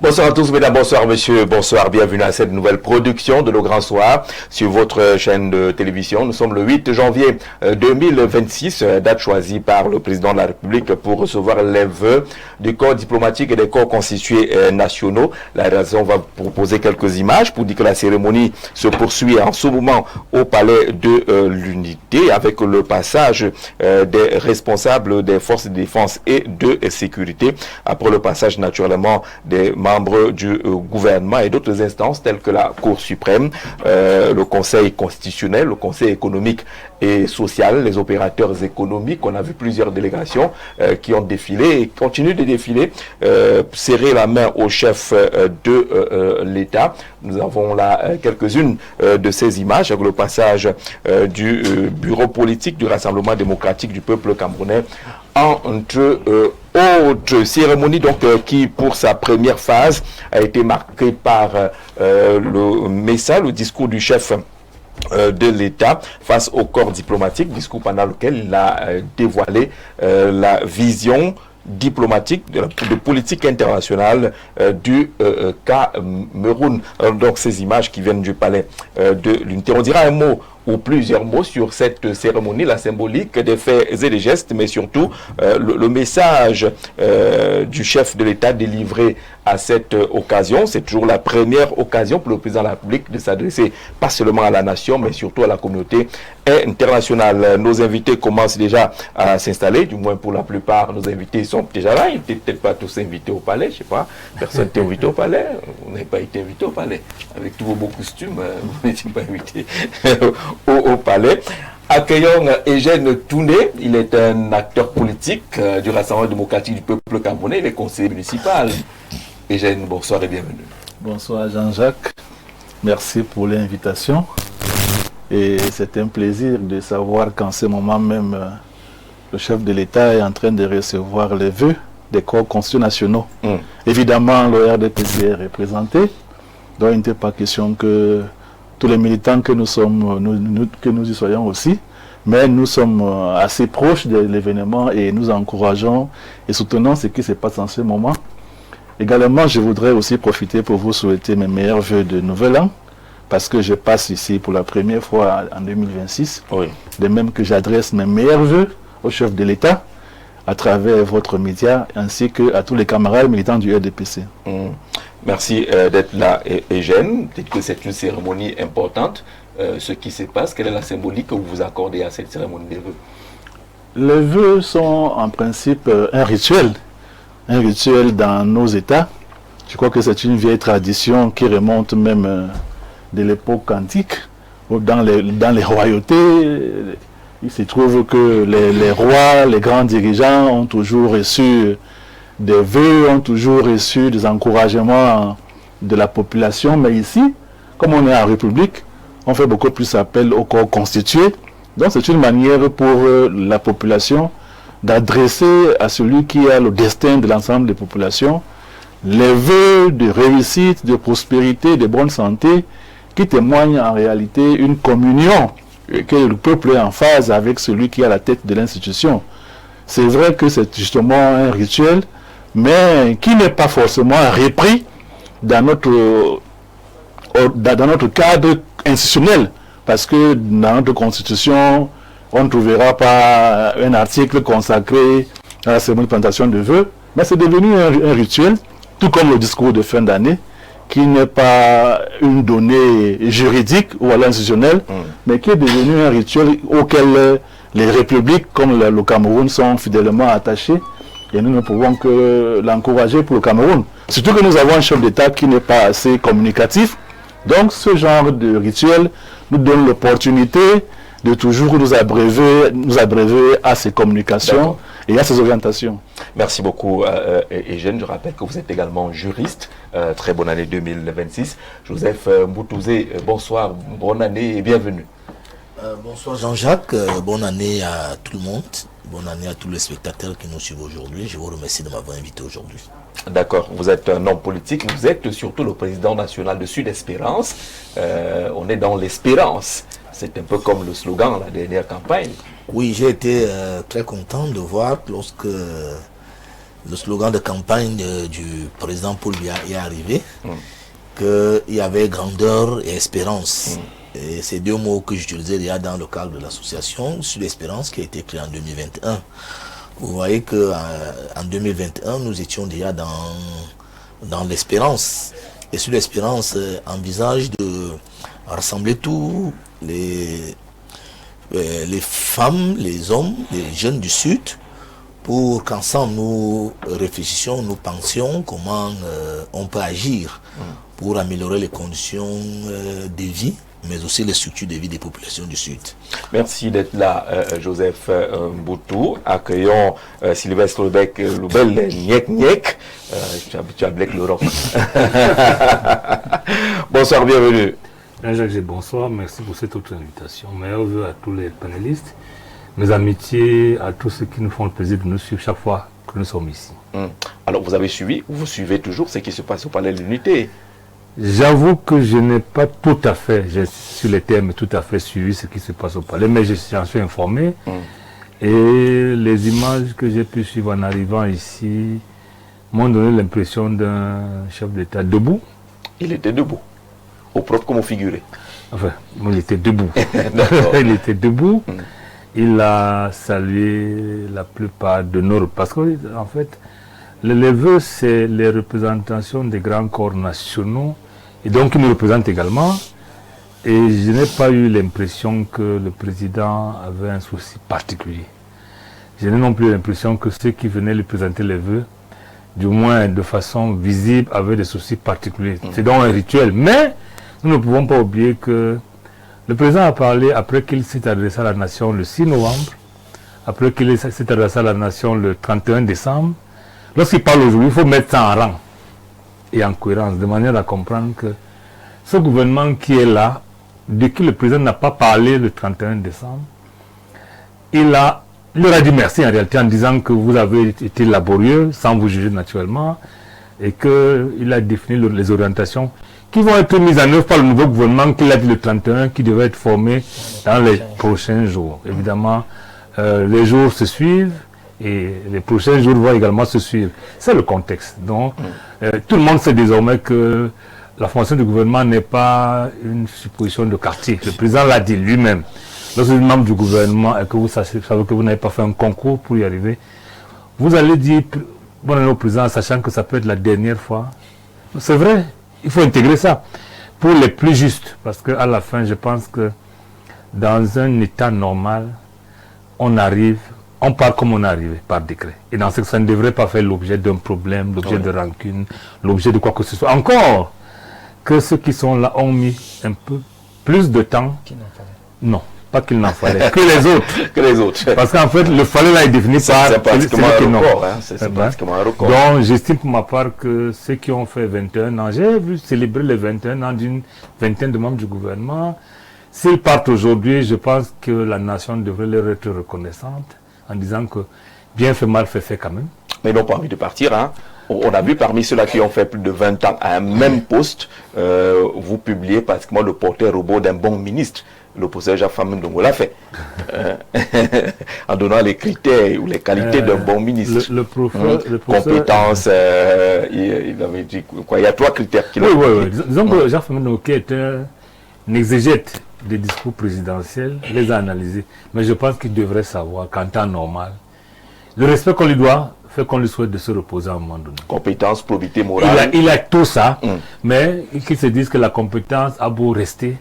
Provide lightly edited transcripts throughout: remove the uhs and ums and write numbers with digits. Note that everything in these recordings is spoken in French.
Bonsoir à tous, mesdames, bonsoir messieurs, bonsoir, bienvenue à cette nouvelle production de Le Grand Soir sur votre chaîne de télévision. Nous sommes le 8 janvier 2026, date choisie par le président de la République pour recevoir les vœux du corps diplomatique et des corps constitués nationaux. La rédaction va proposer quelques images pour dire que la cérémonie se poursuit en ce moment au palais de l'Unité avec le passage des responsables des forces de défense et de sécurité. Après le passage naturellement des membres du gouvernement et d'autres instances telles que la Cour suprême, le Conseil constitutionnel, le Conseil économique et social, les opérateurs économiques. On a vu plusieurs délégations qui ont défilé et continuent de défiler, serrer la main au chef de l'État. Nous avons là quelques-unes de ces images avec le passage du bureau politique du Rassemblement démocratique du peuple camerounais entre autres cérémonie donc qui pour sa première phase a été marquée par le message, le discours du chef de l'État face au corps diplomatique, discours pendant lequel il a dévoilé la vision diplomatique de politique internationale du Cameroun. Donc ces images qui viennent du palais de l'Unité. On dira un mot ou plusieurs mots sur cette cérémonie, la symbolique des faits et des gestes, mais surtout le message du chef de l'État délivré à cette occasion. C'est toujours la première occasion pour le président de la République de s'adresser pas seulement à la nation, mais surtout à la communauté internationale. Nos invités commencent déjà à s'installer, du moins pour la plupart, nos invités sont déjà là. Ils n'étaient peut-être pas tous invités au palais, je sais pas. Personne n'était invité au palais. Vous n'avez pas été invité au palais. Avec tous vos beaux costumes, vous n'étiez pas invité au palais. Accueillons Eugène Touné, il est un acteur politique du Rassemblement démocratique du peuple camerounais, il est conseiller municipal. Eugène, bonsoir et bienvenue. Bonsoir Jean-Jacques, merci pour l'invitation. Et c'est un plaisir de savoir qu'en ce moment même, le chef de l'État est en train de recevoir les vœux des corps constitutionnels nationaux. Évidemment, le RDPC est représenté, donc il n'était pas question que tous les militants que nous sommes, que nous y soyons aussi, mais nous sommes assez proches de l'événement et nous encourageons et soutenons ce qui se passe en ce moment. Également, je voudrais aussi profiter pour vous souhaiter mes meilleurs vœux de Nouvel An, parce que je passe ici pour la première fois en 2026, oui. De même que j'adresse mes meilleurs vœux au chef de l'État à travers votre média, ainsi qu'à tous les camarades militants du RDPC. Merci d'être là, Eugène. Dites que c'est une cérémonie importante. Ce qui se passe, quelle est la symbolique que vous vous accordez à cette cérémonie des vœux? Les vœux sont en principe un rituel dans nos États. Je crois que c'est une vieille tradition qui remonte même de l'époque antique. Dans les royautés, il se trouve que les rois, les grands dirigeants ont toujours reçu des vœux, ont toujours reçu des encouragements de la population. Mais ici, comme on est en République, on fait beaucoup plus appel au corps constitué. Donc c'est une manière pour la population d'adresser à celui qui a le destin de l'ensemble des populations les vœux de réussite, de prospérité, de bonne santé, qui témoignent en réalité une communion, que le peuple est en phase avec celui qui est à la tête de l'institution. C'est vrai que c'est justement un rituel, mais qui n'est pas forcément repris dans notre cadre institutionnel, parce que dans notre constitution, on ne trouvera pas un article consacré à la cérémonie de présentation de vœux, mais c'est devenu un rituel, tout comme le discours de fin d'année, qui n'est pas une donnée juridique ou institutionnelle, mais qui est devenu un rituel auquel les républiques comme le Cameroun sont fidèlement attachées. Et nous ne pouvons que l'encourager pour le Cameroun. Surtout que nous avons un chef d'État qui n'est pas assez communicatif. Donc ce genre de rituel nous donne l'opportunité de toujours nous abréver à ces communications et à ces orientations. Merci beaucoup, Eugène. Je rappelle que vous êtes également juriste. Très bonne année 2026. Joseph Mboutouzé, bonsoir, bonne année et bienvenue. Bonsoir Jean-Jacques, bonne année à tout le monde. Bonne année à tous les spectateurs qui nous suivent aujourd'hui. Je vous remercie de m'avoir invité aujourd'hui. D'accord, vous êtes un homme politique, vous êtes surtout le président national de Sud Espérance. On est dans l'espérance. C'est un peu comme le slogan de la dernière campagne. Oui, j'ai été très content de voir lorsque le slogan de campagne du président Paul Biya est arrivé, qu'il y avait grandeur et espérance. Et ces deux mots que j'utilisais déjà dans le cadre de l'association, sur l'espérance qui a été créée en 2021. Vous voyez qu'en 2021, nous étions déjà dans l'espérance. Et sur l'espérance, envisage de rassembler tous les femmes, les hommes, les jeunes du Sud, pour qu'ensemble nous réfléchissions, nous pensions comment on peut agir pour améliorer les conditions de vie, mais aussi les structures de vie des populations du Sud. Merci d'être là, Joseph Mboutou. Accueillons Sylvestre Loubel Niek. Tu as Blake Laurent. Bonsoir, bienvenue. Jacques, bonsoir, merci pour cette autre invitation. Meilleurs vœux à tous les panélistes, mes amitiés à tous ceux qui nous font le plaisir de nous suivre chaque fois que nous sommes ici. Alors vous avez suivi, vous suivez toujours ce qui se passe au Palais de l'Unité. J'avoue que je n'ai pas tout à fait, sur les termes, tout à fait suivi ce qui se passe au Palais, mais j'en suis informé. Et les images que j'ai pu suivre en arrivant ici m'ont donné l'impression d'un chef d'État debout. Il était debout, au propre comme au figuré. Enfin, il était debout. Il était debout. Il a salué la plupart de nos... Parce qu'en fait, les vœux, c'est les représentations des grands corps nationaux, et donc ils nous représentent également. Et je n'ai pas eu l'impression que le président avait un souci particulier. Je n'ai non plus l'impression que ceux qui venaient lui présenter les vœux, du moins de façon visible, avaient des soucis particuliers. C'est donc un rituel. Mais nous ne pouvons pas oublier que le président a parlé après qu'il s'est adressé à la nation le 6 novembre, après qu'il s'est adressé à la nation le 31 décembre. Lorsqu'il parle aujourd'hui, il faut mettre ça en rang et en cohérence, de manière à comprendre que ce gouvernement qui est là, de qui le président n'a pas parlé le 31 décembre, il leur a dit merci en réalité en disant que vous avez été laborieux, sans vous juger naturellement, et qu'il a défini les orientations qui vont être mises en œuvre par le nouveau gouvernement qu'il a dit le 31, qui devait être formé dans les prochains jours. Évidemment, les jours se suivent, et les prochains jours vont également se suivre. C'est le contexte. Donc, tout le monde sait désormais que la formation du gouvernement n'est pas une supposition de quartier. Le président l'a dit lui-même. Lorsque vous êtes membre du gouvernement et que vous savez que vous n'avez pas fait un concours pour y arriver, vous allez dire bonne année au président, sachant que ça peut être la dernière fois. C'est vrai, il faut intégrer ça pour les plus justes. Parce qu'à la fin, je pense que dans un état normal, on part comme on est arrivé, par décret. Et dans ce que ça ne devrait pas faire l'objet d'un problème, l'objet de rancune, l'objet de quoi que ce soit. Encore que ceux qui sont là ont mis un peu plus de temps. Non, pas qu'il n'en fallait, que les autres. Que les autres. Parce qu'en fait, le fallait là est défini par... C'est pratiquement un record. C'est pratiquement un record. Donc, j'estime pour ma part que ceux qui ont fait 21 ans, j'ai vu célébrer les 21 ans d'une vingtaine de membres du gouvernement. S'ils partent aujourd'hui, je pense que la nation devrait leur être reconnaissante en disant que bien fait, mal fait quand même. Mais ils n'ont pas envie de partir. Hein. On a vu parmi ceux-là qui ont fait plus de 20 ans à un même poste, vous publiez pratiquement le portrait robot d'un bon ministre. Le professeur Jacques Famin Ndongo l'a fait. En donnant les critères ou les qualités d'un bon ministre. Le professeur... Compétence, il avait dit quoi. Il y a 3 critères qu'il a Oui. Disons que Jacques Famin Ndongo est un exégète des discours présidentiels, les a analysés. Mais je pense qu'il devrait savoir qu'en temps normal, le respect qu'on lui doit fait qu'on lui souhaite de se reposer à un moment donné. Compétence, probité morale. Il a tout ça, mais qu'il se dise que la compétence a beau rester,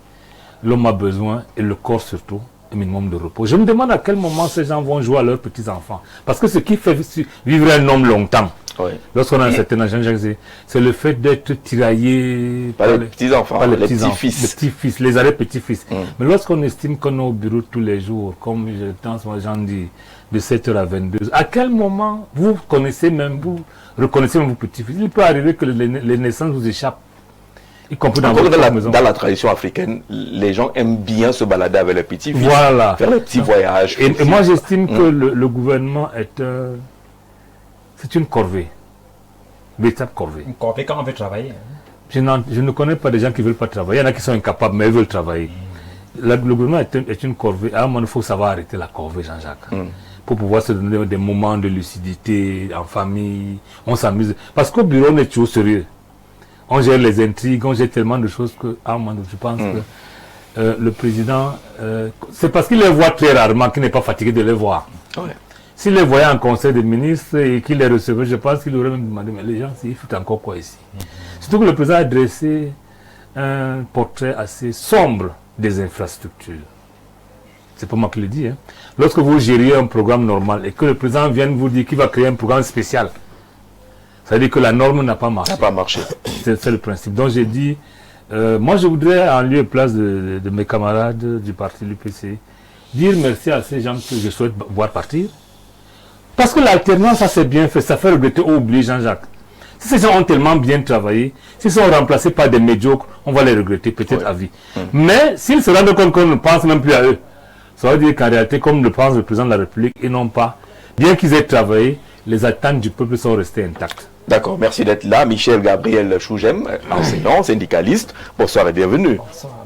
l'homme a besoin, et le corps surtout, un minimum de repos. Je me demande à quel moment ces gens vont jouer à leurs petits-enfants. Parce que ce qui fait vivre un homme longtemps, lorsqu'on a un certain âge, c'est le fait d'être tiraillé par les petits-enfants, les petits-fils. Les petits-fils, les arrière-petits-fils. Mais lorsqu'on estime qu'on est au bureau tous les jours, comme les gens disent, de 7h à 22h, à quel moment vous reconnaissez même vos petits-fils? Il peut arriver que les naissances vous échappent. Y compris dans la tradition africaine, les gens aiment bien se balader avec les petits-fils. Voilà. Faire les petits voyages. Et moi, j'estime que le gouvernement c'est une corvée. Véritable corvée. Une corvée quand on veut travailler. Je ne connais pas des gens qui ne veulent pas travailler. Il y en a qui sont incapables, mais ils veulent travailler. Le gouvernement est une corvée. À un moment, il faut savoir arrêter la corvée, Jean-Jacques. pour pouvoir se donner des moments de lucidité en famille, on s'amuse. Parce qu'au bureau, on est toujours sérieux. On gère les intrigues, on gère tellement de choses que, je pense que le président, c'est parce qu'il les voit très rarement qu'il n'est pas fatigué de les voir. Ouais. S'il les voyait en conseil des ministres et qu'il les recevait, je pense qu'il aurait même demandé, mais les gens, il faut encore quoi ici? Surtout que le président a dressé un portrait assez sombre des infrastructures. C'est pas moi qui le dis. Hein. Lorsque vous gériez un programme normal et que le président vienne vous dire qu'il va créer un programme spécial, ça veut dire que la norme n'a pas marché. Ça n'a pas marché. C'est le principe. Donc j'ai dit, moi je voudrais, en lieu et place de mes camarades du parti l'UPC, dire merci à ces gens que je souhaite voir partir. Parce que l'alternance, ça c'est bien fait, ça fait regretter ou oublier Jean-Jacques. Si ces gens ont tellement bien travaillé, s'ils sont remplacés par des médiocres, on va les regretter peut-être à vie. Mais s'ils se rendent compte qu'on ne pense même plus à eux, ça veut dire qu'en réalité, comme le pense le président de la République, et non pas, bien qu'ils aient travaillé, les attentes du peuple sont restées intactes. D'accord, merci d'être là. Michel Gabriel Chougem, enseignant, syndicaliste. Bonsoir et bienvenue.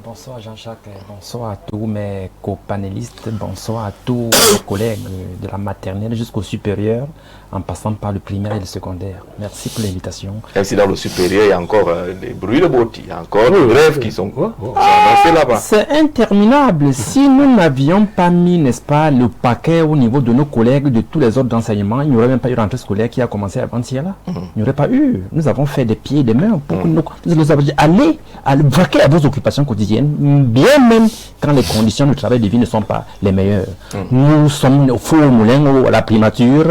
Bonsoir Jean-Jacques, bonsoir à tous mes copanélistes, bonsoir à tous mes collègues de la maternelle jusqu'au supérieur, en passant par le primaire et le secondaire. Merci pour l'invitation. Même si dans le supérieur, il y a encore des bruits de bottes, il y a encore des grèves qui sont annoncées là-bas. C'est interminable. Si nous n'avions pas mis, n'est-ce pas, le paquet au niveau de nos collègues de tous les autres d'enseignement, il n'y aurait même pas eu rentrée scolaire qui a commencé avant-hier là. Il n'y aurait pas eu. Nous avons fait des pieds et des mains pour que nous avons dit allez vaquer à vos occupations quotidiennes, bien même quand les conditions de travail de vie ne sont pas les meilleures. Nous sommes au four au moulin, à la primature,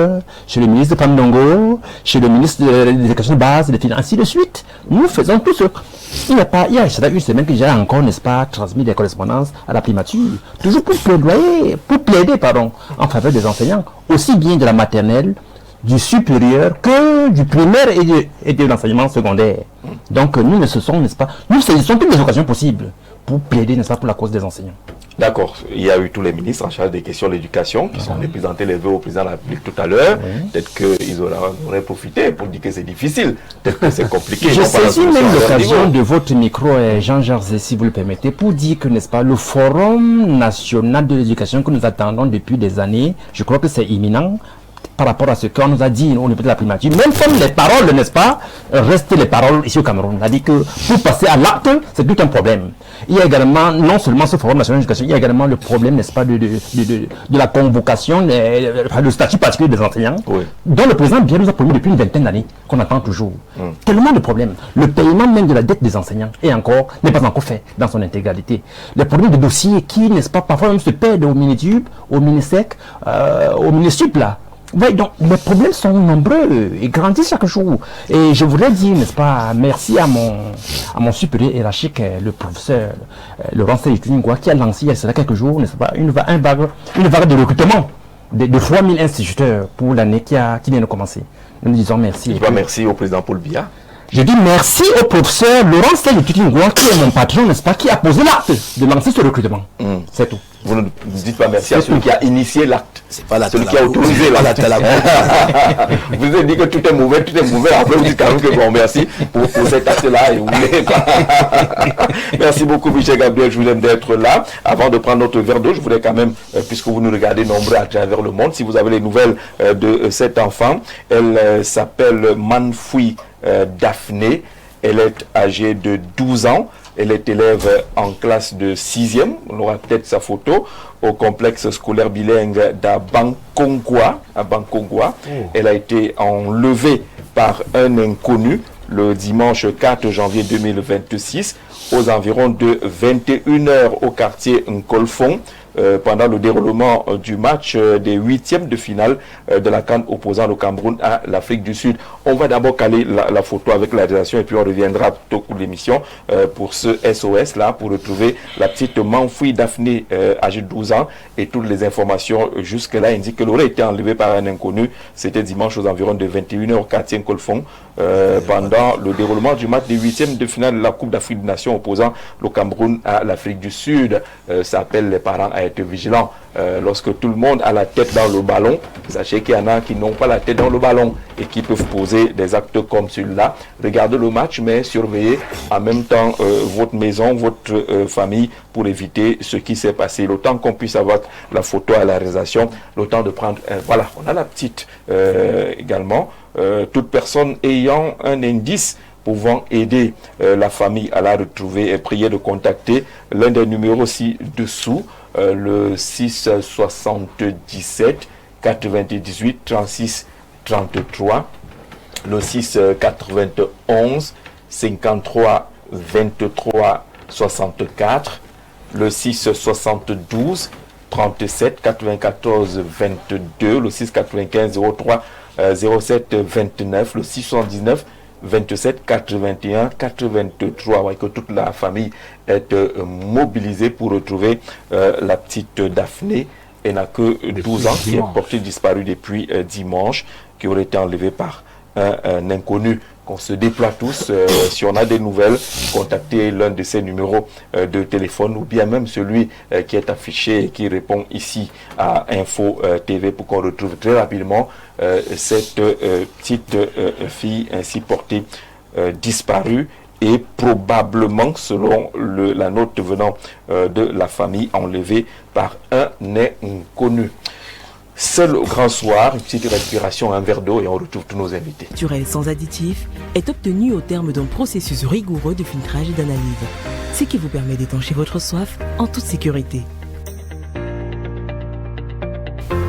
chez le ministre Pandongo, chez le ministre de l'éducation de base, des finances, ainsi de suite. Nous faisons tout ce. Il y a une semaine que j'ai encore, n'est-ce pas, transmis des correspondances à la primature, toujours pour plaider, en faveur des enseignants, aussi bien de la maternelle, du supérieur que du primaire et de l'enseignement secondaire. Donc nous ne cessons, n'est-ce pas, nous saisissons toutes les occasions possibles pour plaider, n'est-ce pas, pour la cause des enseignants. D'accord, il y a eu tous les ministres en charge des questions de l'éducation qui sont représentés les vœux au président de la République tout à l'heure. Peut-être qu'ils auraient profité pour dire que c'est difficile, peut-être que c'est compliqué. Je saisis même l'occasion de votre micro, Jean-Jacques, si vous le permettez, pour dire que, n'est-ce pas, le Forum national de l'éducation que nous attendons depuis des années, je crois que c'est imminent. Par rapport à ce qu'on nous a dit au niveau de la primature, même comme les paroles, n'est-ce pas, restent les paroles ici au Cameroun. On a dit que pour passer à l'acte, c'est tout un problème. Il y a également, non seulement ce Forum national d'éducation, il y a également le problème, n'est-ce pas, de la convocation, le statut particulier des enseignants, dont le président bien nous a promis depuis une vingtaine d'années, qu'on attend toujours. Tellement de problèmes. Le paiement même de la dette des enseignants n'est pas encore fait dans son intégralité. Les problèmes de dossiers qui, n'est-ce pas, parfois même se perdent au Minitube, au Minisec, au Minisup, là. Oui, donc les problèmes sont nombreux et grandissent chaque jour. Et je voudrais dire, n'est-ce pas, merci à mon supérieur hiérarchique, le professeur Laurent Seyituningwa, qui a lancé il y a cela quelques jours, n'est-ce pas, une vague de recrutement de 3000 instituteurs pour l'année qui vient de commencer. Nous disons merci. Merci au président Paul Biya. Je dis merci au professeur Laurent Seyituningwa, qui est mon patron, n'est-ce pas, qui a posé l'acte de lancer ce recrutement. C'est tout. Vous ne dites pas merci à celui qui a initié l'acte. C'est pas la celui qui a autorisé l'acte. Vous avez dit que tout est mauvais. Après, vous dites quand même que bon, merci pour cet acte-là. Et vous voulez pas. Merci beaucoup, Michel Gabriel. Je vous aime d'être là. Avant de prendre notre verre d'eau, je voulais quand même, puisque vous nous regardez nombreux à travers le monde, si vous avez les nouvelles de cet enfant, elle s'appelle Manfoui Daphné. Elle est âgée de 12 ans. Elle est élève en classe de 6e. On aura peut-être sa photo au complexe scolaire bilingue d'Abankongwa. Elle a été enlevée par un inconnu le dimanche 4 janvier 2026 aux environs de 21h au quartier Nkolfong. Pendant le déroulement du match des 8e de finale de la CAN opposant le Cameroun à l'Afrique du Sud. On va d'abord caler la photo avec la réalisation et puis on reviendra tout au cours de l'émission pour ce SOS là, pour retrouver la petite Manfoui Daphné âgée de 12 ans et toutes les informations jusque-là indiquent qu'elle aurait été enlevée par un inconnu. C'était dimanche aux environs de 21h au quartier Nkolfong pendant le déroulement du match des 8e de finale de la Coupe d'Afrique des Nations opposant le Cameroun à l'Afrique du Sud. Ça appelle les parents à à être vigilant. Lorsque tout le monde a la tête dans le ballon, sachez qu'il y en a qui n'ont pas la tête dans le ballon et qui peuvent poser des actes comme celui-là. Regardez le match, mais surveillez en même temps votre maison, votre famille, pour éviter ce qui s'est passé. Le temps qu'on puisse avoir la photo à la réalisation, le temps de prendre... voilà, on a la petite également. Toute personne ayant un indice pouvant aider la famille à la retrouver et prier de contacter l'un des numéros ci-dessous, le 677 98 36 33, le 691 53 23 64, le 672 37 94 22, le 695 03 07 29, le 679 27 81 83, ouais, que toute la famille est mobilisée pour retrouver la petite Daphné. Elle n'a que 12 ans, qui est portée disparue depuis dimanche, qui aurait été enlevée par un inconnu. Qu'on se déploie tous, si on a des nouvelles, contactez l'un de ces numéros de téléphone ou bien même celui qui est affiché et qui répond ici à Info TV pour qu'on retrouve très rapidement cette petite fille ainsi portée disparue et probablement, selon la note venant de la famille, enlevée par un inconnu. C'est le grand soir, une petite respiration, un verre d'eau et on retrouve tous nos invités. Naturel sans additifs est obtenu au terme d'un processus rigoureux de filtrage et d'analyse, ce qui vous permet d'étancher votre soif en toute sécurité.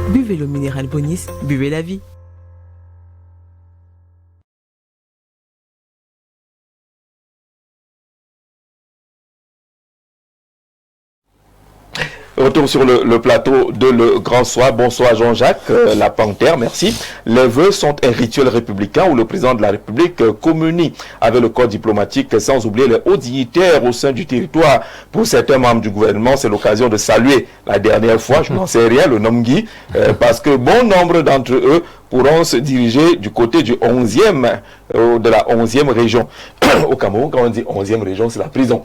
Buvez l'eau minérale Bonis, buvez la vie. Retour sur le plateau de Le Grand Soir. Bonsoir Jean-Jacques, la Panthère, merci. Les vœux sont un rituel républicain où le président de la République communie avec le corps diplomatique sans oublier les hauts dignitaires au sein du territoire. Pour certains membres du gouvernement, c'est l'occasion de saluer la dernière fois, je n'en sais rien, le Nomgui, parce que bon nombre d'entre eux pourront se diriger du côté du 11e, de la 11e région. Au Cameroun, quand on dit 11e région, c'est la prison.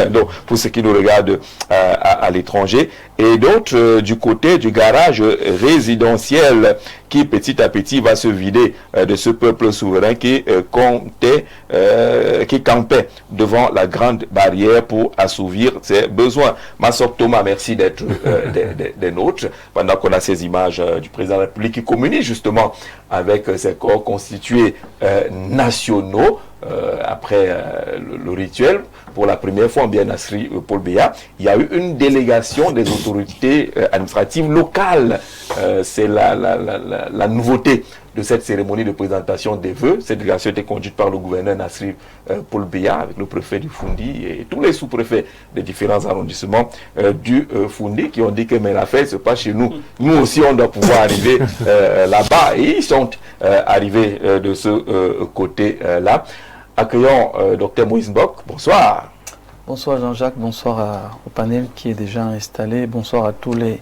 Donc, pour ceux qui nous regardent à l'étranger, et d'autres du côté du garage résidentiel qui petit à petit va se vider de ce peuple souverain qui campait devant la grande barrière pour assouvir ses besoins. Massok Thomas, merci d'être des nôtres pendant qu'on a ces images du président de la République qui communie justement avec ses corps constitués nationaux. Après le rituel, pour la première fois en bien Nasri Paul Biya, il y a eu une délégation des autorités administratives locales. C'est la nouveauté de cette cérémonie de présentation des vœux. Cette délégation était conduite par le gouverneur Nasri Paul Biya avec le préfet du Fundi et tous les sous-préfets des différents arrondissements du Fundi qui ont dit que mais l'affaire se passe chez nous. Nous aussi on doit pouvoir arriver là-bas et ils sont arrivés de ce côté-là. Accueillons Dr Moïse Mbok. Bonsoir. Bonsoir Jean-Jacques, bonsoir au panel qui est déjà installé, bonsoir à tous les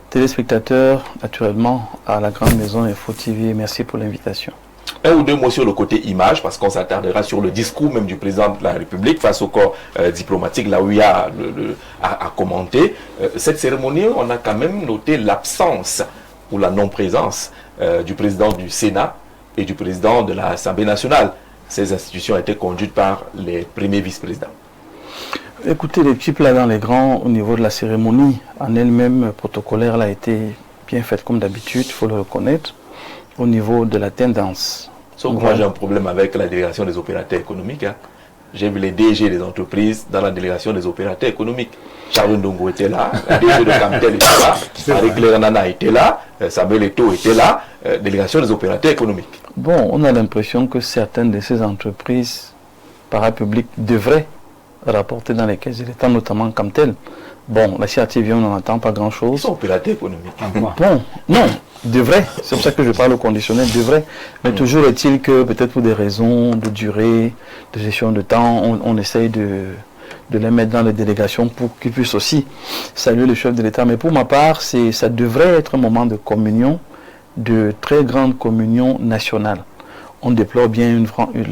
téléspectateurs, naturellement à la grande maison Info TV. Merci pour l'invitation. Un ou deux mots sur le côté image, parce qu'on s'attardera sur le discours même du président de la République face au corps diplomatique, là où il y a à commenter. Cette cérémonie, on a quand même noté l'absence ou la non-présence du président du Sénat et du président de l'Assemblée nationale. Ces institutions ont été conduites par les premiers vice-présidents. Écoutez, l'équipe là dans les grands, au niveau de la cérémonie, en elle-même protocolaire, elle a été bien faite comme d'habitude, il faut le reconnaître, au niveau de la tendance. Sauf moi j'ai un problème avec la délégation des opérateurs économiques. Hein. J'ai vu les DG des entreprises dans la délégation des opérateurs économiques. Charles Ndongo était là, la DG de Camtel était là, Marie Claire Nana était là, Samuel Eto'o était là, délégation des opérateurs économiques. Bon, on a l'impression que certaines de ces entreprises parapubliques devraient rapporter dans les caisses de l'État, notamment Camtel. Bon, la CATV, on n'en entend pas grand-chose. Ils sont opérateurs économiques. Bon, non, devrait. C'est pour ça que je parle au conditionnel, devrait. Mais toujours est-il que, peut-être pour des raisons de durée, de gestion de temps, on essaye de les mettre dans les délégations pour qu'ils puissent aussi saluer le chef de l'État. Mais pour ma part, ça devrait être un moment de communion, de très grande communion nationale. On déplore bien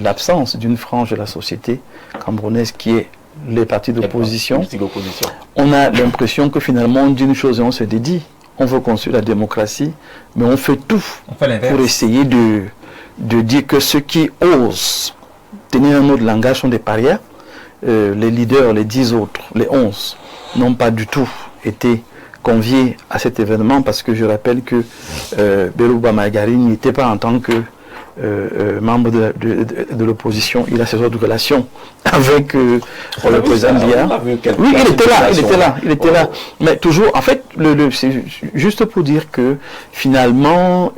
l'absence d'une frange de la société camerounaise qui est les partis d'opposition, politique d'opposition. on a l'impression que finalement on dit une chose et on se dédie. On veut construire la démocratie, mais on fait tout pour essayer de dire que ceux qui osent tenir un autre langage sont des parias. Les leaders, les 10 autres, les 11, n'ont pas du tout été conviés à cet événement parce que je rappelle que Berouba Maïgari n'était pas en tant que membre de l'opposition, il a ses autres relations avec le président Biya. Oui, il était là. Mais toujours, en fait, c'est juste pour dire que finalement,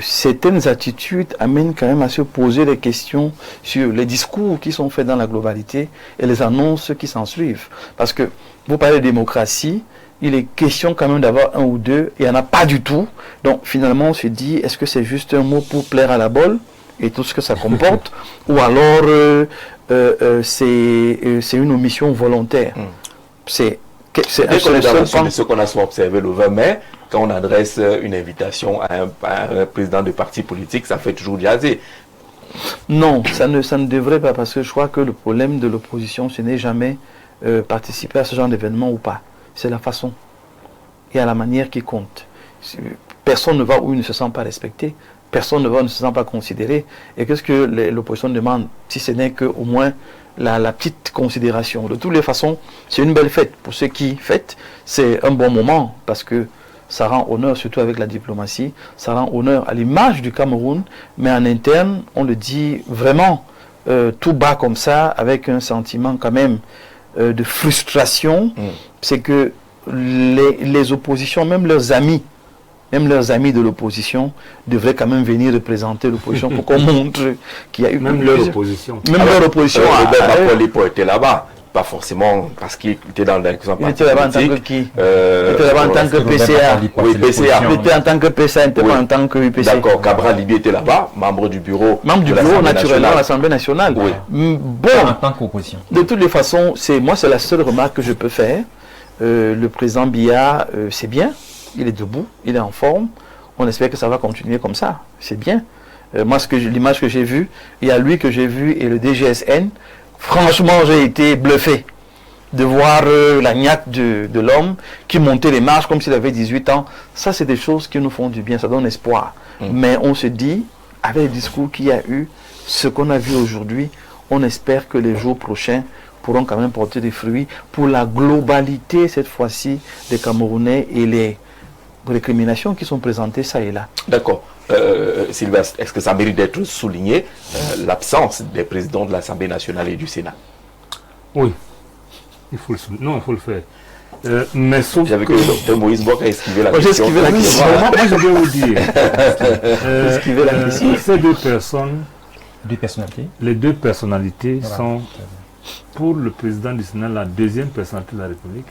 certaines attitudes amènent quand même à se poser des questions sur les discours qui sont faits dans la globalité et les annonces qui s'en suivent. Parce que vous parlez de démocratie, il est question quand même d'avoir un ou deux, il n'y en a pas du tout. Donc finalement on se dit, est-ce que c'est juste un mot pour plaire à la bolle et tout ce que ça comporte, ou alors c'est une omission volontaire. C'est ce qu'on a souvent observé le 20 mai, quand on adresse une invitation à un président de parti politique, ça fait toujours jaser. Non, ça ne devrait pas, parce que je crois que le problème de l'opposition, ce n'est jamais participer à ce genre d'événement ou pas. C'est la façon et à la manière qui compte. Personne ne va où il ne se sent pas respecté, personne ne va où il ne se sent pas considéré. Et qu'est-ce que l'opposition demande, si ce n'est qu'au moins la petite considération. De toutes les façons, c'est une belle fête. Pour ceux qui fêtent, c'est un bon moment parce que ça rend honneur, surtout avec la diplomatie, ça rend honneur à l'image du Cameroun, mais en interne, on le dit vraiment tout bas comme ça, avec un sentiment quand même de frustration. C'est que les oppositions, même leurs amis de l'opposition devraient quand même venir représenter l'opposition pour qu'on montre qu'il y a eu même leur opposition. Même leur opposition. Lipo était là-bas, pas forcément parce qu'il était dans l'exemple. Il était là-bas en tant que qui? Il était là-bas en tant que PCA. Oui, PCA. Il était en tant que PCA, il n'était pas en tant que UPC. D'accord, Cabral Libi était là-bas, membre du bureau. Membre du bureau naturellement à l'Assemblée nationale. Oui. Bon, en tant qu'opposition. De toutes les façons, c'est la seule remarque que je peux faire. Le président Biya, c'est bien, il est debout, il est en forme. On espère que ça va continuer comme ça. C'est bien. Moi, l'image que j'ai vue, il y a lui que j'ai vu et le DGSN. Franchement, j'ai été bluffé de voir la niaque de l'homme qui montait les marches comme s'il avait 18 ans. Ça, c'est des choses qui nous font du bien, ça donne espoir. Mais on se dit, avec le discours qu'il y a eu, ce qu'on a vu aujourd'hui, on espère que les jours prochains pourront quand même porter des fruits pour la globalité, cette fois-ci, des Camerounais et les récriminations qui sont présentées ça et là. D'accord. Sylvestre, est-ce que ça mérite d'être souligné, l'absence des présidents de l'Assemblée nationale et du Sénat? Oui. Il faut le souligner. Non, il faut le faire. Mais sauf J'avais que le docteur Moïse Bock a esquivé la question. question. J'ai esquivé la question. Moi, je vais vous dire. Esquiver la question. Ces deux personnes, Deux personnalités. les deux personnalités Voilà. sont, pour le président du Sénat, la deuxième personnalité de la République.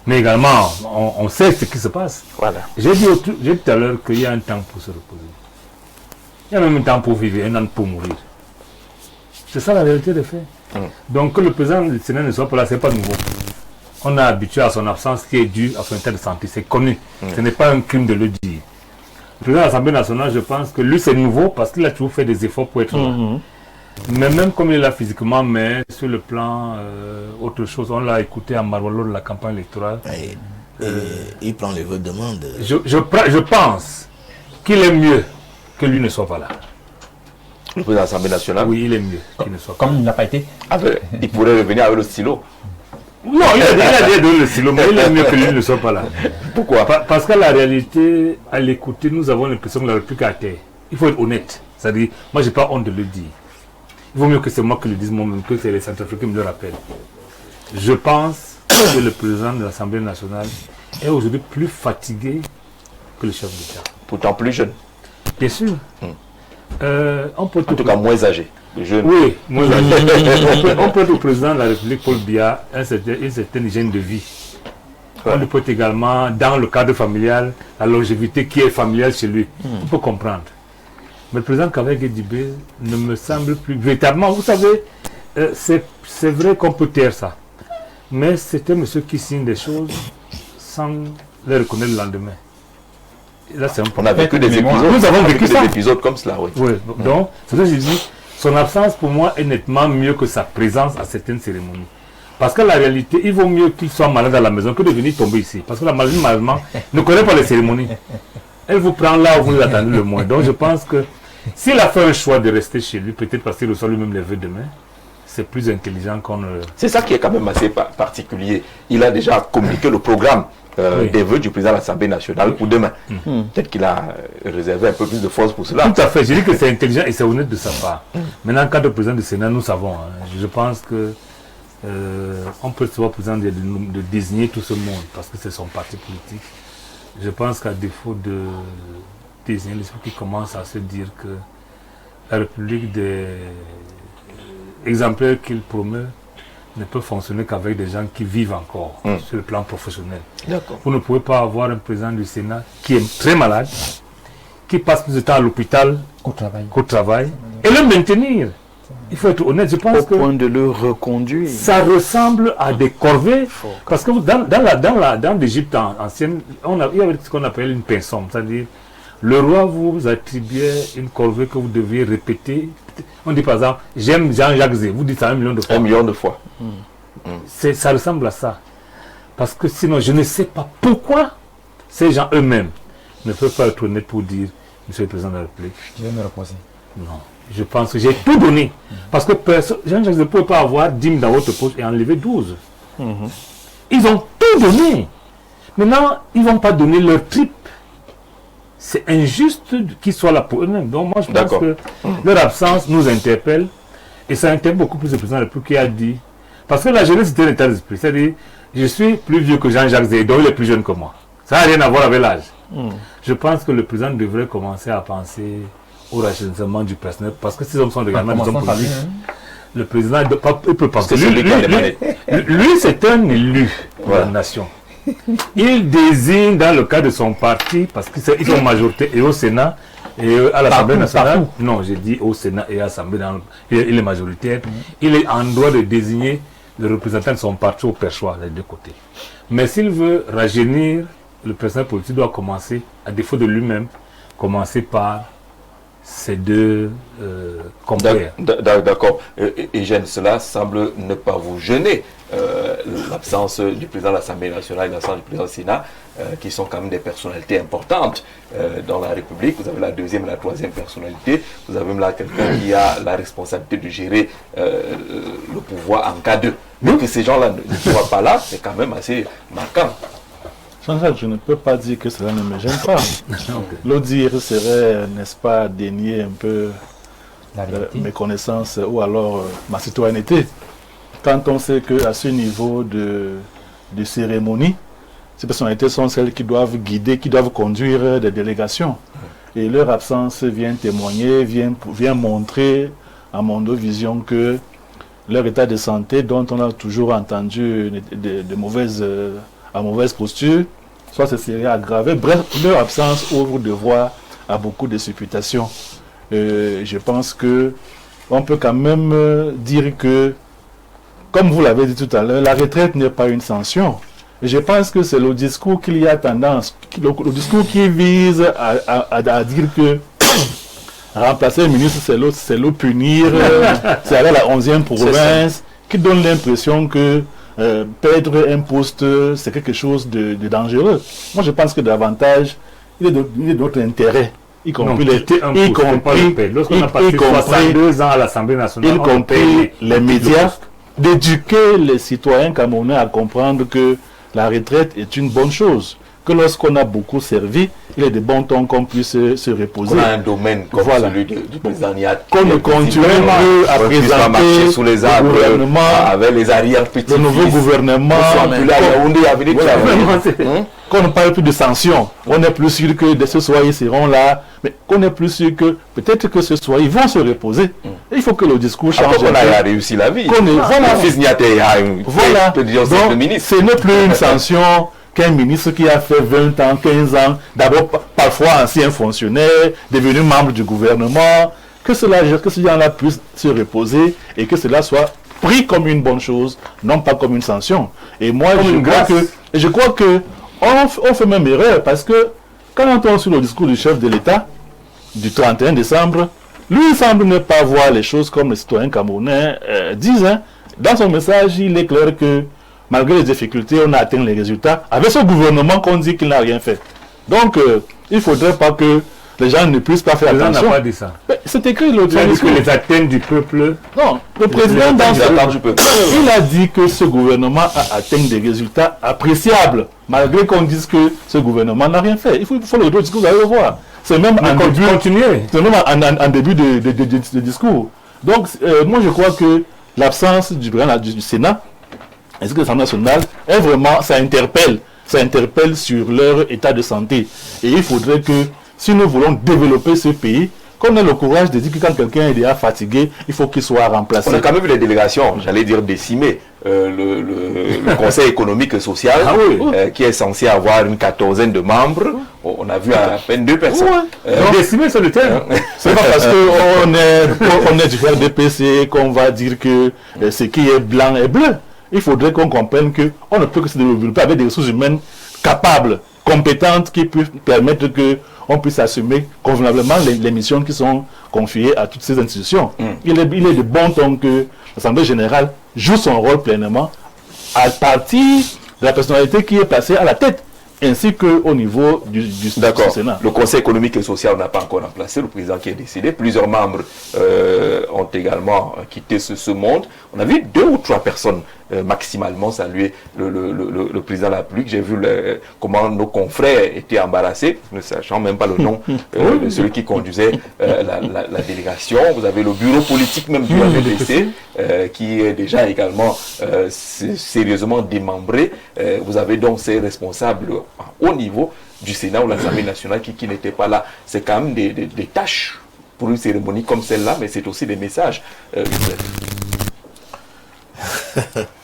Mais également, on sait ce qui se passe. Voilà. J'ai dit tout à l'heure qu'il y a un temps pour se reposer. Il y a même un temps pour vivre, un temps pour mourir. C'est ça la réalité des faits. Donc que le président du Sénat ne soit pas là, ce n'est pas nouveau. On est habitué à son absence qui est due à son état de santé. C'est connu. Ce n'est pas un crime de le dire. Le président de l'Assemblée nationale, je pense que lui c'est nouveau parce qu'il a toujours fait des efforts pour être là. Mais même comme il est là physiquement, mais sur le plan autre chose, on l'a écouté à Marwalo de la campagne électorale. Et il prend les votes de demande. Je pense qu'il est mieux que lui ne soit pas là. Le président de l'Assemblée nationale? Oui, il est mieux qu'il ne soit pas là. Comme il n'a pas été. Il pourrait revenir avec le stylo. Non, il a déjà donné le stylo, mais il est mieux que lui ne soit pas là. Pourquoi? Parce que la réalité, à l'écouter, nous avons l'impression que la République a terre. Il faut être honnête. C'est-à-dire, moi, je n'ai pas honte de le dire. Il vaut mieux que c'est moi qui le dise moi-même, que c'est les Centrafricains qui me le rappellent. Je pense que le président de l'Assemblée nationale est aujourd'hui plus fatigué que le chef d'État. Pourtant plus jeune. Bien sûr. On peut En tout cas moins âgé. Jeune. Oui, moins âgé. on peut être au président de la République, Paul Biya, une certaine hygiène de vie. On lui peut également, dans le cadre familial, la longévité qui est familiale chez lui. On peut comprendre. Mais le président Kaveh Gedibé ne me semble plus véritablement. Vous savez, c'est vrai qu'on peut taire ça. Mais c'était monsieur qui signe des choses sans les reconnaître le lendemain. Et là, c'est un On a vécu des épisodes. Nous avons vécu des ça. épisodes comme cela, oui. Oui, donc, c'est ça que je dis. son absence pour moi est nettement mieux que sa présence à certaines cérémonies. Parce que la réalité, il vaut mieux qu'il soit malade à la maison que de venir tomber ici. Parce que la maladie, malheureusement, ne connaît pas les cérémonies. Elle vous prend là où vous l'attendez le moins. Donc je pense que s'il a fait un choix de rester chez lui, peut-être parce qu'il reçoit lui-même les vœux demain, c'est plus intelligent qu'on ne... C'est ça qui est quand même assez particulier. Il a déjà communiqué le programme des vœux du président de l'Assemblée nationale pour demain. Peut-être qu'il a réservé un peu plus de force pour cela. Tout à fait. Je dis que c'est intelligent et c'est honnête de sa part. Maintenant, en cas de président du Sénat, nous savons. Je pense que on peut se voir président de désigner tout ce monde parce que c'est son parti politique. Je pense qu'à défaut de désigner les gens qui commencent à se dire que la République des exemplaires qu'il promeut ne peut fonctionner qu'avec des gens qui vivent encore sur le plan professionnel. Vous ne pouvez pas avoir un président du Sénat qui est très malade, qui passe plus de temps à l'hôpital qu'au travail, et le maintenir. Il faut être honnête, je pense au point de le reconduire. Ça ressemble à des corvées. Parce que dans l'Égypte ancienne, il y avait ce qu'on appelle une pinson. C'est-à-dire, le roi vous attribuait une corvée que vous deviez répéter. On dit par exemple, j'aime Jean-Jacques Zé. Vous dites ça 1 million de fois. 1 million de fois. Ça ressemble à ça. Parce que sinon, je ne sais pas pourquoi ces gens eux-mêmes ne peuvent pas être honnêtes pour dire, Monsieur le Président de la République. Je vais me reposer. Non. Je pense que j'ai tout donné. Parce que Jean-Jacques ne peut pas avoir 10 000 dans votre poche et enlever 12. Ils ont tout donné. Maintenant, ils ne vont pas donner leur trip. C'est injuste qu'ils soient là pour eux-mêmes. Donc moi, je pense que leur absence nous interpelle. Et ça interpelle beaucoup plus le président de la République qui a dit... Parce que la jeunesse, c'était un état d'esprit. C'est-à-dire, je suis plus vieux que Jean-Jacques Zé, donc il est plus jeune que moi. Ça n'a rien à voir avec l'âge. Je pense que le président devrait commencer à penser au rajeunissement du personnel, parce que ces hommes sont également des hommes politiques. Le président, il peut penser. Lui, c'est un élu de la nation. Il désigne dans le cas de son parti, parce qu'ils sont majorité et au Sénat et à l'Assemblée nationale. Non, j'ai dit au Sénat et à l'Assemblée, il est majoritaire. Il est en droit de désigner le représentant de son parti au perchoir, des deux côtés. Mais s'il veut rajeunir, le personnel politique doit commencer, à défaut de lui-même, commencer par ces deux compères. D'accord. Et Jeanne, cela semble ne pas vous gêner. L'absence du président de l'Assemblée nationale et l'absence du président du Sénat, qui sont quand même des personnalités importantes dans la République. Vous avez la deuxième et la troisième personnalité. Vous avez même là quelqu'un qui a la responsabilité de gérer le pouvoir en cas de... Mais que ces gens-là ne soient pas là, c'est quand même assez marquant. Jean-Jacques, je ne peux pas dire que cela ne me gêne pas. Le dire serait, n'est-ce pas, dénier un peu mes connaissances ou alors ma citoyenneté. Quand on sait qu'à ce niveau de cérémonie, ces personnalités sont celles qui doivent guider, qui doivent conduire des délégations. Et leur absence vient témoigner, vient montrer à Mondovision que leur état de santé, dont on a toujours entendu de mauvaises posture, soit ce serait aggravé. Bref, leur absence ouvre de voie à beaucoup de supputations. Je pense que on peut quand même dire que, comme vous l'avez dit tout à l'heure, la retraite n'est pas une sanction. Et je pense que c'est le discours qu'il y a tendance, le discours qui vise à dire que remplacer le ministre, c'est le punir, c'est aller à la 11e province, qui donne l'impression que perdre un poste, c'est quelque chose de dangereux. Moi, je pense que davantage, il y a d'autres intérêts, y compris lorsqu'on a passé 62 ans à l'Assemblée nationale, y compris les médias, d'éduquer les citoyens camerounais à comprendre que la retraite est une bonne chose. Que lorsqu'on a beaucoup servi, il est de bon temps qu'on puisse se reposer. On a un domaine comme celui du président Niat. Qu'on ne continue plus à présenter sous les arbres avec les arrière-petits. Le nouveau gouvernement. Qu'on ne parle plus de sanctions. On est plus sûr que de ce soir ils seront là. Mais qu'on est plus sûr que peut-être que ce soir ils vont se reposer. Et il faut que le discours change. On a réussi la vie. Voilà. Donc, ce n'est plus une sanction qu'un ministre qui a fait 20 ans, 15 ans, d'abord parfois ancien fonctionnaire, devenu membre du gouvernement, que ces gens-là puissent se reposer et que cela soit pris comme une bonne chose, non pas comme une sanction. Et moi, je crois que on fait même erreur parce que quand on entend sur le discours du chef de l'État du 31 décembre, Lui, il semble ne pas voir les choses comme les citoyens camerounais disent. Hein. Dans son message, il est clair que malgré les difficultés, on a atteint les résultats avec ce gouvernement qu'on dit qu'il n'a rien fait. Donc, il ne faudrait pas que les gens ne puissent pas faire attention. On n'a pas dit ça. C'est écrit l'autre jour. Que les atteintes du peuple. Non, le président il a dit que ce gouvernement a atteint des résultats appréciables, malgré qu'on dise que ce gouvernement n'a rien fait. Il faut le discours, vous allez le voir. C'est même en début de discours. Donc, moi je crois que l'absence du président du Sénat, ainsi que l'Assemblée nationale, est vraiment, ça interpelle sur leur état de santé. Et il faudrait que, si nous voulons développer ce pays, qu'on ait le courage de dire que quand quelqu'un est déjà fatigué, il faut qu'il soit remplacé. On a quand même vu les délégations, j'allais dire décimées. Le Conseil économique et social, qui est censé avoir une 14aine de membres, on a vu à peine 2 personnes. Décimé, c'est le terme. C'est pas parce qu'on est du RDPC qu'on va dire que ce qui est blanc est bleu. Il faudrait qu'on comprenne qu'on ne peut que se développer avec des ressources humaines capables, compétentes, qui peuvent permettre qu'on puisse assumer convenablement les missions qui sont confiées à toutes ces institutions. Il est de bon ton que l'Assemblée générale joue son rôle pleinement à partir de la personnalité qui est placée à la tête, ainsi qu'au niveau du Sénat. Le Conseil économique et social n'a pas encore remplacé le président qui est décédé. Plusieurs membres ont également quitté ce monde. On a vu 2 ou 3 personnes maximalement saluer le président de la République. J'ai vu comment nos confrères étaient embarrassés, ne sachant même pas le nom de celui qui conduisait la délégation. Vous avez le bureau politique même du RDPC qui est déjà également sérieusement démembré. Vous avez donc ces responsables au niveau du Sénat ou l'Assemblée nationale qui n'étaient pas là. C'est quand même des tâches pour une cérémonie comme celle-là, mais c'est aussi des messages.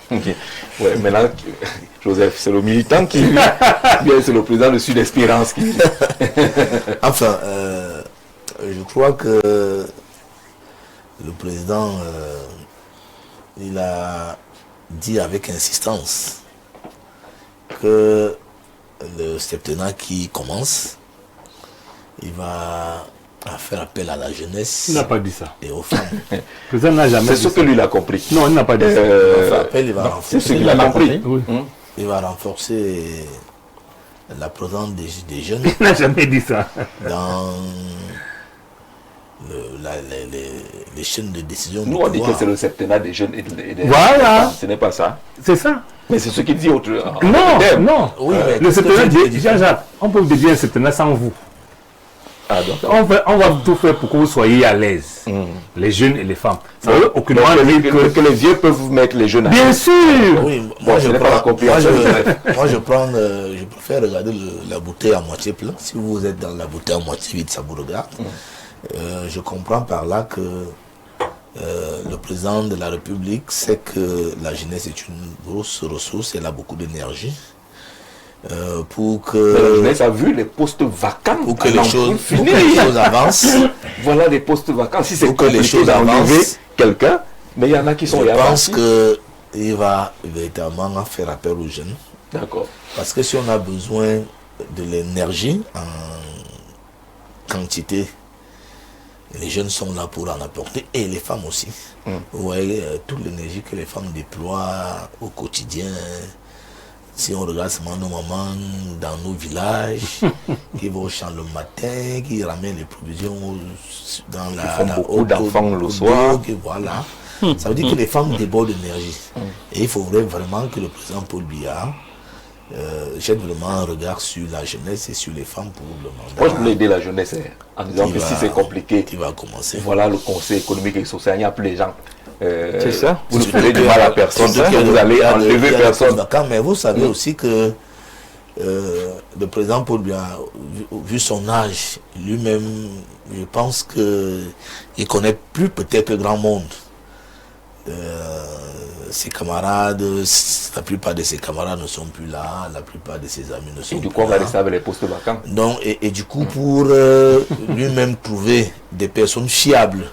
Okay. Ouais, maintenant, Joseph, c'est le militant qui bien c'est le président de Sud Espérance qui enfin, je crois que le président il a dit avec insistance que le septennat qui commence, il va faire appel à la jeunesse. Il n'a pas dit ça. Et aux femmes. Le président n'a jamais dit ça. C'est ce que lui il a compris. Non, il n'a pas dit ça. C'est ce qu'il a compris. Oui. Il va renforcer la présence des jeunes. Il n'a jamais dit ça. Dans les chaînes de décision. Nous, on dit que c'est le septennat des jeunes et des voilà. Ce n'est pas ça. C'est ça. Mais c'est ce qu'il dit autre. Non. Oui, le septennat dit, Jean-Jacques, on peut dire un septennat sans vous. Ah, donc, on va tout faire pour que vous soyez à l'aise, les jeunes et les femmes. Ça veut aucunement dire que les vieux peuvent mettre les jeunes à l'aise. Bien sûr. Oui, moi je préfère regarder la bouteille à moitié pleine. Si vous êtes dans la bouteille à moitié vide, ça vous regarde. Je comprends par là que le président de la République sait que la jeunesse est une grosse ressource, elle a beaucoup d'énergie. Pour que la jeunesse a vu les postes vacants, pour que les choses avancent. Voilà les postes vacants. Si c'est que les choses avancent, quelqu'un, mais il y en a qui sont. Je pense que il va véritablement faire appel aux jeunes. D'accord. Parce que si on a besoin de l'énergie en quantité, les jeunes sont là pour en apporter, et les femmes aussi. Vous voyez toute l'énergie que les femmes déploient au quotidien. Si on regarde seulement nos mamans dans nos villages, qui vont au champ le matin, qui ramènent les provisions dans la font beaucoup d'enfants le soir. Voilà. Ça veut dire que les femmes débordent d'énergie. Et il faudrait vraiment que le président Paul Biya jette vraiment un regard sur la jeunesse et sur les femmes pour le mandat. Moi, je voulais aider la jeunesse en disant que si c'est compliqué, il va commencer. Voilà le Conseil économique et social, il n'y a plus les gens. C'est ça. Vous ne ferez du mal à personne, vous allez enlever personne. Mais vous savez aussi que le président Paul Biya, vu son âge, lui-même, je pense qu'il ne connaît plus peut-être le grand monde. Ses camarades, la plupart de ses camarades ne sont plus là, la plupart de ses amis ne sont plus là. Et du coup, on va rester avec les postes vacants. Donc, et du coup, pour lui-même trouver des personnes fiables,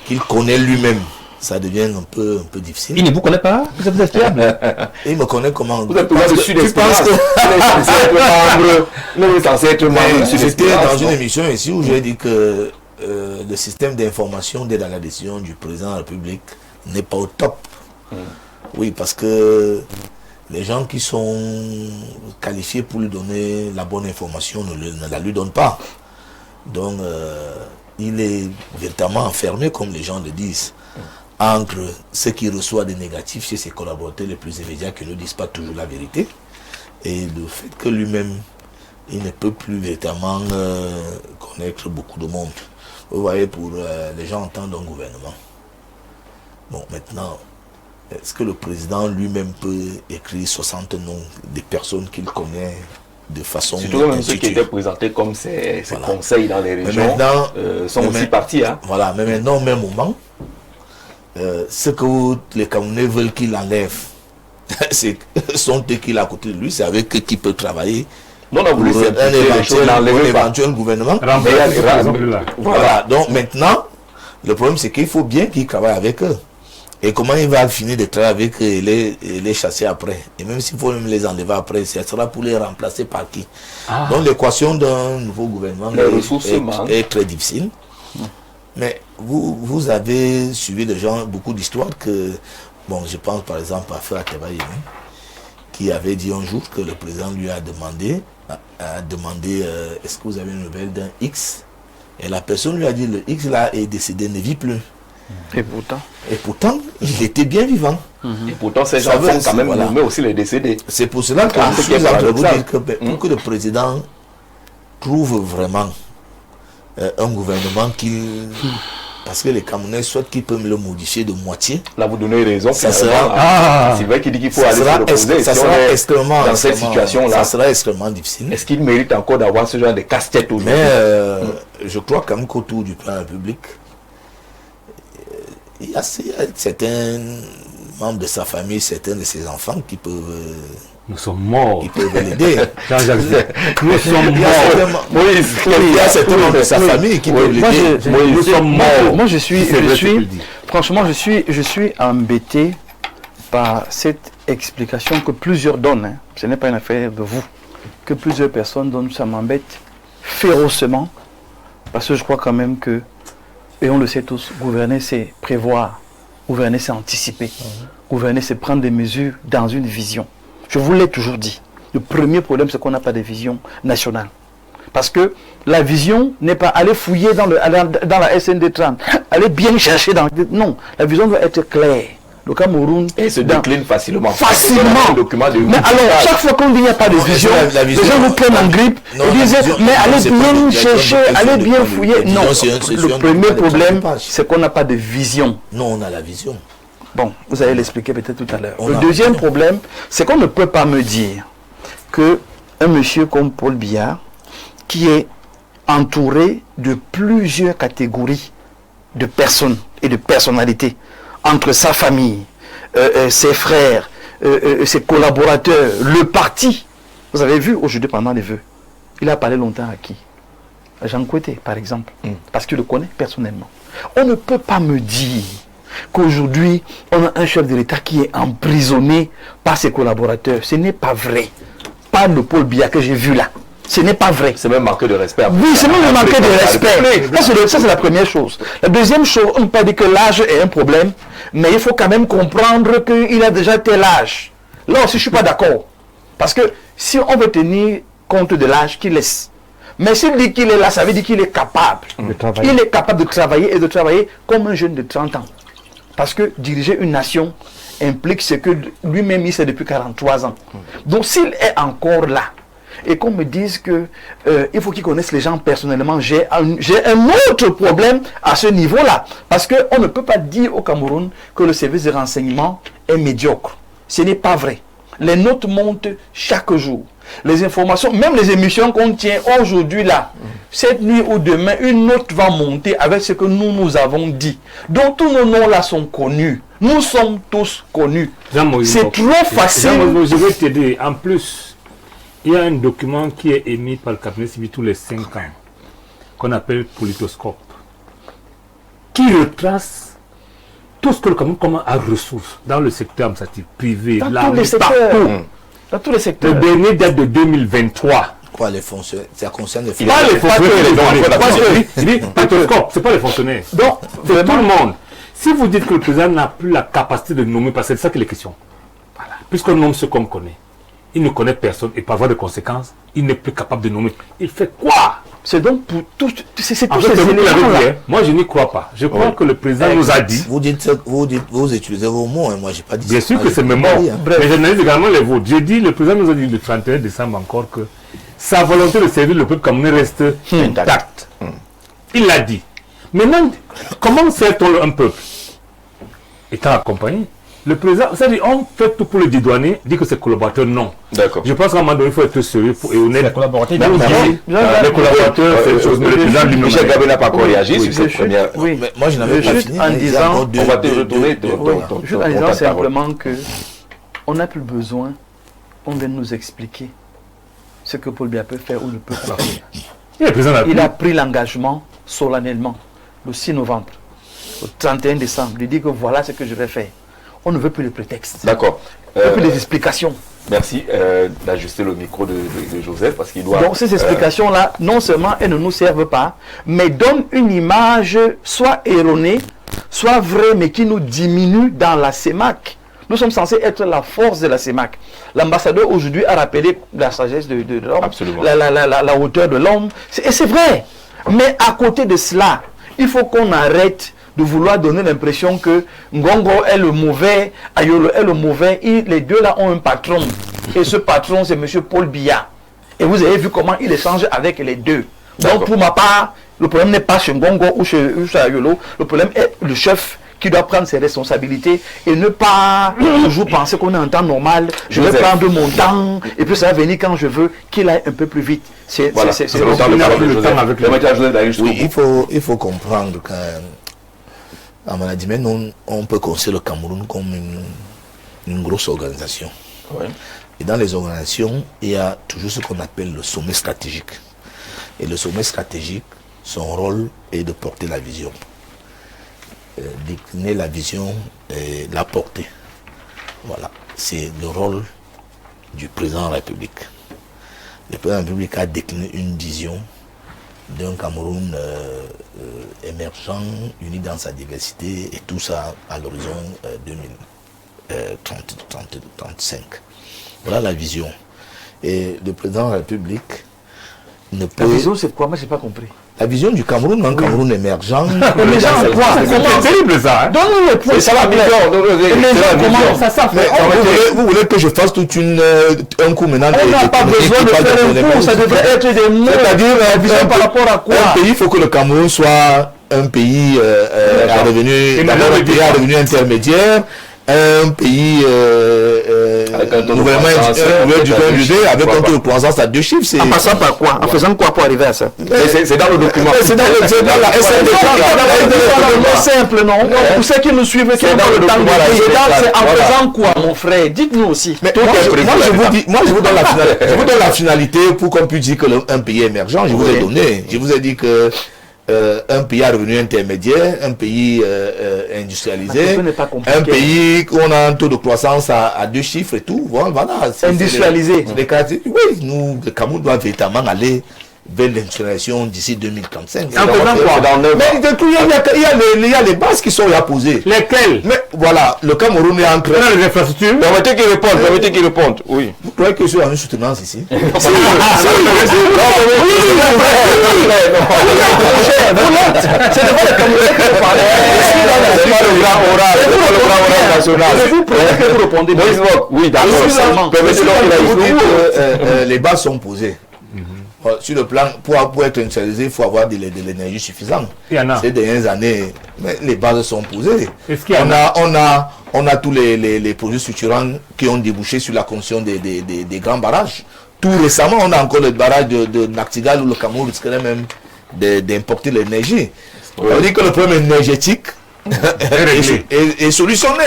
qu'il connaît lui-même, ça devient un peu difficile. Il ne vous connaît pas? Vous êtes fiable? Il me connaît comment? Vous êtes là dessus d'Espérance. Il est censé être membre du Sud Espérance. J'étais dans une émission ici où j'ai dit que le système d'information d'aide à la décision du président de la République n'est pas au top. Oui, parce que les gens qui sont qualifiés pour lui donner la bonne information ne la lui donnent pas. Donc, il est véritablement enfermé, comme les gens le disent, entre ce qu'il reçoit des négatifs chez ses collaborateurs les plus immédiats qui ne disent pas toujours la vérité, et le fait que lui-même, il ne peut plus véritablement connaître beaucoup de monde. Vous voyez, pour les gens entendent un gouvernement. Bon, maintenant, est-ce que le président lui-même peut écrire 60 noms des personnes qu'il connaît de façon... Surtout même ceux qui étaient présentés comme ses conseils dans les régions sont aussi partis. Hein. Voilà, mais maintenant, au même moment, ce que les Camerounais veulent qu'il enlève, sont eux qui sont à côté de lui, c'est avec eux qu'il peut travailler. Non, on a voulu un éventuel gouvernement. Voilà, donc maintenant, le problème c'est qu'il faut bien qu'il travaille avec eux. Et comment il va finir de travailler avec eux et les chasser après? Et même s'il faut même les enlever après, ce sera pour les remplacer par qui? Donc l'équation d'un nouveau gouvernement est très difficile. Mais vous avez suivi des gens, beaucoup d'histoires que, bon, je pense par exemple à Frère Tebaye, qui avait dit un jour que le président lui a demandé est-ce que vous avez une nouvelle d'un X? Et la personne lui a dit le X là est décédé, ne vit plus. Et pourtant, il était bien vivant. Et pourtant, ces gens font quand même nommer aussi les décédés. C'est pour cela que je suis en train de vous dire que pour que le président trouve vraiment un gouvernement qui... Parce que les Camerounais souhaitent qu'il peut me le modifier de moitié. Là, vous donnez raison. Ça sera... c'est vrai qu'il dit qu'il faut aller se reposer. Ça sera extrêmement... Dans cette situation-là, ça sera extrêmement difficile. Est-ce qu'il mérite encore d'avoir ce genre de casse-tête aujourd'hui? Mais je crois quand même qu'autour du plan public, il y a certains membres de sa famille, certains de ses enfants qui peuvent... Nous sommes morts. Qui peuvent l'aider. Nous sommes morts. Il y a certains membres de sa famille qui peuvent l'aider. Nous sommes morts. Moi, franchement, je suis embêté par cette explication que plusieurs donnent. Hein. Ce n'est pas une affaire de vous. Que plusieurs personnes donnent, ça m'embête férocement. Parce que je crois quand même que, et on le sait tous, gouverner c'est prévoir. Gouverner c'est anticiper. Gouverner c'est prendre des mesures dans une vision. Je vous l'ai toujours dit. Le premier problème, c'est qu'on n'a pas de vision nationale. Parce que la vision n'est pas aller fouiller dans la SND 30, aller bien chercher dans... Non, la vision doit être claire. Le Cameroun... Et se décline facilement. Facilement. Mais alors, chaque fois qu'on dit qu'il n'y a pas de vision, les gens vous prennent en grippe et disent, mais allez bien chercher, allez bien fouiller. Non, le premier problème, c'est qu'on n'a pas de vision. Non, on a la vision. Bon, vous allez l'expliquer peut-être tout à l'heure. Le deuxième problème, c'est qu'on ne peut pas me dire que un monsieur comme Paul Biya, qui est entouré de plusieurs catégories de personnes et de personnalités, entre sa famille, ses frères, ses collaborateurs, le parti. Vous avez vu aujourd'hui pendant les vœux, il a parlé longtemps à qui? À Jean Kouété, par exemple, parce qu'il le connaît personnellement. On ne peut pas me dire qu'aujourd'hui, on a un chef de l'État qui est emprisonné par ses collaborateurs. Ce n'est pas vrai. Pas le Paul Biya que j'ai vu là. Ce n'est pas vrai. C'est même manquer de respect. Oui, c'est même manquer de respect. Ça, c'est la première chose. La deuxième chose, on ne peut pas dire que l'âge est un problème, mais il faut quand même comprendre qu'il a déjà tel âge. Là aussi, je ne suis pas d'accord. Parce que si on veut tenir compte de l'âge qu'il laisse, mais s'il dit qu'il est là, ça veut dire qu'il est capable. Il est capable de travailler et de travailler comme un jeune de 30 ans. Parce que diriger une nation implique ce que lui-même il sait depuis 43 ans. Donc s'il est encore là, et qu'on me dise que il faut qu'il connaisse les gens personnellement, j'ai un autre problème à ce niveau-là. Parce qu'on ne peut pas dire au Cameroun que le service de renseignement est médiocre. Ce n'est pas vrai. Les notes montent chaque jour. Les informations, même les émissions qu'on tient aujourd'hui là, cette nuit ou demain, une note va monter avec ce que nous avons dit. Donc tous nos noms là sont connus. Nous sommes tous connus. C'est trop facile. Je vais t'aider. En plus, il y a un document qui est émis par le cabinet civil tous les 5 ans, qu'on appelle Politoscope, qui retrace tout ce que le Cameroun a ressources dans le secteur administratif, privé, dans tous les secteurs. Dans tous les secteurs. Le dernier date de 2023. Pas les fonctionnaires, ça concerne les Pas les fonctionnaires. les Je dis, Pétroscope, c'est pas les fonctionnaires. Donc, C'est tout le monde. Si vous dites que le président n'a plus la capacité de nommer, parce que c'est ça qu'il est question. Voilà. Puisqu'on nomme ce qu'on connaît, il ne connaît personne et par voie de conséquence, il n'est plus capable de nommer. Il fait quoi? c'est donc pour tous, c'est En tous fait, ces c'est vous qui l'avez éléments-là. dit, hein. Moi, je n'y crois pas. Je crois que le président nous a dit. Vous utilisez vos mots, hein. Moi j'ai pas dit Bien ça. sûr que c'est mes mots, mais j'analyse également les vôtres. J'ai dit, le président nous a dit le 31 décembre encore que sa volonté de servir le peuple camerounais reste intacte. Il l'a dit. Maintenant, comment sert-on un peuple? Étant accompagné. Le président, c'est-à-dire, on fait tout pour le dédouaner, dit que c'est collaborateur, non. D'accord. Je pense qu'à un moment donné, il faut être sérieux et honnête. Les collaborateurs, Dans le Merci. les collaborateurs, c'est une chose, mais le président lui-même. Michel Gabé n'a pas encore réagi sur cette première. Oui, Mais moi je n'avais pas juste fini. en mais il y a disant- encore deux- On va te deux- retourner deux- juste en disant simplement que on n'a plus besoin, on vient nous expliquer ce que Paul Biya peut faire ou ne peut pas faire. Et le président Il a pris l'engagement solennellement le 6 novembre, le 31 décembre, de dire que voilà ce que je vais faire. On ne veut plus de prétextes. D'accord. On ne veut plus des explications. Merci d'ajuster le micro de Joseph parce qu'il doit. Donc ces explications-là, non seulement elles ne nous servent pas, mais donnent une image soit erronée, soit vraie, mais qui nous diminue dans la CEMAC. Nous sommes censés être la force de la CEMAC. L'ambassadeur aujourd'hui a rappelé la sagesse de l'homme, Absolument. la hauteur de l'homme. Et c'est vrai. Mais à côté de cela, il faut qu'on arrête de vouloir donner l'impression que Ngongo est le mauvais, Ayolo est le mauvais. Les deux là ont un patron. Et ce patron, c'est M. Paul Biya. Et vous avez vu comment il échange avec les deux. Donc pour ma part, le problème n'est pas chez Ngongo ou chez Ayolo. Le problème est le chef qui doit prendre ses responsabilités et ne pas toujours penser qu'on est en temps normal. Je vais prendre mon temps et puis ça va venir quand je veux, qu'il aille un peu plus vite. C'est Voilà. c'est- C'est le temps de parler de Joseph. Permettez à Joseph d'aller jusqu'au Oui, bout. il faut comprendre qu'à Management, on peut considérer le Cameroun comme une grosse organisation. Ouais. Et dans les organisations, il y a toujours ce qu'on appelle le sommet stratégique. Et le sommet stratégique, son rôle est de porter la vision. Décliner la vision et la porter. Voilà. C'est le rôle du président de la République. Le président de la République a décliné une vision d'un Cameroun émergent, uni dans sa diversité, et tout ça à l'horizon 2035. Voilà la vision. Et le président de la République ne peut... La vision, c'est quoi? Moi, je n'ai pas compris. La vision du Cameroun, un Cameroun émergent. Émergent, c'est quoi? C'est terrible ça. Hein? Donne-nous les points. C'est ça la vision. Vous voulez que je fasse toute un coup maintenant? On n'a pas besoin de faire un cours, ça devrait être des mots. C'est-à-dire, la vision par rapport à quoi? un pays, il faut que le Cameroun soit un pays à revenu intermédiaire, un pays avec un taux de nouvellement croissance, avec un taux de croissance à 2 chiffres. En passant par quoi? En faisant quoi pour arriver à ça? C'est dans le document. C'est dans la C'est simple, non? Pour ceux qui nous suivent, qui ont dans le le temps de document, c'est en voilà. faisant quoi, mon frère? Dites-nous aussi. Mais moi, je vous donne la finalité pour qu'on puisse dire qu'un pays émergent. Je vous ai donné. Je vous ai dit que un pays à revenu intermédiaire, un pays industrialisé, un pays où on a un taux de croissance à 2 chiffres et tout. Voilà. Industrialisé. Oui, nous, le Cameroun doit véritablement aller vers l'industrialisation d'ici 2035. En faisant quoi? Mais il y a les bases qui sont là posées. Lesquelles? Mais voilà, le Cameroun est en train. Dans les infrastructures. Permettez qu'il réponde. Oui. Vous croyez que je suis en une soutenance ici? C'est devant le Camerounais que vous parlez. C'est pas le grand oral. C'est pas le grand oral national. Vous prenez que vous répondez. Oui, d'accord. Permettez-le qu'il aille jusqu'au bout. Les bases sont posées. Sur le plan, pour être industrialisé, il faut avoir de l'énergie suffisante. Il y en a. Ces dernières années, mais les bases sont posées. Est-ce qu'il y en a? On a tous les projets structurants qui ont débouché sur la construction des grands barrages. Tout récemment, on a encore le barrage de Naktigal où le Cameroun risquerait même d'importer l'énergie. On dit que le problème énergétique est solutionné.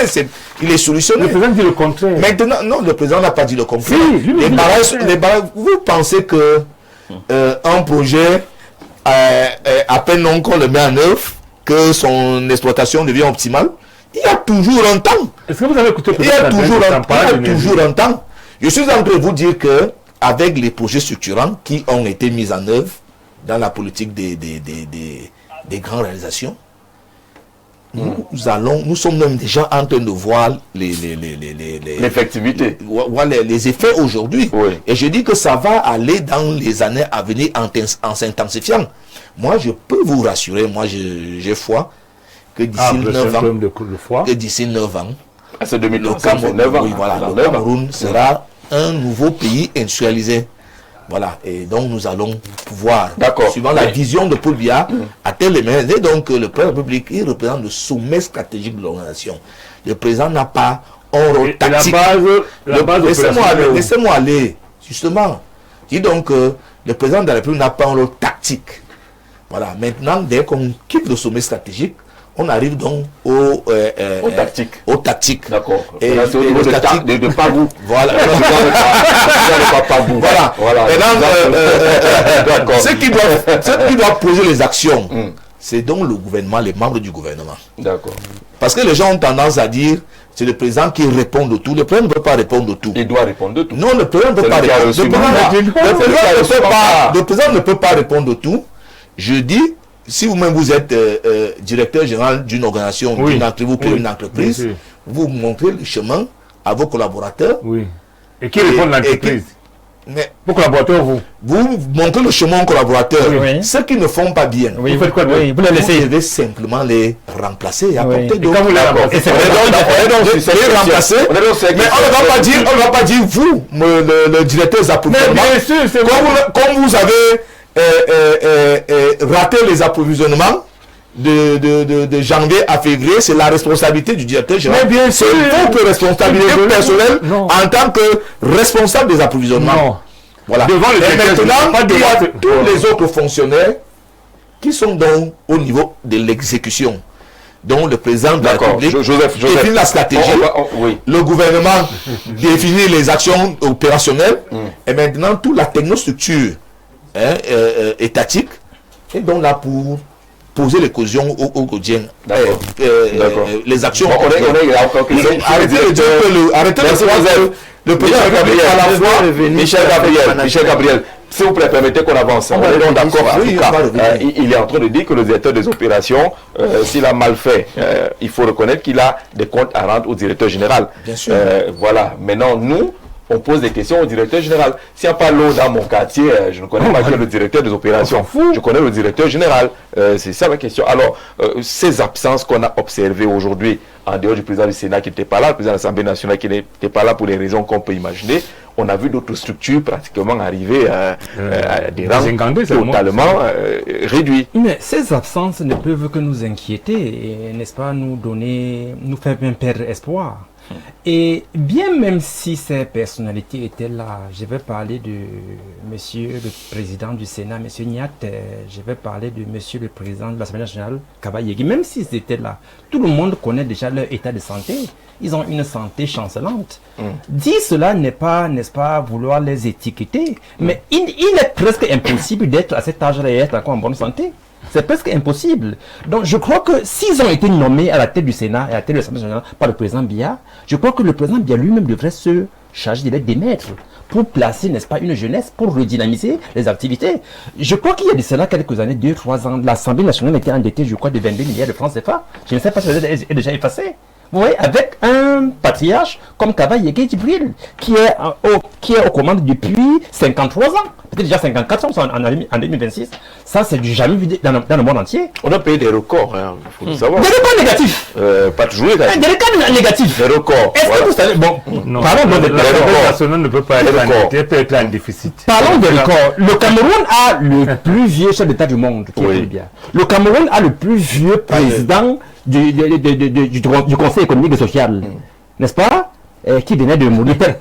Il est solutionné. Le président dit le contraire. Maintenant, non, le président n'a pas dit le contraire. Si, les barrages, vous pensez que un projet, à peine qu'on le met en œuvre, que son exploitation devient optimale? Il y a toujours un temps. Est-ce que vous avez écouté? Il y a toujours un temps. Je suis en train de vous dire que avec les projets structurants qui ont été mis en œuvre dans la politique des grandes réalisations, nous sommes même déjà en train de voir l'effectivité. Les effets aujourd'hui. Oui. Et je dis que ça va aller dans les années à venir en s'intensifiant. Moi, je peux vous rassurer, moi j'ai foi que d'ici 9 ans, c'est 2030, le Cameroun sera un nouveau pays industrialisé. Voilà, et donc nous allons pouvoir, suivant la vision de Paul Biya, atteindre les mêmes. Et donc le président de la République, il représente le sommet stratégique de l'organisation. Le président n'a pas un rôle tactique. Laissez-moi aller, justement. Dis donc le président de la République n'a pas un rôle tactique. Voilà, maintenant, dès qu'on quitte le sommet stratégique, on arrive donc au tactique. D'accord. Et là, c'est au niveau de Pabou. Voilà. Voilà. Maintenant, ceux qui doivent poser les actions, c'est donc le gouvernement, les membres du gouvernement. D'accord. Parce que les gens ont tendance à dire c'est le président qui répond de tout. Le président ne peut pas répondre de tout. Il doit répondre de tout. Non, le président ne peut pas répondre de tout. Le président ne peut pas répondre de tout. Je dis, si vous-même vous êtes directeur général d'une organisation, vous créez une entreprise, vous montrez le chemin à vos collaborateurs. Oui. Et qui répond de l'entreprise? Vos collaborateurs, vous montrez le chemin aux collaborateurs. Ceux qui ne font pas bien, vous faites quoi? Vous les laissez. Vous devez simplement les remplacer et apporter d'autres. Quand vous les remplacez, les remplacer. Mais on ne va pas dire vous, le directeur des approvisionnements. Mais bien sûr, c'est comme vous avez raté les approvisionnements de janvier à février, c'est la responsabilité du directeur général. Mais bien sûr, c'est votre responsabilité personnelle en tant que responsable des approvisionnements. Non. Voilà. Devant le et maintenant, il y a tous les autres fonctionnaires qui sont donc au niveau de l'exécution. Donc le président de la République définit la stratégie, le gouvernement définit les actions opérationnelles, et maintenant toute la technostructure étatique est donc là pour poser les cautions au quotidien. Les actions. Arrêtez de dire que le président à la fois. Michel Gabriel, s'il vous plaît, permettez qu'on avance. On est donc d'accord. Il est en train de dire que le directeur des opérations, s'il a mal fait, il faut reconnaître qu'il a des comptes à rendre au directeur général. Bien sûr. Voilà. Maintenant, nous, on pose des questions au directeur général. S'il n'y a pas l'eau dans mon quartier, je ne connais pas qui est le directeur des opérations. Je connais le directeur général. C'est ça ma question. Alors, ces absences qu'on a observées aujourd'hui, en dehors du président du Sénat qui n'était pas là, le président de l'Assemblée nationale qui n'était pas là pour les raisons qu'on peut imaginer, on a vu d'autres structures pratiquement arriver à des rangs totalement réduits. Mais ces absences ne peuvent que nous inquiéter et, n'est-ce pas, nous faire même perdre espoir. Et bien même si ces personnalités étaient là, je vais parler de monsieur le président du Sénat, monsieur Niat, je vais parler de monsieur le président de l'Assemblée nationale, Kaba Yegui, même s'ils étaient là, tout le monde connaît déjà leur état de santé. Ils ont une santé chancelante. Dire cela n'est pas, n'est-ce pas, vouloir les étiqueter, mais il est presque impossible d'être à cet âge-là et être encore en bonne santé. C'est presque impossible. Donc je crois que s'ils ont été nommés à la tête du Sénat et à la tête de l'Assemblée nationale par le président Biya, je crois que le président Biya lui-même devrait se charger de les démettre pour placer, n'est-ce pas, une jeunesse, pour redynamiser les activités. Je crois qu'il y a de cela quelques années, 2-3 ans, l'Assemblée nationale était endettée, je crois, de 22 milliards de francs CFA. Je ne sais pas si ça est déjà effacé. Vous voyez, avec un patriarche comme Kaba Yegui Djibril, qui est aux commandes depuis 53 ans, peut-être déjà 54 ans en 2026. Ça, c'est du jamais vu dans le monde entier. On a payé des records, il faut le savoir. Des records négatifs. Pas toujours négatifs. Des records négatifs. Des records. Est-ce que vous savez, bon, parlons de l'Assemblée nationale ne peut pas être en déficit, peut être en déficit. Parlons des records. Le Cameroun a le plus vieux chef d'État du monde, qui est bien. Le Cameroun a le plus vieux président du Conseil économique et social, n'est-ce pas, qui venait de mourir, Le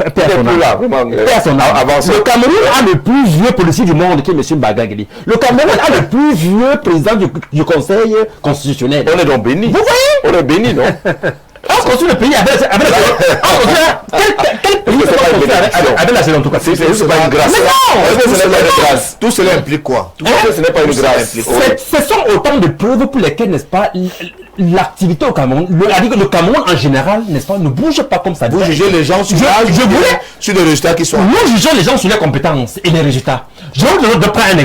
Cameroun a le plus vieux policier du monde, qui est M. Bagagli. Le Cameroun a le plus vieux président du Conseil constitutionnel. On est donc béni. Vous voyez? On est béni, non? On construit le pays avec la saison en tout cas. C'est pas une grâce. Mais non! Tout cela implique quoi? Ce n'est pas une grâce. Ce sont autant de preuves pour lesquelles, n'est-ce pas, l'activité au Cameroun, le Cameroun en général, n'est-ce pas, ne bouge pas comme ça. Vous jugez les gens sur sur les résultats qui sont... Nous jugeons les gens sur les compétences et les résultats. Je vais prendre un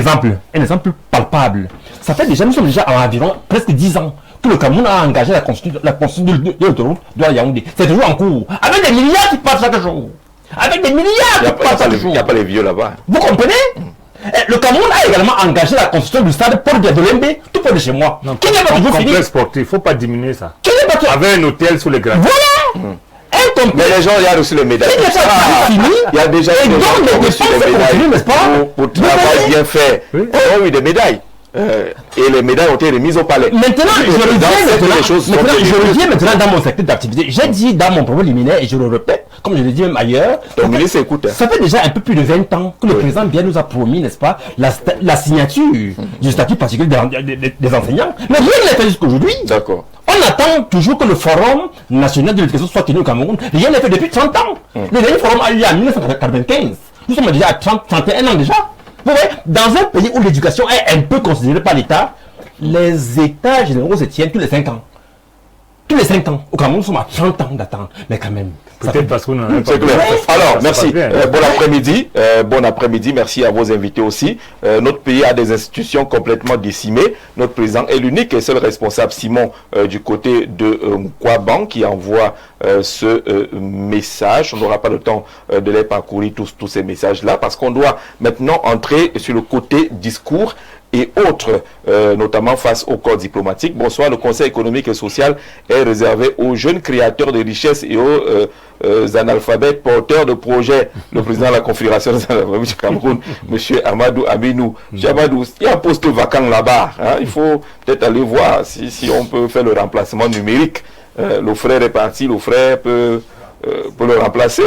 exemple palpable. Ça fait déjà, nous sommes déjà à environ presque 10 ans que le Cameroun a engagé la construction de l'autoroute de Yaoundé. C'est toujours en cours. Avec des milliards qui passent chaque jour. Avec des milliards qui passent chaque jour. Il n'y a pas les vieux là-bas. Vous comprenez? Le Cameroun a également engagé la construction du stade Paul Biadolembe, tout près de chez moi. Qui n'est pas toujours fini? Complexe sportif, il ne faut pas diminuer ça. Qui n'est pas avec un hôtel sous les grattes. Voilà. Mais les gens, il y a reçu les médailles. Il y a déjà eu des médailles n'est-ce pas? Pour travail bien fait. Ils ont eu des médailles. Et les médailles ont été remises au palais. Maintenant, je reviens maintenant dans mon secteur d'activité. J'ai dit dans mon propos liminaire, et je le répète, comme je l'ai dit même ailleurs, donc, ministre, écoute, ça fait déjà un peu plus de 20 ans que le président bien nous a promis, n'est-ce pas, la signature du statut particulier des enseignants. Mais rien n'est fait jusqu'à aujourd'hui. D'accord. On attend toujours que le Forum national de l'éducation soit tenu au Cameroun. Rien n'est fait depuis 30 ans. Le dernier forum a eu lieu en 1995. Nous sommes déjà à 31 ans déjà. Vous voyez, dans un pays où l'éducation est un peu considérée par l'État, les États généraux se tiennent tous les 5 ans. Tous les 5 ans. Au Cameroun, nous sommes à 30 ans d'attente. Mais quand même. Peut-être parce qu'on en a pas. C'est clair. Alors, merci. Bon après-midi. Bon après-midi. Merci à vos invités aussi. Notre pays a des institutions complètement décimées. Notre président est l'unique et seul responsable, Simon, du côté de Mkwaban, qui envoie ce message. On n'aura pas le temps de les parcourir tous ces messages-là, parce qu'on doit maintenant entrer sur le côté discours et autres, notamment face au corps diplomatique. Bonsoir, le Conseil économique et social est réservé aux jeunes créateurs de richesses et aux analphabètes porteurs de projets. Le président de la Confédération des analphabètes du Cameroun, M. Amadou Aminou. M. Amadou, il y a un poste vacant là-bas. Hein. Il faut peut-être aller voir si on peut faire le remplacement numérique. Le frère est parti, le frère peut le remplacer,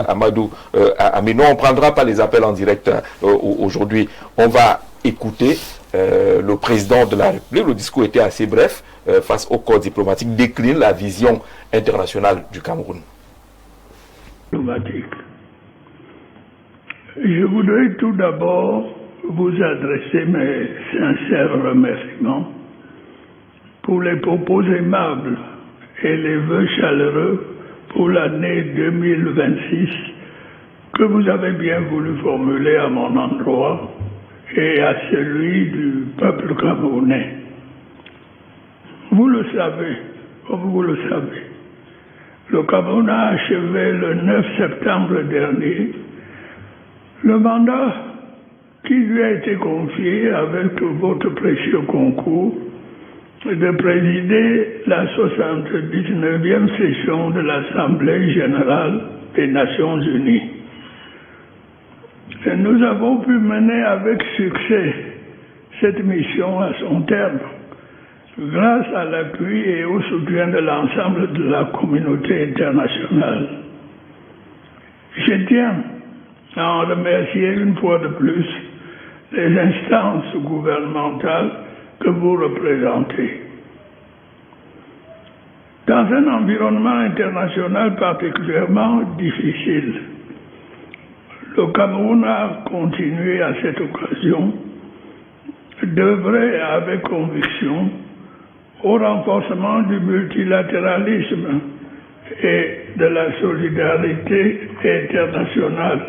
Amadou Aminou. On ne prendra pas les appels en direct aujourd'hui. On va écouter le président de la République. Le discours était assez bref face au corps diplomatique, décline la vision internationale du Cameroun. Je voudrais tout d'abord vous adresser mes sincères remerciements pour les propos aimables et les vœux chaleureux pour l'année 2026 que vous avez bien voulu formuler à mon endroit et à celui du peuple camerounais. Vous le savez, comme vous le savez, le Cameroun a achevé le 9 septembre dernier le mandat qui lui a été confié avec votre précieux concours de présider la 79e session de l'Assemblée générale des Nations unies. Et nous avons pu mener avec succès cette mission à son terme, grâce à l'appui et au soutien de l'ensemble de la communauté internationale. Je tiens à en remercier une fois de plus les instances gouvernementales que vous représentez. Dans un environnement international particulièrement difficile, le Cameroun a continué à cette occasion d'œuvrer avec conviction au renforcement du multilatéralisme et de la solidarité internationale.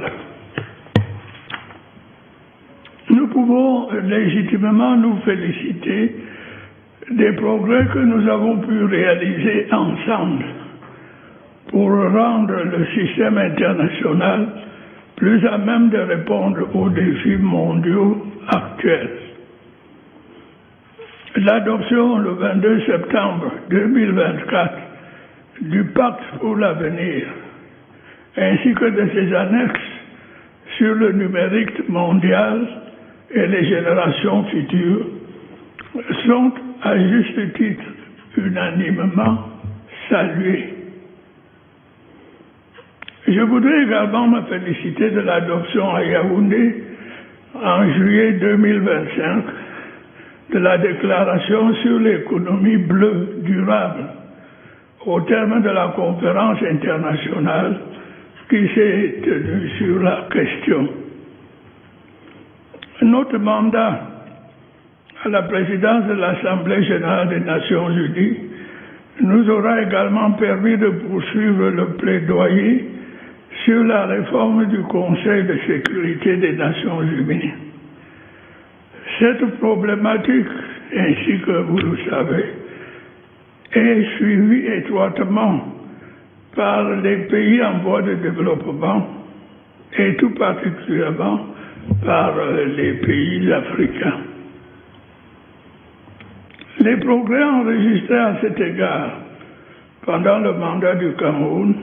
Nous pouvons légitimement nous féliciter des progrès que nous avons pu réaliser ensemble pour rendre le système international plus à même de répondre aux défis mondiaux actuels. L'adoption le 22 septembre 2024 du Pacte pour l'avenir, ainsi que de ses annexes sur le numérique mondial et les générations futures, sont à juste titre unanimement salués. Je voudrais également me féliciter de l'adoption à Yaoundé en juillet 2025 de la déclaration sur l'économie bleue durable au terme de la conférence internationale qui s'est tenue sur la question. Notre mandat à la présidence de l'Assemblée générale des Nations unies nous aura également permis de poursuivre le plaidoyer sur la réforme du Conseil de sécurité des Nations unies. Cette problématique, ainsi que vous le savez, est suivie étroitement par les pays en voie de développement et tout particulièrement par les pays africains. Les progrès enregistrés à cet égard pendant le mandat du Cameroun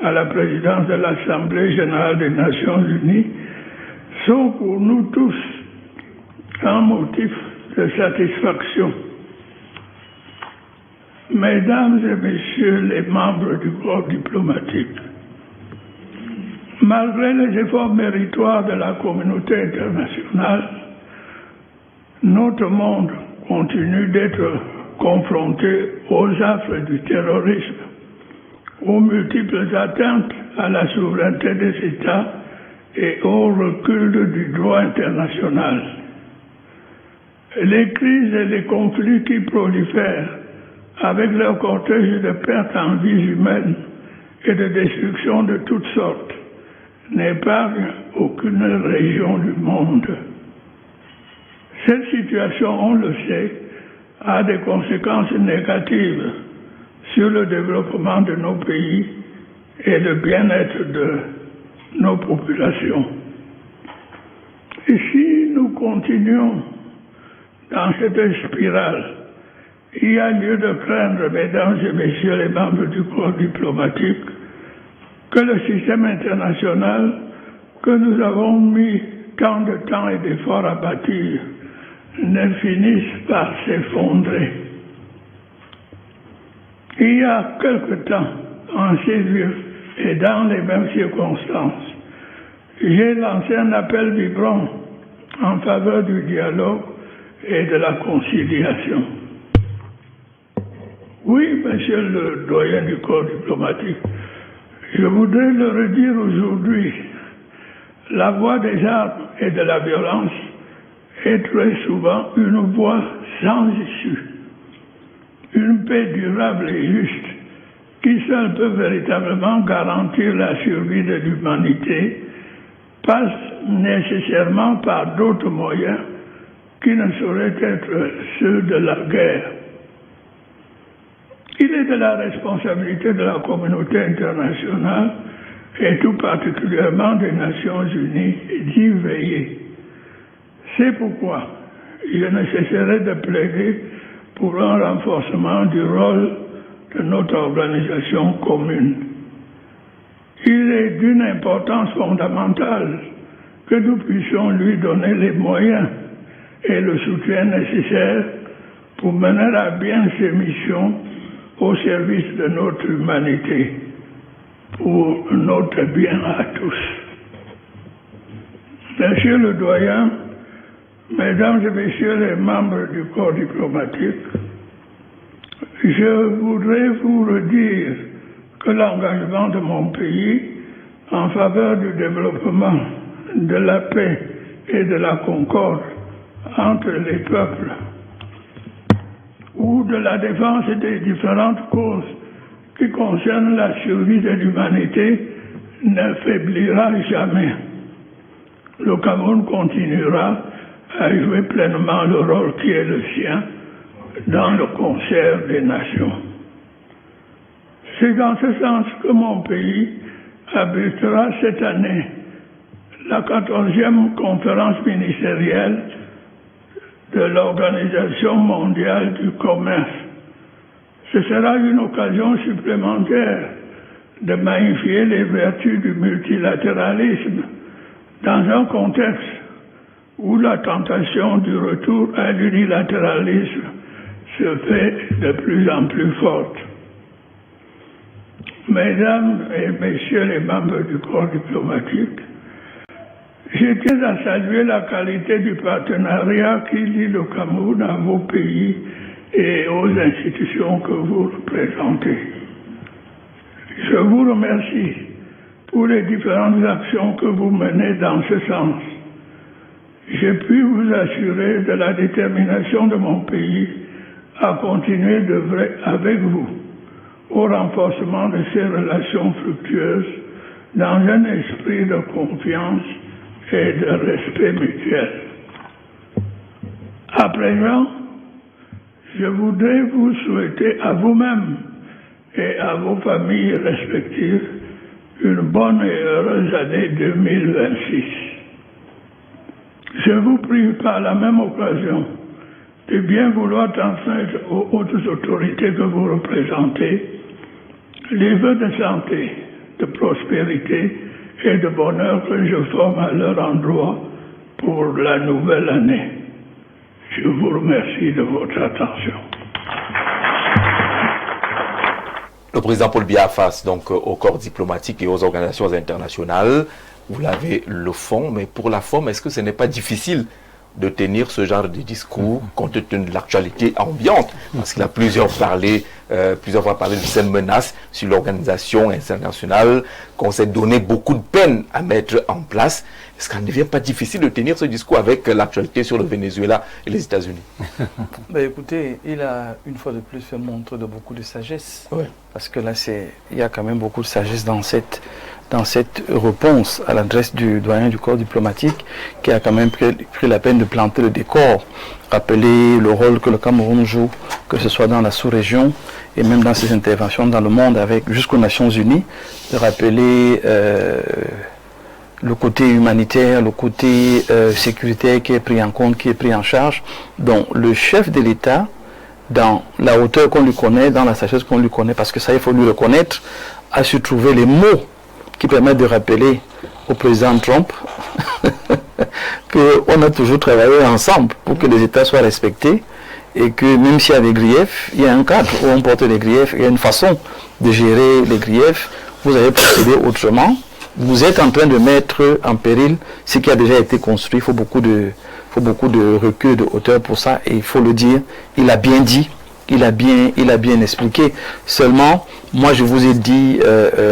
à la présidence de l'Assemblée générale des Nations unies sont pour nous tous un motif de satisfaction. Mesdames et messieurs les membres du corps diplomatique, malgré les efforts méritoires de la communauté internationale, notre monde continue d'être confronté aux affres du terrorisme, aux multiples atteintes à la souveraineté des États et au recul du droit international. Les crises et les conflits qui prolifèrent avec leur cortège de pertes en vies humaines et de destruction de toutes sortes n'épargnent aucune région du monde. Cette situation, on le sait, a des conséquences négatives sur le développement de nos pays et le bien-être de nos populations. Et si nous continuons dans cette spirale, il y a lieu de craindre, mesdames et messieurs les membres du corps diplomatique, que le système international que nous avons mis tant de temps et d'efforts à bâtir ne finisse par s'effondrer. Il y a quelque temps, en ces lieux et dans les mêmes circonstances, j'ai lancé un appel vibrant en faveur du dialogue et de la conciliation. Oui, monsieur le doyen du corps diplomatique, je voudrais le redire aujourd'hui. La voie des armes et de la violence est très souvent une voie sans issue. Une paix durable et juste qui seule peut véritablement garantir la survie de l'humanité passe nécessairement par d'autres moyens qui ne sauraient être ceux de la guerre. Il est de la responsabilité de la communauté internationale et tout particulièrement des Nations unies d'y veiller. C'est pourquoi je ne cesserai de plaider pour un renforcement du rôle de notre organisation commune. Il est d'une importance fondamentale que nous puissions lui donner les moyens et le soutien nécessaire pour mener à bien ses missions au service de notre humanité, pour notre bien à tous. Monsieur le doyen, mesdames et messieurs les membres du corps diplomatique, je voudrais vous redire que l'engagement de mon pays en faveur du développement, de la paix et de la concorde entre les peuples ou de la défense des différentes causes qui concernent la survie de l'humanité ne faiblira jamais. Le Cameroun continuera à jouer pleinement le rôle qui est le sien dans le concert des nations. C'est dans ce sens que mon pays abritera cette année la 14e conférence ministérielle de l'Organisation mondiale du commerce. Ce sera une occasion supplémentaire de magnifier les vertus du multilatéralisme dans un contexte où la tentation du retour à l'unilatéralisme se fait de plus en plus forte. Mesdames et messieurs les membres du corps diplomatique, je tiens à saluer la qualité du partenariat qui lie le Cameroun à vos pays et aux institutions que vous représentez. Je vous remercie pour les différentes actions que vous menez dans ce sens. je puis vous assurer de la détermination de mon pays à continuer d'œuvrer avec vous au renforcement de ces relations fructueuses dans un esprit de confiance et de respect mutuel. À présent, je voudrais vous souhaiter à vous-même et à vos familles respectives une bonne et heureuse année 2026. Je vous prie par la même occasion de bien vouloir transmettre aux hautes autorités que vous représentez les vœux de santé, de prospérité et de bonheur que je forme à leur endroit pour la nouvelle année. Je vous remercie de votre attention. Le président Paul Biya face donc au corps diplomatique et aux organisations internationales. Vous l'avez le fond, mais pour la forme, est-ce que ce n'est pas difficile de tenir ce genre de discours compte tenu de l'actualité ambiante? Parce qu'il a plusieurs fois parlé de ces menaces sur l'organisation internationale, qu'on s'est donné beaucoup de peine à mettre en place. Est-ce qu'il ne devient pas difficile de tenir ce discours avec l'actualité sur le Venezuela et les États-Unis? Ben écoutez, il a une fois de plus fait montre de beaucoup de sagesse. Ouais. Parce que là, il y a quand même beaucoup de sagesse dans cette réponse à l'adresse du doyen du corps diplomatique, qui a quand même pris la peine de planter le décor, rappeler le rôle que le Cameroun joue, que ce soit dans la sous-région et même dans ses interventions dans le monde jusqu'aux Nations Unies, de rappeler le côté humanitaire, le côté sécuritaire qui est pris en compte, qui est pris en charge. Donc le chef de l'État, dans la hauteur qu'on lui connaît, dans la sagesse qu'on lui connaît, parce que ça il faut lui reconnaître, a su trouver les mots qui permettent de rappeler au président Trump qu'on a toujours travaillé ensemble pour que les États soient respectés et que même s'il y a des griefs, il y a un cadre où on porte les griefs, il y a une façon de gérer les griefs. Vous avez procédé autrement. Vous êtes en train de mettre en péril ce qui a déjà été construit. Il faut beaucoup de recul, de hauteur pour ça, et il faut le dire. Il a bien dit, il a bien expliqué. Seulement, moi je vous ai dit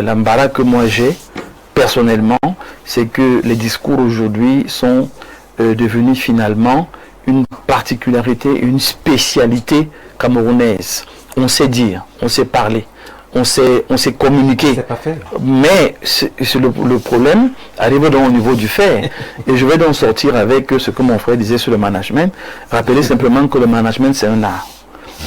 l'embarras que moi j'ai personnellement, c'est que les discours aujourd'hui sont devenus finalement une particularité, une spécialité camerounaise. On sait dire, on sait parler, on sait communiquer. C'est pas fait. Mais le problème arrive donc au niveau du fait. Et je vais donc sortir avec ce que mon frère disait sur le management. Rappeler simplement que le management, c'est un art.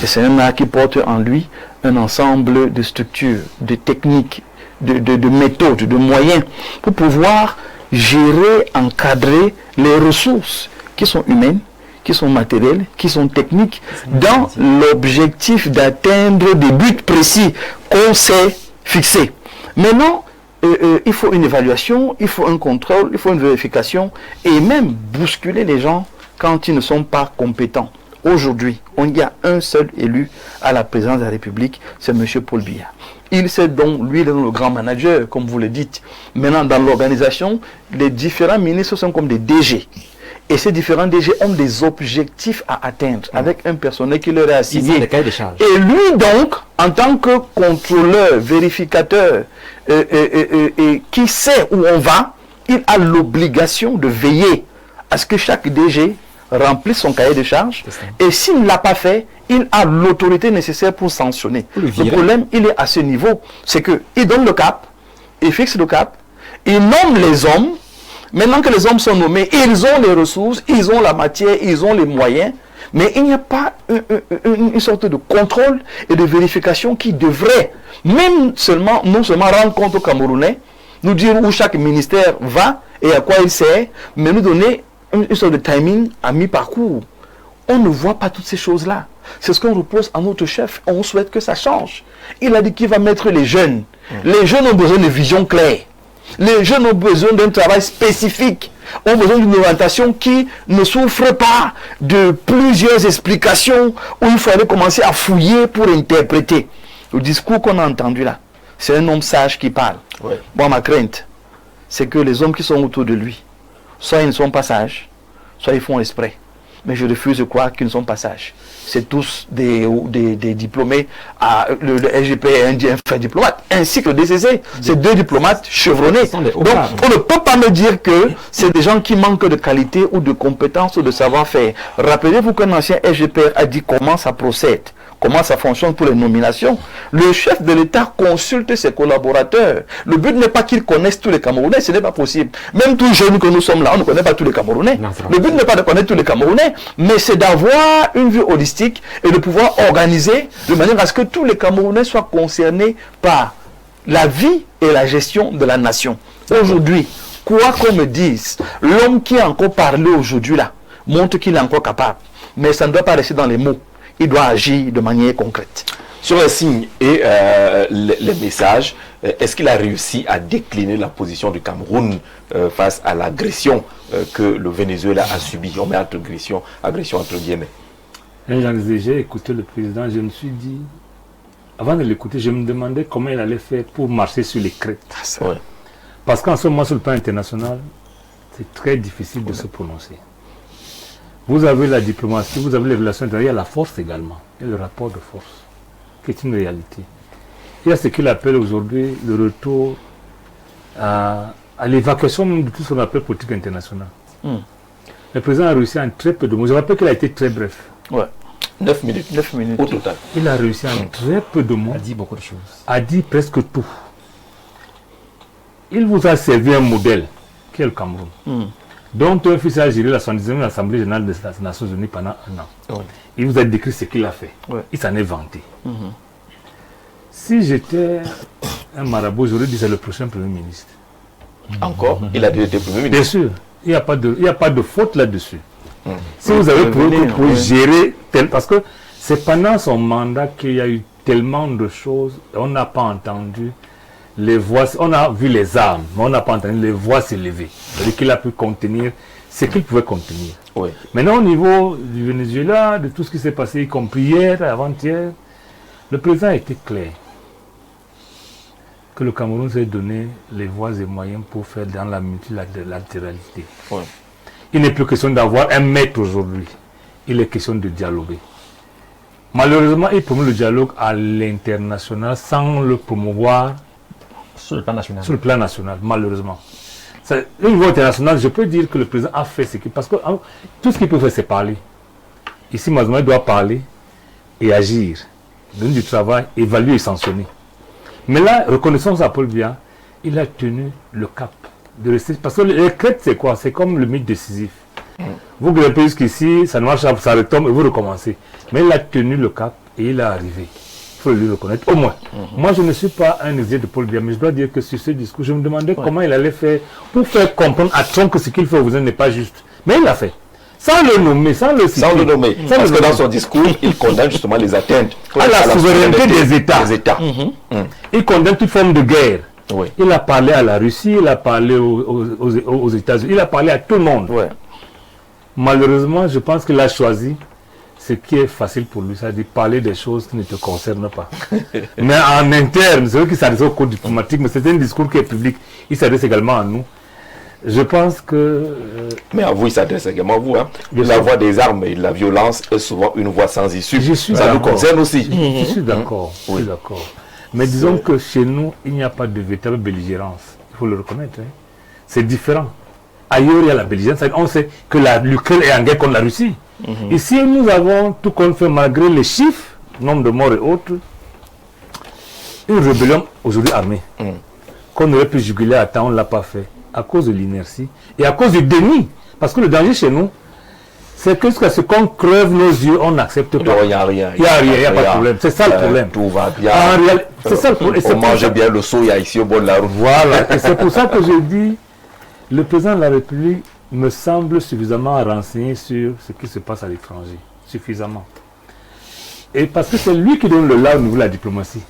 Et c'est un art qui porte en lui un ensemble de structures, de techniques, de méthodes, de moyens pour pouvoir gérer, encadrer les ressources qui sont humaines, qui sont matérielles, qui sont techniques, dans l'objectif d'atteindre des buts précis qu'on s'est fixés. Maintenant, il faut une évaluation, il faut un contrôle, il faut une vérification et même bousculer les gens quand ils ne sont pas compétents. Aujourd'hui, il y a un seul élu à la présidence de la République, c'est M. Paul Biya. Il sait donc, lui, il est le grand manager, comme vous le dites. Maintenant, dans l'organisation, les différents ministres sont comme des DG. Et ces différents DG ont des objectifs à atteindre avec un personnel qui leur est assigné. Et lui donc, en tant que contrôleur, vérificateur, et qui sait où on va, il a l'obligation de veiller à ce que chaque DG remplisse son cahier de charge. Et s'il ne l'a pas fait, il a l'autorité nécessaire pour sanctionner. Le problème, il est à ce niveau. C'est qu'il donne le cap, il fixe le cap, il nomme les hommes. Maintenant que les hommes sont nommés, ils ont les ressources, ils ont la matière, ils ont les moyens, mais il n'y a pas une sorte de contrôle et de vérification qui devrait, non seulement rendre compte aux Camerounais, nous dire où chaque ministère va et à quoi il sert, mais nous donner une sorte de timing à mi-parcours. On ne voit pas toutes ces choses-là. C'est ce qu'on repose à notre chef. On souhaite que ça change. Il a dit qu'il va mettre les jeunes. Les jeunes ont besoin de vision claire. Les jeunes ont besoin d'un travail spécifique, ont besoin d'une orientation qui ne souffre pas de plusieurs explications où il faut aller commencer à fouiller pour interpréter. Le discours qu'on a entendu là, c'est un homme sage qui parle. Ouais. Bon, ma crainte, c'est que les hommes qui sont autour de lui, soit ils ne sont pas sages, soit ils font exprès. mais je refuse de croire qu'ils ne sont pas sages. C'est tous des diplômés. Le SGP est un fait diplomate, ainsi que le DCC. C'est deux diplomates chevronnés. Donc, on ne peut pas me dire que c'est des gens qui manquent de qualité ou de compétences ou de savoir-faire. Rappelez-vous qu'un ancien SGP a dit comment ça procède, comment ça fonctionne pour les nominations. Le chef de l'État consulte ses collaborateurs. Le but n'est pas qu'ils connaissent tous les Camerounais, ce n'est pas possible. Même tous jeunes que nous sommes là, on ne connaît pas tous les Camerounais. Le but n'est pas de connaître tous les Camerounais, mais c'est d'avoir une vue holistique et de pouvoir organiser de manière à ce que tous les Camerounais soient concernés par la vie et la gestion de la nation. Aujourd'hui, quoi qu'on me dise, l'homme qui a encore parlé aujourd'hui là, montre qu'il est encore capable. Mais ça ne doit pas rester dans les mots. Il doit agir de manière concrète. Sur les signes et les messages, est-ce qu'il a réussi à décliner la position du Cameroun face à l'agression que le Venezuela a subie? On met agression entre guillemets. J'ai écouté le président, je me suis dit, avant de l'écouter, je me demandais comment il allait faire pour marcher sur les crêtes. Ouais. Parce qu'en ce moment, sur le plan international, c'est très difficile de se prononcer. Vous avez la diplomatie, vous avez les relations internationales, il y a la force également, il y a le rapport de force, qui est une réalité. Il y a ce qu'il appelle aujourd'hui le retour à l'évacuation de tout ce qu'on appelle politique internationale. Le président a réussi en très peu de mots. Je rappelle qu'il a été très bref. Ouais. 9 minutes. 9 minutes. Au total. Il a réussi en très peu de mots. A dit beaucoup de choses. A dit presque tout. Il vous a servi un modèle, qui est le Cameroun. Dont un fils a géré la 79e Assemblée générale des Nations Unies pendant un an. Ouais. Il vous a décrit ce qu'il a fait. Ouais. Il s'en est vanté. Si j'étais un marabout, j'aurais dit c'est le prochain Premier ministre. Encore, il a été Premier ministre. Bien sûr, il n'y a pas de faute là-dessus. Si vous avez pour gérer, parce que c'est pendant son mandat qu'il y a eu tellement de choses, on n'a pas entendu les voix, on a vu les armes, mais on n'a pas entendu les voix s'élever. C'est-à-dire qu'il a pu contenir ce qu'il pouvait contenir. Oui. Maintenant, au niveau du Venezuela, de tout ce qui s'est passé, y compris hier, avant-hier, le président a été clair que le Cameroun s'est donné les voies et moyens pour faire dans la multilatéralité. Oui. Il n'est plus question d'avoir un maître aujourd'hui. Il est question de dialoguer. Malheureusement, il promeut le dialogue à l'international sans le promouvoir sur le plan national. Sur le plan national, malheureusement. Au niveau international, je peux dire que le président a fait ce qu'il... Parce que tout ce qu'il peut faire, c'est parler. Ici, malheureusement, il doit parler et agir. Donner du travail, évaluer et sanctionner. Mais là, reconnaissance à Paul Biya, il a tenu le cap. De rester, parce que les crêtes, c'est quoi? C'est comme le mythe décisif. Vous grimpez jusqu'ici, ça ne marche pas, ça retombe et vous recommencez. Mais il a tenu le cap et il est arrivé. Il faut lui reconnaître, au moins. Moi, je ne suis pas un exercice de Paul Biya, mais je dois dire que sur ce discours, je me demandais comment il allait faire pour faire comprendre à Trump que ce qu'il fait aux n'est pas juste. Mais il l'a fait. Sans le nommer, sans le citer. Sans le nommer. Parce que dans son discours, il condamne justement les atteintes à la souveraineté des États. Il condamne toute forme de guerre. Oui. Il a parlé à la Russie, il a parlé aux États-Unis, il a parlé à tout le monde. Ouais. Malheureusement, je pense qu'il a choisi ce qui est facile pour lui, c'est-à-dire parler des choses qui ne te concernent pas. Mais en interne, c'est vrai qu'il s'adresse au code diplomatique, mais c'est un discours qui est public. Il s'adresse également à nous. Je pense que... Mais à vous, il s'adresse également à vous. Hein. La voie des armes et de la violence est souvent une voie sans issue. Ça nous concerne aussi. Je suis d'accord. Je suis d'accord. Mais disons que chez nous, il n'y a pas de véritable belligérance. Il faut le reconnaître. Hein. C'est différent. Ailleurs, il y a la belligérance. On sait que l'Ukraine est en guerre contre la Russie. Ici, nous avons, tout qu'on fait, malgré les chiffres, nombre de morts et autres, une rébellion aujourd'hui armée. Qu'on aurait pu juguler à temps, on ne l'a pas fait. À cause de l'inertie et à cause du déni. Parce que le danger chez nous, c'est que jusqu'à ce qu'on crève nos yeux, on n'accepte pas. Il n'y a rien. Il n'y a rien, il n'y a pas de problème. C'est ça le problème. Tout va bien. C'est ça le problème. On mange bien le soya ici au bord de la route. Voilà. Et c'est pour ça que je dis, le président de la République me semble suffisamment renseigné sur ce qui se passe à l'étranger. Suffisamment. Et parce que c'est lui qui donne le là au niveau de la diplomatie.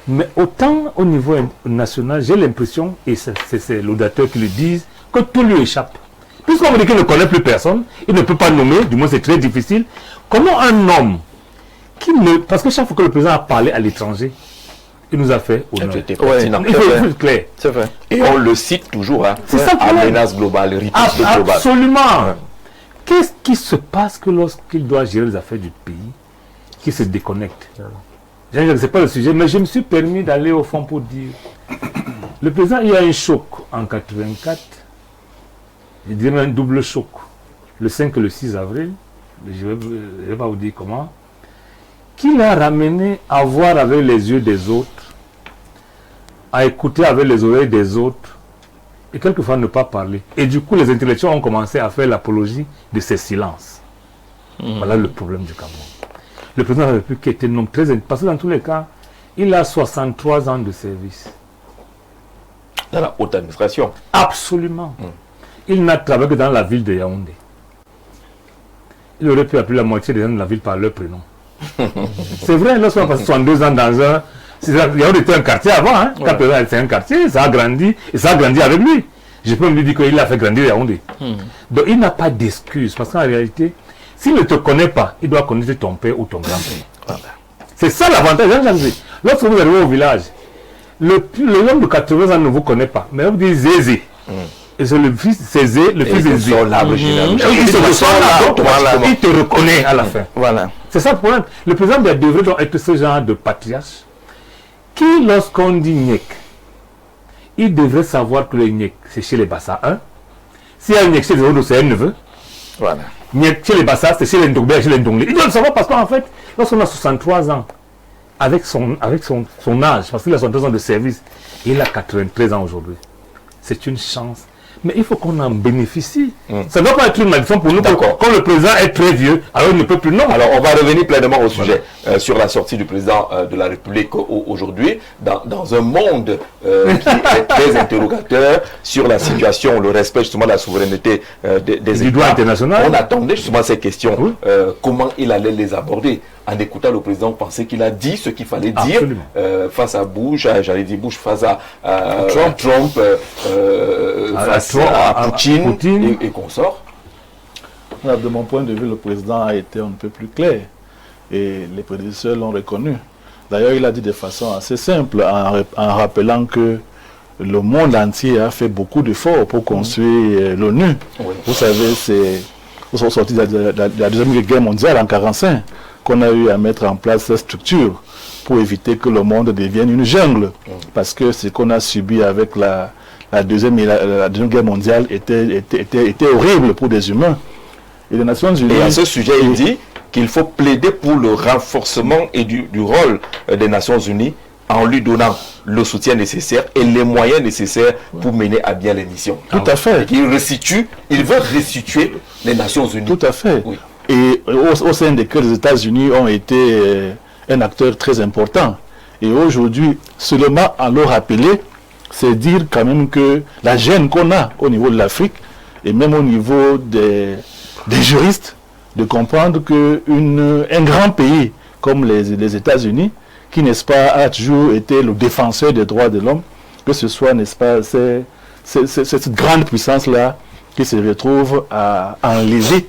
Mais autant au niveau national, j'ai l'impression, et c'est l'audateur qui le dit, que tout lui échappe. Puisqu'on me dit qu'il ne connaît plus personne, il ne peut pas nommer, du moins c'est très difficile. Comment un homme qui ne... Parce que chaque fois que le président a parlé à l'étranger, il nous a fait honneur. Il faut être clair. C'est vrai. Et on le cite toujours. Hein. C'est ça la menace globale, riposte globale. Absolument. Qu'est-ce qui se passe que lorsqu'il doit gérer les affaires du pays, qu'il se déconnecte? Je ne sais pas le sujet, mais je me suis permis d'aller au fond pour dire, le président, il y a un choc en 84, je dirais même un double choc, le 5 et le 6 avril, je ne vais pas vous dire comment, qui l'a ramené à voir avec les yeux des autres, à écouter avec les oreilles des autres, et quelquefois ne pas parler. Et du coup, les intellectuels ont commencé à faire l'apologie de ces silences. Voilà le problème du Cameroun. Le président de la République était un homme très... Parce que dans tous les cas, il a 63 ans de service. Dans la haute administration. Absolument. Il n'a travaillé que dans la ville de Yaoundé. Il aurait pu appeler la moitié des gens de la ville par leur prénom. C'est vrai, lorsqu'on a passé 62 ans dans un... Yaoundé était un quartier avant, hein. Quand le président était un quartier, ça a grandi, et ça a grandi avec lui. Je peux me dire qu'il a fait grandir Yaoundé. Donc il n'a pas d'excuse, parce qu'en réalité, s'il ne te connaît pas, il doit connaître ton père ou ton grand-père. Voilà. C'est ça l'avantage. Lorsque vous arrivez au village, l'homme de 80 ans ne vous connaît pas, mais on vous dit Zézé. Et c'est le fils Zézé, le fils de Zézé. Il te reconnaît à la fin. Voilà. C'est ça le problème. Le président devrait donc être ce genre de patriarche qui, lorsqu'on dit Nyek, il devrait savoir que le Nyek, c'est chez les Bassa 1. S'il y a un Nyek chez les autres, c'est un neveu. Voilà. Nyek chez les Bassa, c'est chez les Ndongbe, chez les Ndongli. Il doit le savoir parce qu'en fait, lorsqu'on a 63 ans, avec son âge, parce qu'il a 63 ans de service, il a 93 ans aujourd'hui. C'est une chance. Mais il faut qu'on en bénéficie. Ça ne doit pas être une malédiction pour nous. Quand le président est très vieux, alors il ne peut plus. Non. Alors on va revenir pleinement au sujet sur la sortie du président de la République aujourd'hui, dans un monde qui est très interrogateur sur la situation, le respect justement de la souveraineté des États international. On attendait justement ces questions, comment il allait les aborder. En écoutant le président, on pensait qu'il a dit ce qu'il fallait dire face à Bush, j'allais dire Bush face à Trump, face à Poutine et consorts. De mon point de vue, le président a été un peu plus clair et les prédécesseurs l'ont reconnu. D'ailleurs, il a dit de façon assez simple en rappelant que le monde entier a fait beaucoup d'efforts pour construire l'ONU. Vous savez, c'est au sorti de la Deuxième Guerre mondiale en 1945 qu'on a eu à mettre en place cette structure pour éviter que le monde devienne une jungle. Parce que ce qu'on a subi avec la Deuxième Guerre mondiale était horrible pour des humains. Et les Nations Unies... Et à ce sujet, il dit qu'il faut plaider pour le renforcement et du rôle des Nations Unies en lui donnant le soutien nécessaire et les moyens nécessaires pour mener à bien les missions. Tout à fait. Il veut restituer les Nations Unies. Tout à fait. Oui. Et au sein desquels les États-Unis ont été un acteur très important. Et aujourd'hui, seulement à le rappeler, c'est dire quand même que la gêne qu'on a au niveau de l'Afrique, et même au niveau des juristes, de comprendre qu'un grand pays comme les États-Unis, qui, n'est-ce pas, a toujours été le défenseur des droits de l'homme, que ce soit, n'est-ce pas, cette grande puissance-là qui se retrouve à enlever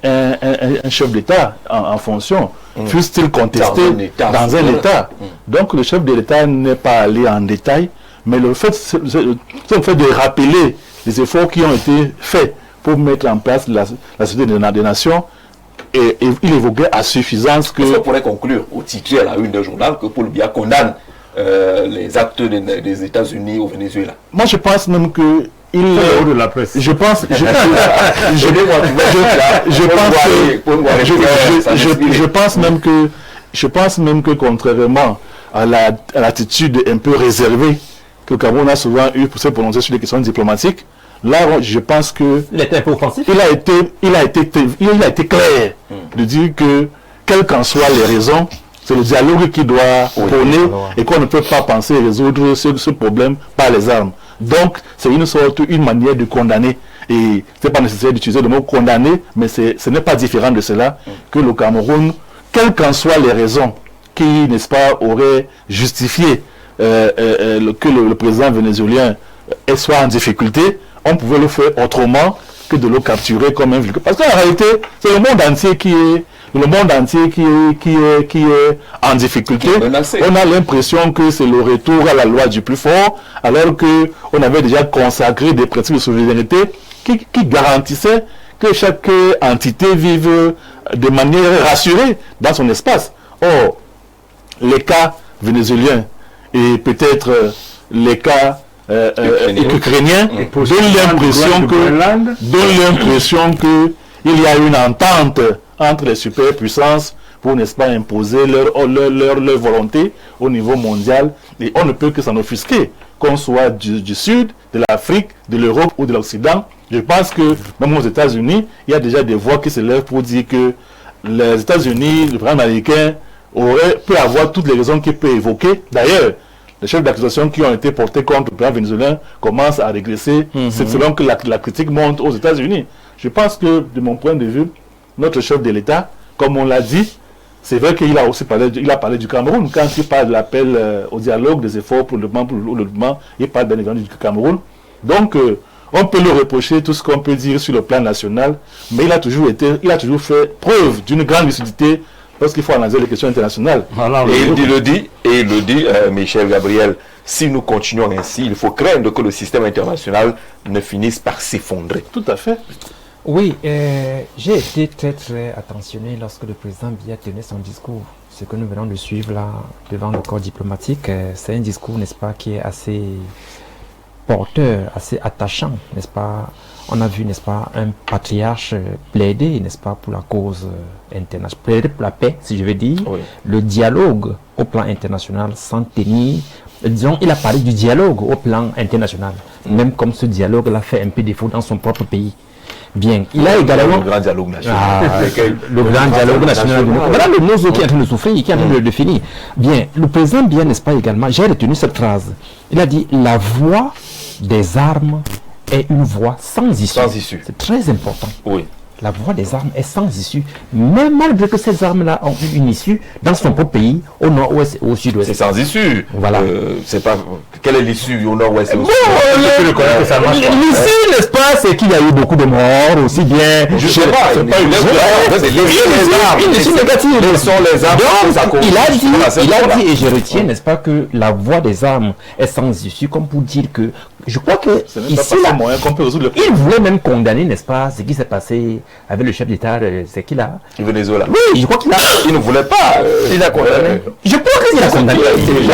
un chef d'État en fonction, fût-il contesté dans un État. Donc le chef de l'État n'est pas allé en détail, mais le fait de rappeler les efforts qui ont été faits pour mettre en place la Société des Nations, et il évoquait à suffisance que... Est-ce qu'on pourrait conclure au titre à la une d'un journal que Paul Biya condamne les actes des États-Unis au Venezuela? Moi je pense même que de la presse. Je pense même que contrairement à l'attitude un peu réservée que le Cameroun a souvent eu pour se prononcer sur les questions diplomatiques, là je pense que il était un peu offensif. Il a été clair de dire que quelles qu'en soient les raisons, c'est le dialogue qui doit prôner et qu'on ne peut pas penser résoudre ce problème par les armes. Donc, c'est une manière de condamner. Et ce n'est pas nécessaire d'utiliser le mot condamner, mais ce n'est pas différent de cela que le Cameroun, quelles qu'en soient les raisons qui, n'est-ce pas, auraient justifié que le président vénézuélien soit en difficulté, on pouvait le faire autrement que de le capturer comme un vulgaire. Parce qu'en réalité, c'est le monde entier qui est en difficulté. On a l'impression que c'est le retour à la loi du plus fort, alors qu'on avait déjà consacré des principes de souveraineté qui garantissaient que chaque entité vive de manière rassurée dans son espace. Or, les cas vénézuéliens et peut-être les cas ukrainiens donnent l'impression qu'il y a une entente entre les superpuissances pour, n'est-ce pas, imposer leur volonté au niveau mondial. Et on ne peut que s'en offusquer, qu'on soit du Sud, de l'Afrique, de l'Europe ou de l'Occident. Je pense que même aux États-Unis, il y a déjà des voix qui se lèvent pour dire que les États-Unis, le président américain, peut avoir toutes les raisons qu'il peut évoquer. D'ailleurs, les chefs d'accusation qui ont été portés contre le président vénézuélien commencent à régresser. C'est selon que la critique monte aux États-Unis. Je pense que, de mon point de vue, notre chef de l'État, comme on l'a dit, c'est vrai qu'il a aussi parlé du Cameroun. Quand il parle de l'appel au dialogue, des efforts pour le développement, il parle bien évidemment du Cameroun. Donc, on peut le reprocher tout ce qu'on peut dire sur le plan national, mais il a toujours fait preuve d'une grande lucidité parce qu'il faut analyser les questions internationales. Voilà, et il le dit, Michel Gabriel, si nous continuons ainsi, il faut craindre que le système international ne finisse par s'effondrer. Tout à fait. Oui, j'ai été très très attentionné lorsque le président Biya tenait son discours. Ce que nous venons de suivre là devant le corps diplomatique, c'est un discours, n'est-ce pas, qui est assez porteur, assez attachant, n'est-ce pas. On a vu, n'est-ce pas, un patriarche plaider, n'est-ce pas, pour la cause internationale, plaider pour la paix, si je veux dire, le dialogue au plan international sans tenir. Disons, il a parlé du dialogue au plan international, même comme ce dialogue l'a fait un peu défaut dans son propre pays. Bien, il a également le grand dialogue national. Le grand dialogue national. Voilà le Nozo qui est en train de souffrir, qui est en train de le définir. Bien, le président Biya, n'est-ce pas, également, j'ai retenu cette phrase. Il a dit la voie des armes est une voie sans issue. Sans issue. C'est très important. Oui. La voie des armes est sans issue. Même malgré que ces armes-là ont eu une issue dans son propre pays, au nord-ouest et au sud-ouest. C'est sans issue. Voilà. C'est pas... Quelle est l'issue au nord-ouest et au sud-ouest? L'issue, n'est-ce pas, c'est qu'il y a eu beaucoup de morts, aussi bien... Je sais pas, c'est pas une issue négative. Quelles sont les armes? Il a dit, et je retiens, n'est-ce pas, que la voie des armes est sans issue, comme pour dire que... Je crois que ici, là, il voulait même condamner, n'est-ce pas, ce qui s'est passé avec le chef d'État, c'est qu'il a... Du Venezuela. Oui, je crois qu'il a... Il ne voulait pas. Il a condamné. Je crois qu'il a condamné. Il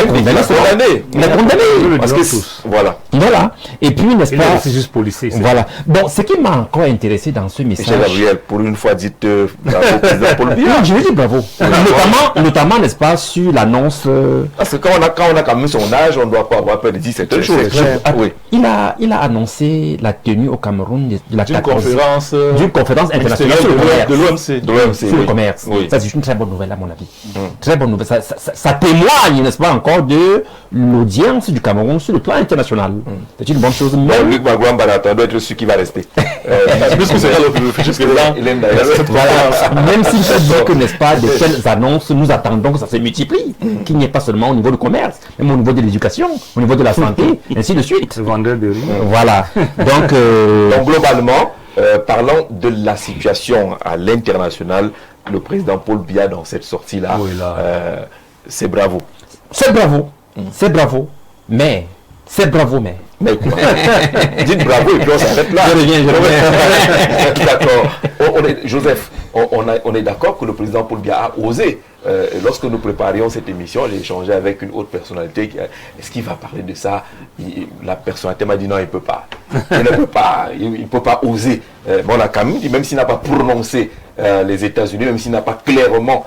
a condamné. Parce que voilà. Voilà. Et puis, n'est-ce pas... C'est juste policier. Voilà. Bon, ce qui m'a encore intéressé dans ce message... Michel Gabriel, pour une fois, dites bravo au président Paul Biya. Non, je veux dire bravo. Notamment, n'est-ce pas, sur l'annonce... Parce que quand on a quand même son âge, on ne doit pas avoir peur de dire certaines choses. Oui. Il a annoncé la tenue au Cameroun de la d'une conférence internationale de l'OMC. Sur le commerce. Oui. Ça, c'est une très bonne nouvelle, à mon avis. Très bonne nouvelle. Ça témoigne, n'est-ce pas, encore de l'audience du Cameroun sur le plan international. C'est une bonne chose. Luc Magouamba doit être celui qui va rester. Puisque c'est le futur président. Même si je dis que, n'est-ce pas, de telles annonces, nous attendons que ça se multiplie. Qu'il n'y ait pas seulement au niveau du commerce, même au niveau de l'éducation, au niveau de la santé, ainsi de suite. Vendeur de riz. Voilà. Donc globalement, parlons de la situation à l'international. Le président Paul Biya dans cette sortie-là, c'est bravo. C'est bravo. C'est bravo. Mais, c'est bravo, mais. Mais quoi? Dites bravo et puis on s'arrête là. Je reviens. D'accord. Joseph, on est d'accord que le président Paul Biya a osé. Lorsque nous préparions cette émission, j'ai échangé avec une autre personnalité. Est-ce qu'il va parler de ça? La personnalité m'a dit non, il ne peut pas. Il ne peut pas. Il ne peut pas oser. Mais on a quand même dit, même s'il n'a pas prononcé les États-Unis, même s'il n'a pas clairement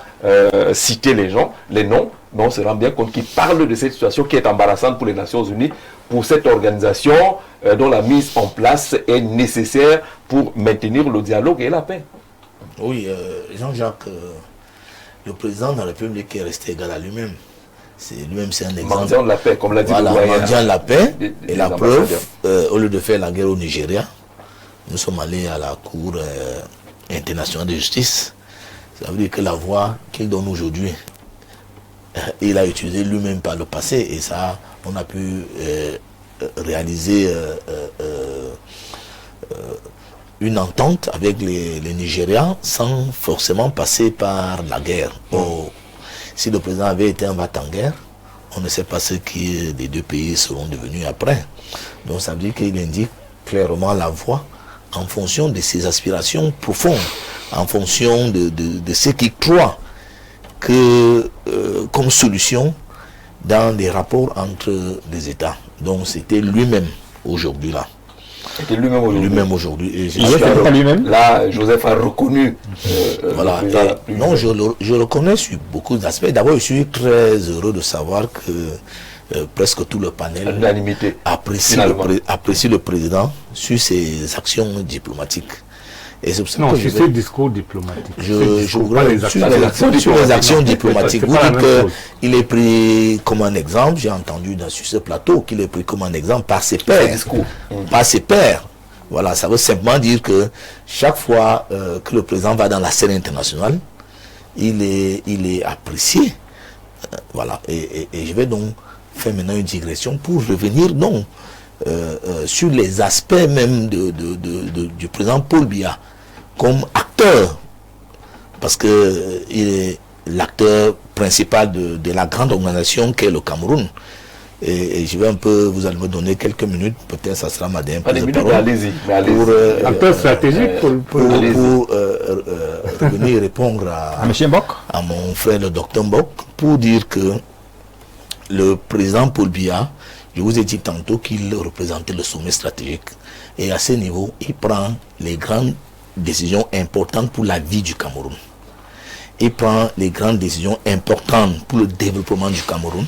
cité les noms, mais on se rend bien compte qu'il parle de cette situation qui est embarrassante pour les Nations Unies, pour cette organisation dont la mise en place est nécessaire pour maintenir le dialogue et la paix. Oui, Jean-Jacques, le président de la République est resté égal à lui-même. Lui-même, c'est un exemple. Mendiant de la paix, comme l'a dit le doyen. Mendiant de la paix. Et la preuve, au lieu de faire la guerre au Nigeria, nous sommes allés à la Cour internationale de justice. Ça veut dire que la voie qu'il donne aujourd'hui, il a utilisé lui-même par le passé. Et ça, on a pu réaliser une entente avec les Nigérians sans forcément passer par la guerre. Si le président avait été en va-t-en-guerre, on ne sait pas ce que les deux pays seront devenus après. Donc ça veut dire qu'il indique clairement la voie en fonction de ses aspirations profondes, en fonction de ce qu'il croit que, comme solution dans les rapports entre les États. Donc c'était lui-même aujourd'hui là. C'était lui-même aujourd'hui. Lui-même aujourd'hui. Là, Joseph a reconnu. Voilà. Non, je le reconnais sur beaucoup d'aspects. D'abord, je suis très heureux de savoir que presque tout le panel apprécie le président sur ses actions diplomatiques. Et c'est pour ça non, que sur ses discours diplomatiques. Je voudrais sur les actions diplomatiques. Vous dites qu'il est pris comme un exemple. J'ai entendu sur ce plateau qu'il est pris comme un exemple par ses pairs. Par ses pairs. Voilà, ça veut simplement dire que chaque fois que le président va dans la scène internationale, il est apprécié. Voilà. Et je vais donc faire maintenant une digression pour revenir sur les aspects même du président Paul Biya comme acteur, parce que il est l'acteur principal de la grande organisation qu'est le Cameroun. Et je vais un peu, vous allez me donner quelques minutes, peut-être ça sera ma dernière prise de parole. Allez-y. Acteur stratégique pour revenir répondre à mon frère le docteur Mbok, pour dire que le président Paul Biya, je vous ai dit tantôt qu'il représentait le sommet stratégique. Et à ce niveau, il prend les grandes décisions importantes pour la vie du Cameroun. Il prend les grandes décisions importantes pour le développement du Cameroun.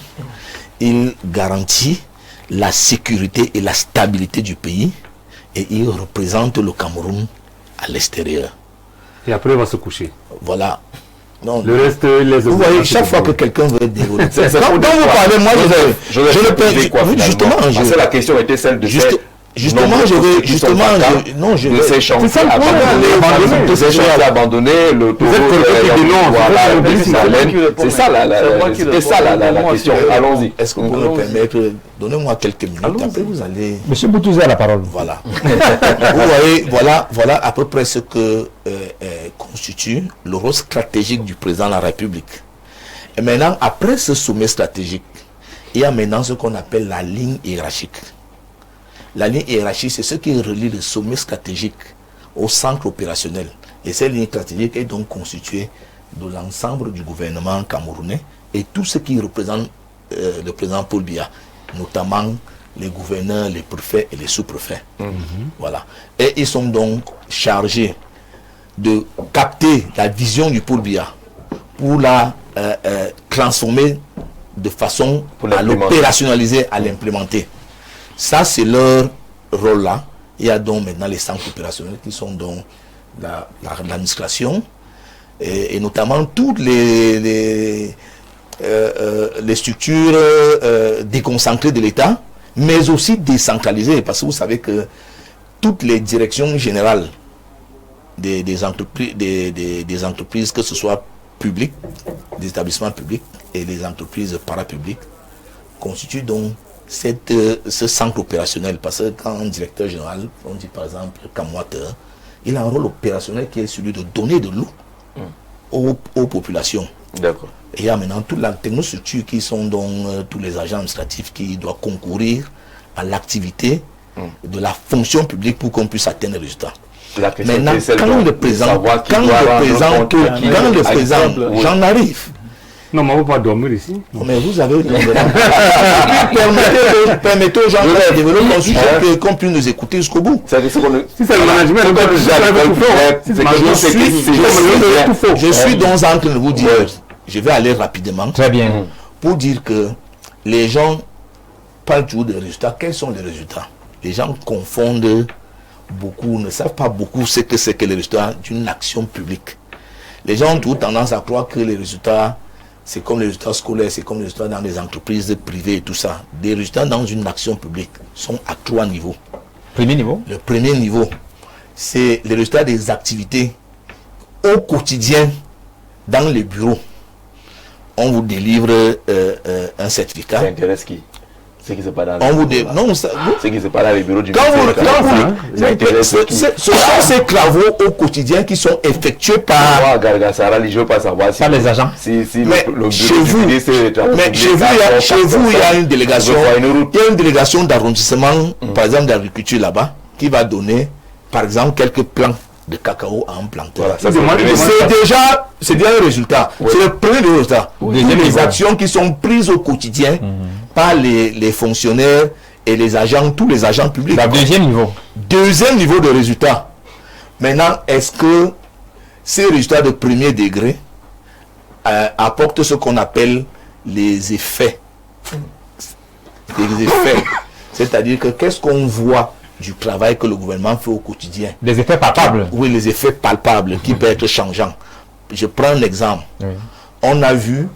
Il garantit la sécurité et la stabilité du pays. Et il représente le Cameroun à l'extérieur. Et après, il va se coucher. Voilà. Non, le reste, vous voyez, chaque fois que quelqu'un veut développer. Quand vous parlez, moi, je le peux. Justement, parce que la question était celle de justement, je vais abandonner le c'est ça la question. Allons-y. Est-ce que vous me permettez, donnez-moi quelques minutes, après vous allez. Monsieur Boutouzé a la parole. Voilà. Vous voyez, voilà à peu près ce que constitue le rôle stratégique du président de la République. Et maintenant, après ce sommet stratégique, il y a maintenant ce qu'on appelle la ligne hiérarchique. La ligne hiérarchique, c'est ce qui relie le sommet stratégique au centre opérationnel. Et cette ligne stratégique est donc constituée de l'ensemble du gouvernement camerounais et tout ce qui représente le président Paul Biya, notamment les gouverneurs, les préfets et les sous-préfets. Voilà. Et ils sont donc chargés de capter la vision du Paul Biya pour la transformer de façon à l'opérationnaliser, à l'implémenter. Ça, c'est leur rôle là. Il y a donc maintenant les centres opérationnels qui sont donc l'administration et notamment toutes les structures déconcentrées de l'État, mais aussi décentralisées, parce que vous savez que toutes les directions générales des entreprises, que ce soit publiques, des établissements publics et des entreprises parapubliques, constituent donc ce centre opérationnel. Parce que quand un directeur général, on dit par exemple Kamwate, il a un rôle opérationnel qui est celui de donner de l'eau aux populations. D'accord. Et il y a maintenant toute la technostructure qui sont donc tous les agents administratifs qui doivent concourir à l'activité de la fonction publique pour qu'on puisse atteindre les résultats. Maintenant, quand le président, j'en arrive. Non, mais on ne va pas dormir ici. Mais vous avez permettez aux gens de développer un sujet qu'on puisse nous écouter jusqu'au bout. Si c'est le management, je suis donc en train de vous dire, je vais aller rapidement. Très bien. Pour dire que les gens parlent toujours des résultats. Quels sont les résultats? Les gens confondent beaucoup, ne savent pas beaucoup ce que c'est que les résultats d'une action publique. Les gens ont toujours tendance à croire que les résultats, c'est comme les résultats scolaires, c'est comme les résultats dans les entreprises privées et tout ça. Des résultats dans une action publique sont à 3 niveaux. Premier niveau? Le premier niveau, c'est les résultats des activités au quotidien dans les bureaux. On vous délivre un certificat. Ça intéresse qui? C'est qui se passe dans c'est qui se passe dans les bureaux du ce sont ces travaux au quotidien qui sont effectués par les agents. Mais chez vous, il y a une délégation. Il y a une délégation d'arrondissement, par exemple d'agriculture là-bas, qui va donner par exemple, quelques plants de cacao à un planteur. Voilà, ça, c'est déjà un résultat. Oui. C'est le premier résultat. Oui. Les actions qui sont prises au quotidien par les fonctionnaires et les agents, tous les agents publics. Deuxième niveau. Deuxième niveau de résultat. Maintenant, est-ce que ces résultats de premier degré apportent ce qu'on appelle les effets? Les effets. C'est-à-dire que qu'est-ce qu'on voit du travail que le gouvernement fait au quotidien? Des effets palpables. Oui, les effets palpables qui peuvent être changeants. Je prends un exemple. Oui. On a vu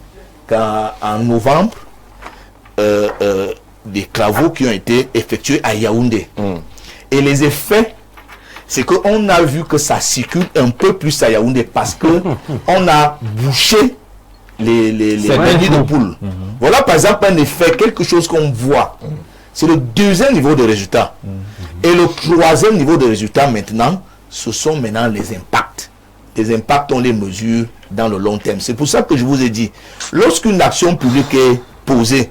qu'en novembre, des travaux qui ont été effectués à Yaoundé. Et les effets, c'est qu'on a vu que ça circule un peu plus à Yaoundé parce que on a bouché les nids de poules. Voilà par exemple un effet, quelque chose qu'on voit. C'est le deuxième niveau de résultat. Et le troisième niveau de résultat maintenant, ce sont maintenant les impacts. Les impacts, on les mesure dans le long terme. C'est pour ça que je vous ai dit, lorsqu'une action publique est posée,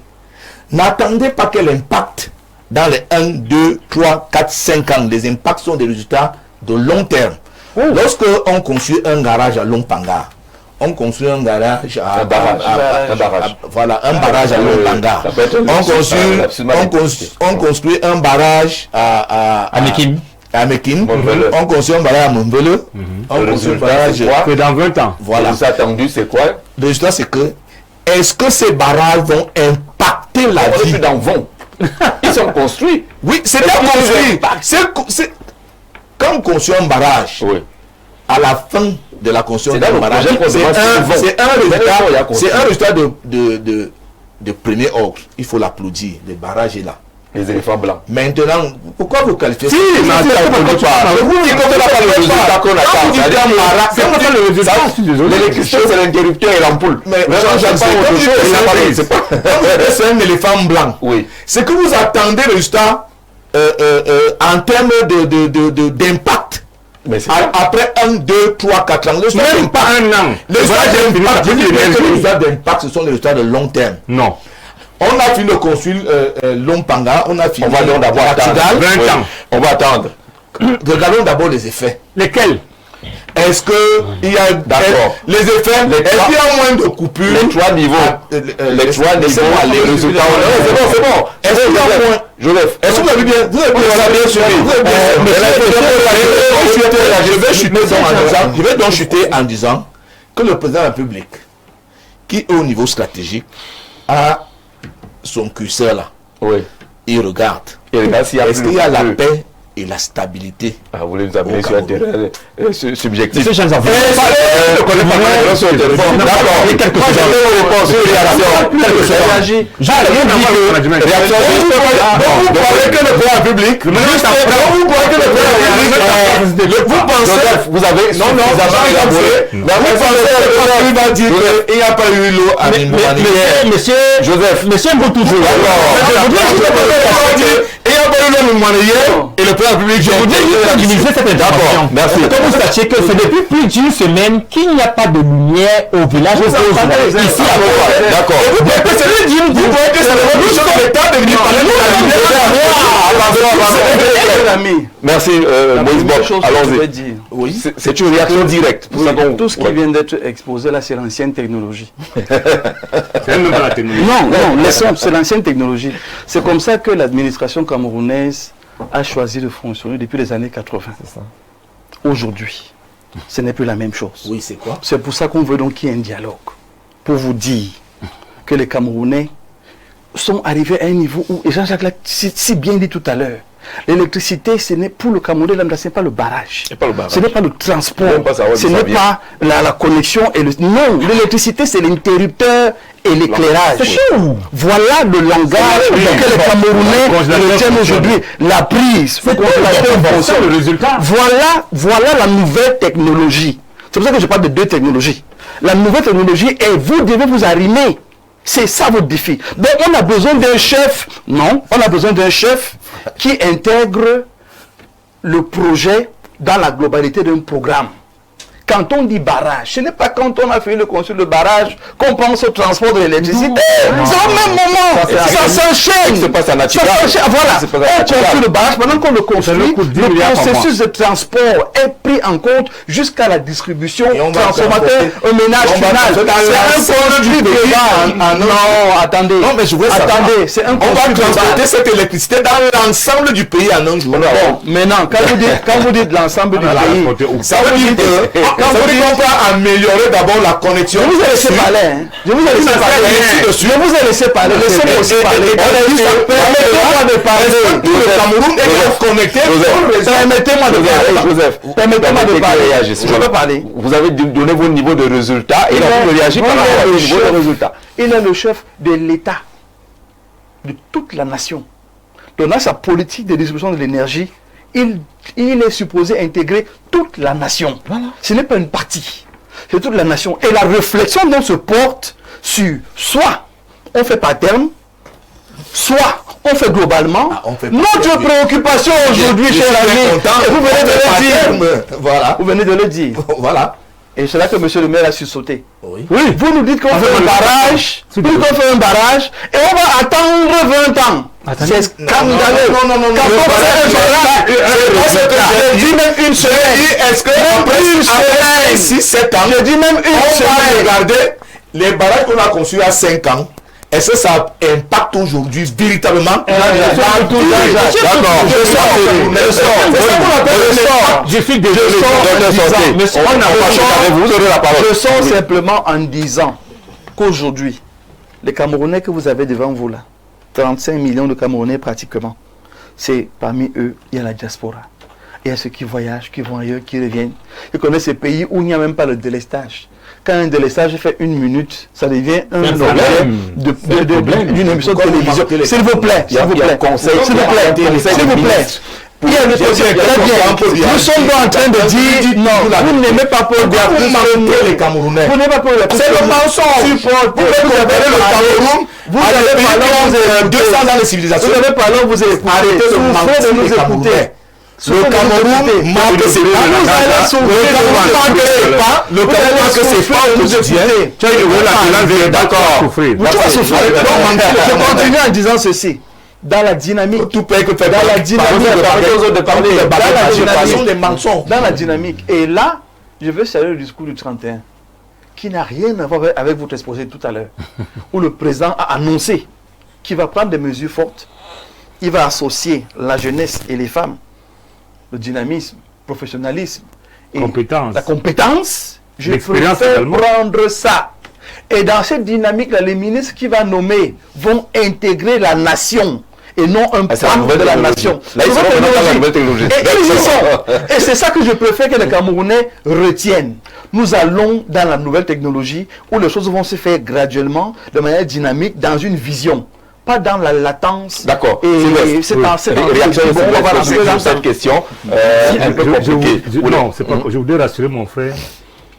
n'attendez pas qu'elle impacte dans les 1, 2, 3, 4, 5 ans. Les impacts sont des résultats de long terme. Lorsque on construit un garage à Longpanga, on construit un garage à voilà, un barrage à Longpanga. On construit un barrage à Mekim. On construit un barrage à Montbelé. On construit un barrage que dans 20 ans. Voilà. Le attendu, c'est quoi? Le résultat, c'est que est-ce que ces barrages vont impacter la vie dans vont. Ils sont construits. Oui, c'est pas construit. Quand on construit un barrage, à la fin de la construction d'un barrage, c'est un résultat de premier ordre. Il faut l'applaudir. Le barrage est là. Les éléphants blancs. Maintenant, pourquoi vous qualifiez ça? L'électricité, c'est l'interrupteur et l'ampoule. C'est un éléphant blanc. Oui. C'est que vous attendez le résultat en termes d'impact. Après 1, 2, 3, 4 ans. Même pas un an. Les résultats d'impact, ce sont les résultats de long terme. Non. On a fini de construire Longpanga, on a fini. On va donc d'abord attendre 20 ans. On va attendre. Regardons d'abord les effets. Lesquels? Est-ce que il y a les effets? Est-ce qu'il y a moins de coupures? Les trois niveaux. Les trois niveaux. Les résultats. C'est bon. Est-ce qu'il y a moins? Joseph, est-ce que vous avez bien suivi? Je vais donc chuter en disant que le président de la République, qui est au niveau stratégique, a son curseur là. Oui. Il regarde. Est-ce qu'il y a la paix et la stabilité? Vous voulez nous amener sur un terrain subjectif. Monsieur Jean-Jean, vous avez va dire qu'il n'y a pas eu l'eau à Monsieur Joseph, monsieur Mboutoujou. Il n'y a pas eu l'eau hier et le président public. Je voudrais juste diviser cette intervention. Merci. Que vous sachiez que c'est depuis plus d'une semaine qu'il n'y a pas de lumière au village ici à Boa. D'accord. Vous croyez que c'est le révolution de l'État de venir parler de la lumière? Merci Moïse Bob. Allons-y. Oui. C'est une réaction directe. Tout ce qui vient d'être exposé là, c'est l'ancienne technologie. Non, c'est l'ancienne technologie. C'est comme ça que l'administration camerounaise a choisi de fonctionner depuis les années 80. Aujourd'hui, ce n'est plus la même chose. Oui, c'est quoi? C'est pour ça qu'on veut donc qu'il y ait un dialogue. Pour vous dire que les Camerounais sont arrivés à un niveau où, et Jean-Jacques l'a si bien dit tout à l'heure, l'électricité, ce n'est pour le Camerounais, ce n'est pas le barrage. Ce n'est pas le transport. Ce n'est pas la connexion. Non, l'électricité, c'est l'interrupteur et l'éclairage. Voilà le langage que les Camerounais retiennent aujourd'hui. La prise. Le résultat. Voilà la nouvelle technologie. C'est pour ça que je parle de deux technologies. La nouvelle technologie est vous devez vous arrimer. C'est ça votre défi. Donc on a besoin d'un chef. Non, on a besoin d'un chef qui intègre le projet dans la globalité d'un programme. quand on dit barrage, ce n'est pas quand on a fait le construire le barrage qu'on pense au transport de l'électricité. C'est au même moment. Ça s'enchaîne. C'est pas ça naturel. Voilà. On construit le barrage. Pendant qu'on le construit, le processus de transport est pris en compte jusqu'à la distribution transformateur au ménage final. C'est un construit global. Non, attendez. Non, mais je voulais savoir. Attendez, c'est un On va construit transporter global. cette électricité dans l'ensemble du pays en un jour. Bon, maintenant, quand vous dites l'ensemble du pays, Ça veut dire qu'on peut améliorer d'abord la connexion. je vous ai laissé parler. Je vous ai laissé parler. Je vous ai laissé parler. Laissez-moi aussi parler. Permettez-moi de parler. Tout le Cameroun est connecté. Permettez-moi de parler. Joseph, Permettez-moi de parler. réagir. Je peux parler. Vous avez donné vos niveaux de résultats et il a réagi par rapport au niveau de résultats. Il est le chef de l'État, de toute la nation. Donc dans sa politique de distribution de l'énergie, il est supposé intégrer toute la nation. Voilà. Ce n'est pas une partie, c'est toute la nation. Et la réflexion dont se porte sur soit on fait par terme, soit on fait globalement. Notre préoccupation aujourd'hui, cher ami, et vous venez de le dire. Voilà. Vous venez de le dire. Voilà. Et c'est là que M. le maire a sursauté. Oui. Vous nous dites qu'on fait un barrage, et on va attendre 20 ans. C'est scandaleux. Non. Quand on fait un barrage, je dis même une semaine. Est-ce que après 6-7 ans, je dis même une on va semaine. regarder les barrages qu'on a conçus à 5 ans? Est-ce que ça impacte aujourd'hui véritablement? D'accord. Je sors simplement en disant qu'aujourd'hui, les Camerounais que vous avez devant vous là, 35 millions de Camerounais pratiquement, c'est parmi eux, il y a la diaspora. Il y a ceux qui voyagent, qui vont ailleurs, qui reviennent. Ils connaissent ces pays où il n'y a même pas le délestage. Quand un délestage fait 1 minute, ça devient un objet d'une émission de télévision. S'il vous plaît, s'il vous plaît, s'il vous plaît. Il y a le nous sommes en train de dire non, vous n'aimez pas Paul Biya, les Camerounais. vous n'aimez pas Paul Biya. C'est le mensonge. Vous avez le Cameroun, vous avez 200 ans de civilisation. Vous avez parlé, vous avez arrêté de mentir les Camerounais. Le Cameroun manque ses pas. Le Cameroun manque ses pas au quotidien. Tu as eu d'accord. Je continue en disant ceci. Dans la dynamique, dans la dynamique, et là, je veux saluer le discours du 31, qui n'a rien à voir avec votre exposé tout à l'heure, où le président a annoncé qu'il va prendre des mesures fortes, il va associer la jeunesse et les femmes, le dynamisme, le professionnalisme, et la compétence. Je préfère prendre ça. Et dans cette dynamique-là, les ministres qui va nommer vont intégrer la nation et non un pan de la nation. Et c'est ça que je préfère que les Camerounais retiennent. Nous allons dans la nouvelle technologie où les choses vont se faire graduellement, de manière dynamique, dans une vision. Pas dans la latence. D'accord. Et c'est en cette question. Un peu compliquée. Non, c'est pas. Je voudrais rassurer mon frère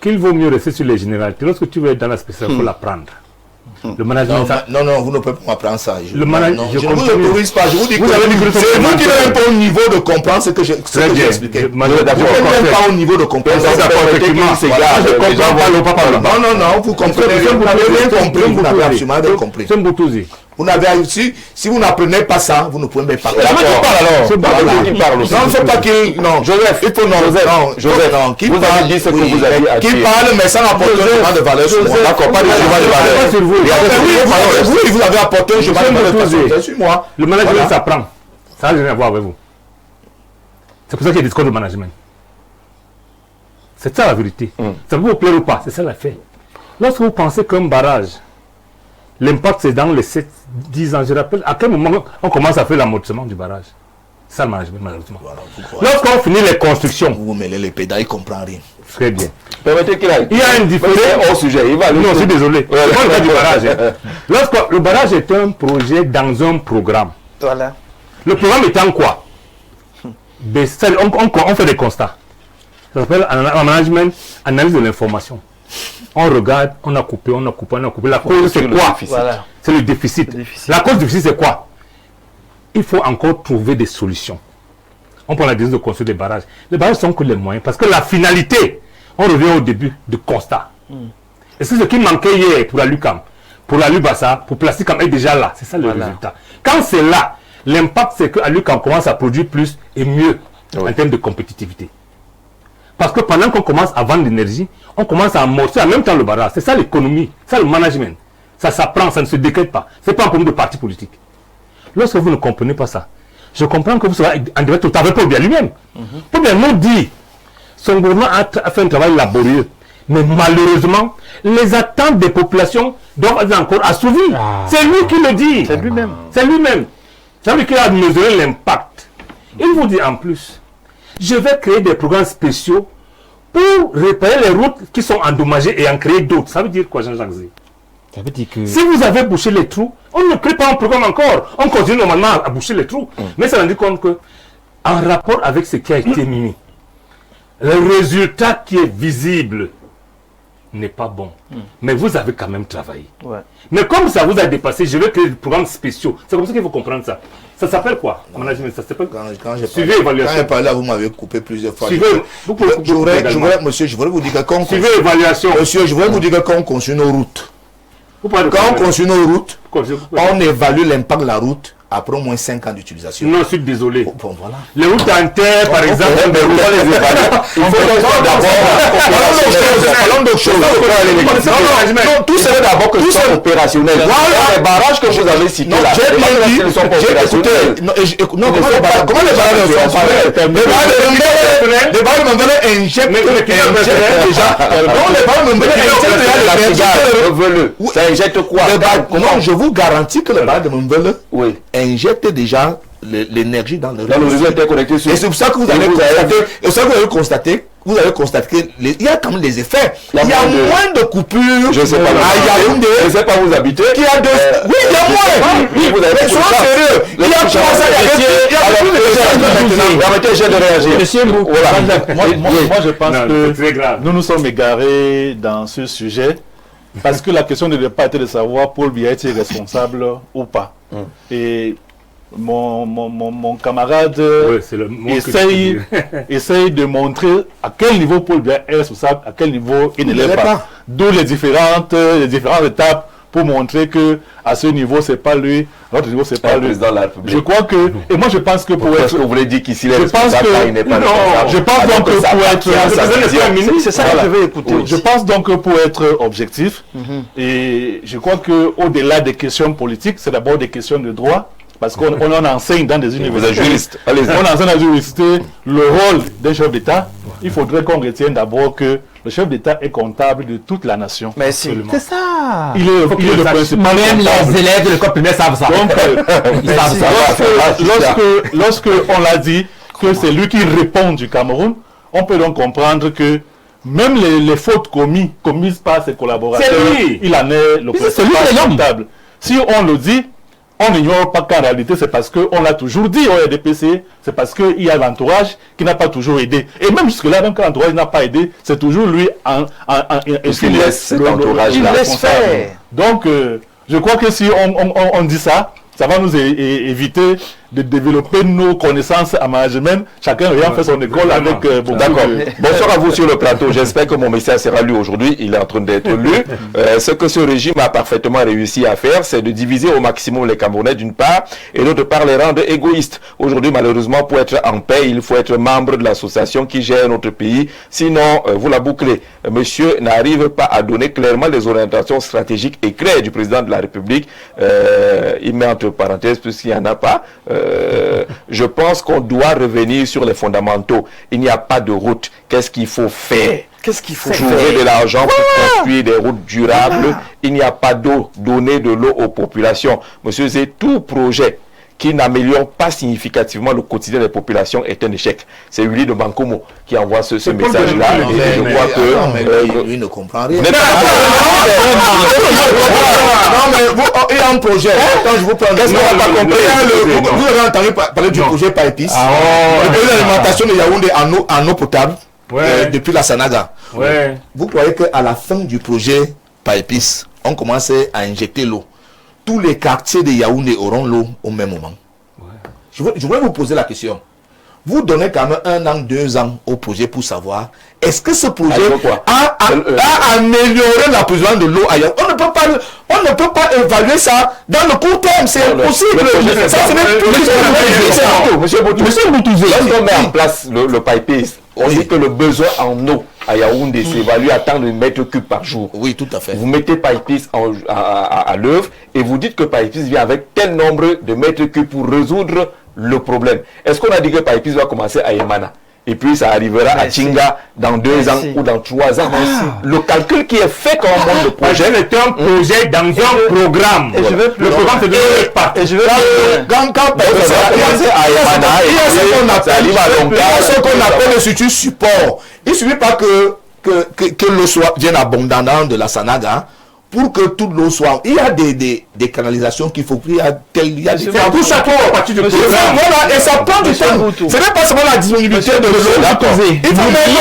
qu'il vaut mieux rester sur les généralités. Lorsque tu veux être dans la spécialité, il faut l'apprendre. Le management. Non, vous ne pouvez pas m'apprendre ça. Le management. Je ne vous autorise pas. Je vous dis que c'est vous qui n'êtes pas au niveau de comprendre ce que j'ai expliqué. Vous n'êtes pas au niveau de comprendre. Non, vous comprenez. Vous n'avez absolument rien compris. Vous n'avez réussi. Si vous n'apprenez pas ça, vous ne pouvez même pas. Non, il ne faut pas qu'il. Non, Joseph, il faut non. Joseph, qui parle, mais sans apporter un chemin de valeur sur moi. D'accord, pas de chemin de valeur sur vous. Oui, vous avez apporté un chemin de valeur sur moi. Le management s'apprend. Ça n'a rien à voir avec vous. C'est pour ça qu'il y a des discours de management. C'est ça la vérité. Ça peut vous plaire ou pas, c'est ça l'affaire. Lorsque vous pensez qu'un barrage, l'impact c'est dans les 7-10 ans, je rappelle, à quel moment on commence à faire l'amortissement du barrage? C'est ça le management, malheureusement. Voilà, lorsqu'on finit les constructions, vous mêlez les pédales, il ne comprend rien. Très bien. Permettez qu'il aille. Il y a une différence au sujet. Il va non, je suis désolé. Le cas du barrage. Lorsque le barrage est un projet dans un programme, voilà. Le programme étant quoi? On fait des constats. Ça s'appelle en management, analyse de l'information. On regarde, on a coupé. La cause c'est quoi? Voilà. C'est le déficit. La cause du déficit c'est quoi? Il faut encore trouver des solutions. On prend la décision de construire des barrages. Les barrages sont que les moyens. Parce que la finalité, on revient au début du constat. Et c'est ce qui manquait hier pour la LUCAM, pour la LUBASA, pour Plasticam est déjà là. C'est ça le résultat. Quand c'est là, l'impact c'est que la LUCAM commence à produire plus et mieux en termes de compétitivité. Parce que pendant qu'on commence à vendre l'énergie, on commence à amorcer en même temps le barrage. C'est ça l'économie, c'est le management. Ça s'apprend, ça ne se décrète pas. Ce n'est pas un problème de parti politique. Lorsque vous ne comprenez pas ça, je comprends que vous serez en direct tout avec Paul Biya lui-même. Paul Biya nous dit, son gouvernement a fait un travail laborieux. Mais malheureusement, les attentes des populations doivent être encore assouvies. C'est lui qui le dit. C'est lui-même. C'est lui-même. C'est lui qui a mesuré l'impact. Il vous dit en plus, je vais créer des programmes spéciaux pour réparer les routes qui sont endommagées et en créer d'autres. Ça veut dire quoi, Jean-Jacques Zé? Ça veut dire que... Si vous avez bouché les trous, on ne crée pas un programme encore. On continue normalement à boucher les trous. Mais ça veut dire compte que, en rapport avec ce qui a été mis, le résultat qui est visible n'est pas bon. Mais vous avez quand même travaillé. Mais comme ça vous a dépassé, je vais créer des programmes spéciaux. C'est comme ça qu'il faut comprendre ça. Ça s'appelle quoi? Management, ça s'appelle Suivez évaluation. Quand j'ai parlé là, vous m'avez coupé plusieurs fois. Monsieur, je voudrais vous dire que quand suivez évaluation. Monsieur, je voudrais vous dire que quand on construit nos routes, quand on construit nos routes, on évalue l'impact de la route après au moins 5 ans d'utilisation. Non, je suis désolé. Bon, voilà. Les routes en terre, par exemple, on les évalue. Il faut parlons d'autres choses. Non, tout serait d'abord que ce soit opérationnel. Les barrages que vous avez cités là, ils sont opérationnels. Non, comment les barrages sont opérationnels? Les barrages de Mambele injectent déjà. Non, les barrages de Mambele injectent. Ça injecte quoi? Non, je vous garantis que les barrages de Mambele injecte déjà l'énergie dans le réseau interconnecté. Et c'est pour ça que vous avez constaté, qu'il y a quand même des effets. Il y a moins de coupures. Je ne sais pas. Je ne sais pas où vous habitez. Oui, il y a moins. Vous avez sérieux. Il y a plus de permettez de réagir. Monsieur Mbou, moi je pense que nous nous sommes égarés dans ce sujet parce que la question ne devait pas être de savoir Paul Biya est responsable ou pas. Et mon camarade essaye de montrer à quel niveau Paul Biya est responsable, à quel niveau il ne l'est pas. D'où les différentes étapes pour montrer que à ce niveau c'est pas lui, à l'autre niveau c'est pas lui. Président de la République. Je crois que, et moi je pense que pour être... Est-ce que vous voulez dire qu'ici il est responsable, il n'est pas responsable? Je pense donc que pour être... C'est ça que je veux écouter. Je pense donc que pour être objectif, et je crois que au-delà des questions politiques, c'est d'abord des questions de droit. Parce qu'on en enseigne dans des universités. Vous êtes juriste. On enseigne dans les universités le rôle d'un chef d'État. Il faudrait qu'on retienne d'abord que le chef d'État est comptable de toute la nation. Mais c'est ça. Il est le principal. Même les élèves de l'école primaire savent ça. Donc, lorsque on l'a dit que c'est lui qui répond du Cameroun, on peut donc comprendre que même les fautes commises par ses collaborateurs, il en est le principal comptable. Si on le dit, on n'ignore pas qu'en réalité, c'est parce qu'on l'a toujours dit au RDPC, c'est parce qu'il y a l'entourage qui n'a pas toujours aidé. Et même jusque-là, même quand l'entourage n'a pas aidé, c'est toujours lui qui laisse cet entourage-là. Donc, je crois que si on dit ça, ça va nous éviter de développer nos connaissances en management. Chacun ayant fait son école avec beaucoup. D'accord. Bonsoir à vous sur le plateau. J'espère que mon message sera lu aujourd'hui. Il est en train d'être lu. Ce que ce régime a parfaitement réussi à faire, c'est de diviser au maximum les Camerounais d'une part et d'autre part les rendre égoïstes. Aujourd'hui, malheureusement, pour être en paix, il faut être membre de l'association qui gère notre pays. Sinon, vous la bouclez. Monsieur n'arrive pas à donner clairement les orientations stratégiques et claires du président de la République. Il met entre parenthèses puisqu'il n'y en a pas. Je pense qu'on doit revenir sur les fondamentaux. Il n'y a pas de route. Qu'est-ce qu'il faut faire? Qu'est-ce qu'il faut trouver de l'argent pour construire des routes durables. Il n'y a pas d'eau. Donner de l'eau aux populations. Monsieur Zé, tout projet qui n'améliore pas significativement le quotidien des populations est un échec. C'est Willy de Bankomo qui envoie ce message-là. Et je crois que... lui ne comprend rien. Il y a un projet. Quand je vous prends... Qu'est-ce qu'on n'a pas compris? Vous avez entendu parler du projet Paipis. Le projet d'alimentation de Yaoundé en eau potable depuis la Sanaga. Vous croyez qu'à la fin du projet Paipis, on commençait à injecter l'eau? Tous les quartiers de Yaoundé auront l'eau au même moment. Je voudrais vous poser la question. vous donnez quand même 1 an, 2 ans au projet pour savoir est-ce que ce projet a amélioré l'approvisionnement de l'eau ailleurs. On ne peut pas évaluer ça dans le court terme, c'est impossible. Ça, ce n'est plus Monsieur Boutouze, lorsqu'on met en place le pipe, on dit que le besoin en eau à Yaoundé s'évalue à tant de mètres cubes par jour. Oui, tout à fait. Vous mettez Pipis à l'œuvre et vous dites que Pipis vient avec tel nombre de mètres cubes pour résoudre le problème. Est-ce qu'on a dit que Pipis va commencer à Yemana et puis ça arrivera à Chinga dans 2 ans ou dans 3 ans? Le calcul qui est fait quand on monte le projet est un projet dans un programme. Et je veux le programme c'est de et je veux quand Pipis va commencer à Yemana, il y a ce qu'on appelle le structure support. Il ne suffit pas que l'eau vienne abondamment de la Sanaga pour que toute l'eau soit. Il y a des canalisations qu'il faut. Il y a tout ça à partir de voilà, et ça prend du temps. Ce n'est pas seulement la disponibilité de l'eau. Il faut mettre l'eau.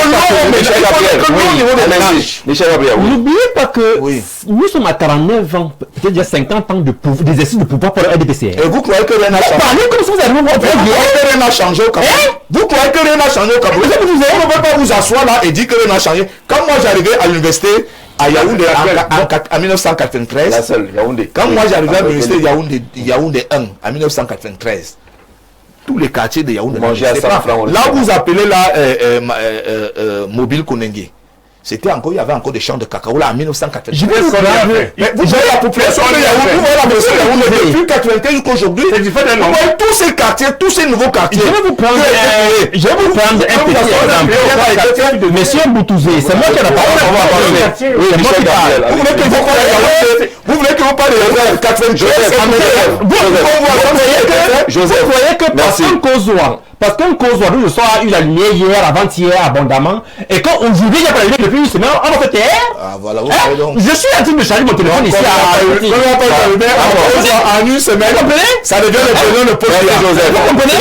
Michel Gabriel, N'oubliez pas que nous sommes à 49 ans, peut-être déjà 50 ans d'exercice de pouvoir pour le RDPC. Et vous croyez que rien n'a changé? Rien n'a changé au Cameroun. Vous croyez que rien n'a changé au Cameroun? Vous ne pouvez pas vous asseoir là et dire que rien n'a changé. Quand moi j'arrivais à l'université à Yaoundé en 1993, la seule, Yaoundé. Quand moi j'arrivais à l'université Yaoundé 1 en 1993, tous les quartiers de Yaoundé, là vous appelez là Mobile Konengue. C'était encore, il y avait encore des champs de cacao là en 1993. Je vais vous prendre. Mais vous voyez la population de Yaoundé, vous voyez la population de Yaoundé depuis 1995 jusqu'à aujourd'hui. Vous voyez tous ces quartiers, tous ces nouveaux quartiers. Je vais vous prendre un petit exemple. Monsieur Boutouze, c'est moi qui ai la parole. Oui, moi qui parle. Vous voulez que vous parlez de 93? Vous voyez que personne causoire. Parce qu'un causoir, nous a eu la lumière hier, avant-hier, abondamment. Et quand aujourd'hui, il n'y a pas la lumière depuis une semaine, on va faire taire. Ah, voilà, vous savez donc. Je suis en train de charger mon téléphone ici en une semaine, ça devient le président de Paul Biya. Vous comprenez?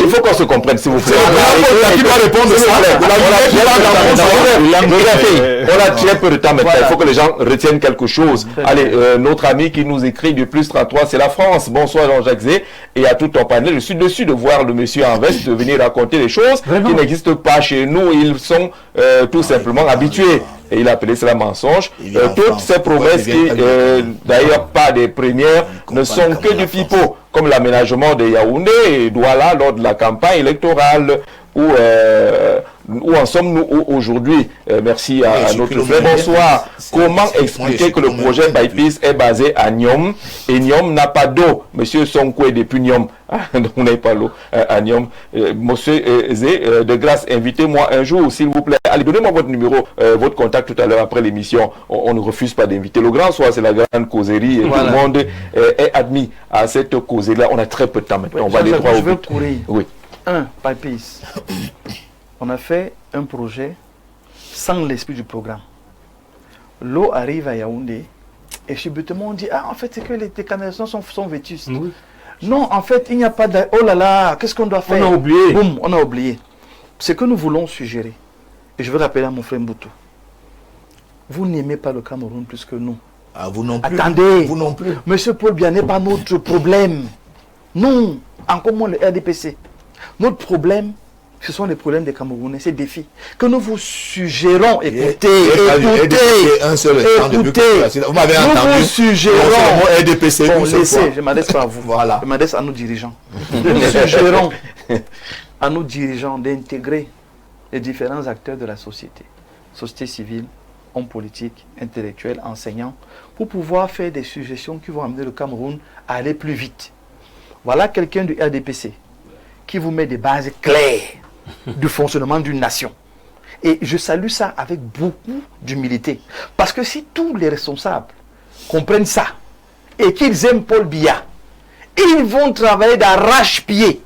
Il faut qu'on se comprenne, s'il vous plaît. C'est qui va répondre ça. On a très peu de temps maintenant. Il faut que les gens retiennent quelque chose. Allez, notre ami qui nous écrit du +33, c'est la France. Bonsoir Jean-Jacques Zé. Et à tout ton panel, je suis dessus de voir le monsieur en veste venir raconter des choses qui n'existent pas chez nous. Ils sont tout simplement habitués. Et il a appelé cela mensonge. Toutes ces promesses qui, d'ailleurs pas des premières, ne sont que du pipeau, comme l'aménagement de Yaoundé et Douala lors de la campagne électorale. Où en sommes-nous aujourd'hui? Merci à notre frère. Bonsoir. Comment expliquer que le projet Pipis est basé à Niom et Niom n'a pas d'eau? Monsieur Sonkwe depuis Niom. On n'a pas l'eau à Niom. Monsieur Zé, de grâce, invitez-moi un jour, s'il vous plaît. Allez, donnez-moi votre numéro, votre contact tout à l'heure après l'émission. On ne refuse pas d'inviter. Le grand soir, c'est la grande causerie. Et voilà. Tout le monde est admis à cette causerie-là. On a très peu de temps maintenant. On va aller droit au but. Oui. Pipis. On a fait un projet sans l'esprit du programme. L'eau arrive à Yaoundé et subitement on dit en fait c'est que les canalisations sont vétustes. Oui. Non, en fait il n'y a pas de... Oh là là, qu'est-ce qu'on doit faire? On a oublié. Boum, on a oublié. Ce que nous voulons suggérer, et je veux rappeler à mon frère Mboutou, vous n'aimez pas le Cameroun plus que nous. Ah, vous non plus. Attendez, vous non plus. Monsieur Paul Biya n'est pas notre problème. Non, encore moins le RDPC. Notre problème, ce sont les problèmes des Camerounais, ces défis que nous vous suggérons. Écoutez, vous m'avez entendu. Nous vous suggérons. RDPC, je m'adresse pas à vous. Voilà. Je m'adresse à nos dirigeants. Nous suggérons à nos dirigeants d'intégrer les différents acteurs de la société civile, hommes politiques, intellectuels, enseignants, pour pouvoir faire des suggestions qui vont amener le Cameroun à aller plus vite. Voilà quelqu'un du RDPC qui vous met des bases claires du fonctionnement d'une nation. Et je salue ça avec beaucoup d'humilité. Parce que si tous les responsables comprennent ça et qu'ils aiment Paul Biya, ils vont travailler d'arrache-pied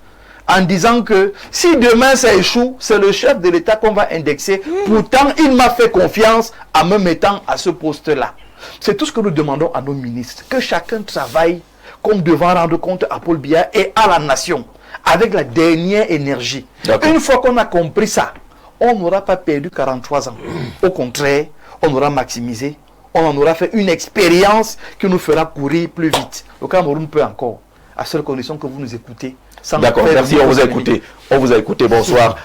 en disant que si demain ça échoue, c'est le chef de l'État qu'on va indexer. Pourtant, il m'a fait confiance en me mettant à ce poste-là. C'est tout ce que nous demandons à nos ministres. Que chacun travaille comme devant rendre compte à Paul Biya et à la nation, avec la dernière énergie. Une fois qu'on a compris ça, on n'aura pas perdu 43 ans. Au contraire, on aura maximisé, on en aura fait une expérience qui nous fera courir plus vite. Le Cameroun peut encore à seule condition que vous nous écoutez. D'accord, merci, on vous a écouté. On vous a écouté. Bonsoir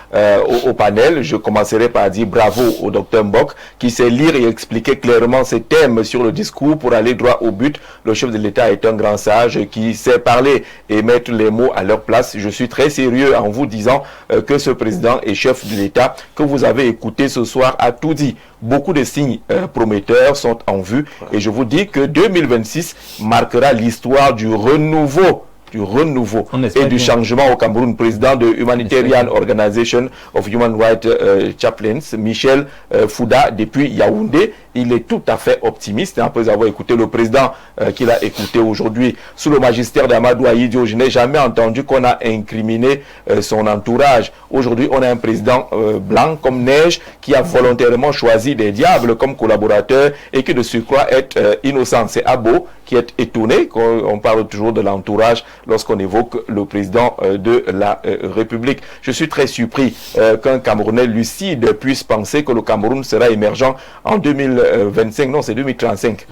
au panel. Je commencerai par dire bravo au docteur Mbok qui sait lire et expliquer clairement ses thèmes sur le discours pour aller droit au but. Le chef de l'État est un grand sage qui sait parler et mettre les mots à leur place. Je suis très sérieux en vous disant que ce président et chef de l'État que vous avez écouté ce soir a tout dit. Beaucoup de signes prometteurs sont en vue et je vous dis que 2026 marquera l'histoire du renouveau et du changement au Cameroun. Président de Humanitarian Organization of Human Rights Chaplains, Michel Fouda, depuis Yaoundé, il est tout à fait optimiste. Après avoir écouté le président qu'il a écouté aujourd'hui sous le magistère d'Amadou Ahidjo, je n'ai jamais entendu qu'on a incriminé son entourage. Aujourd'hui, on a un président blanc comme neige qui a volontairement choisi des diables comme collaborateurs et qui de surcroît est innocent. C'est Abo qui est étonné qu'on parle toujours de l'entourage lorsqu'on évoque le président de la République. Je suis très surpris qu'un Camerounais lucide puisse penser que le Cameroun sera émergent en 2025. Non, c'est 2035.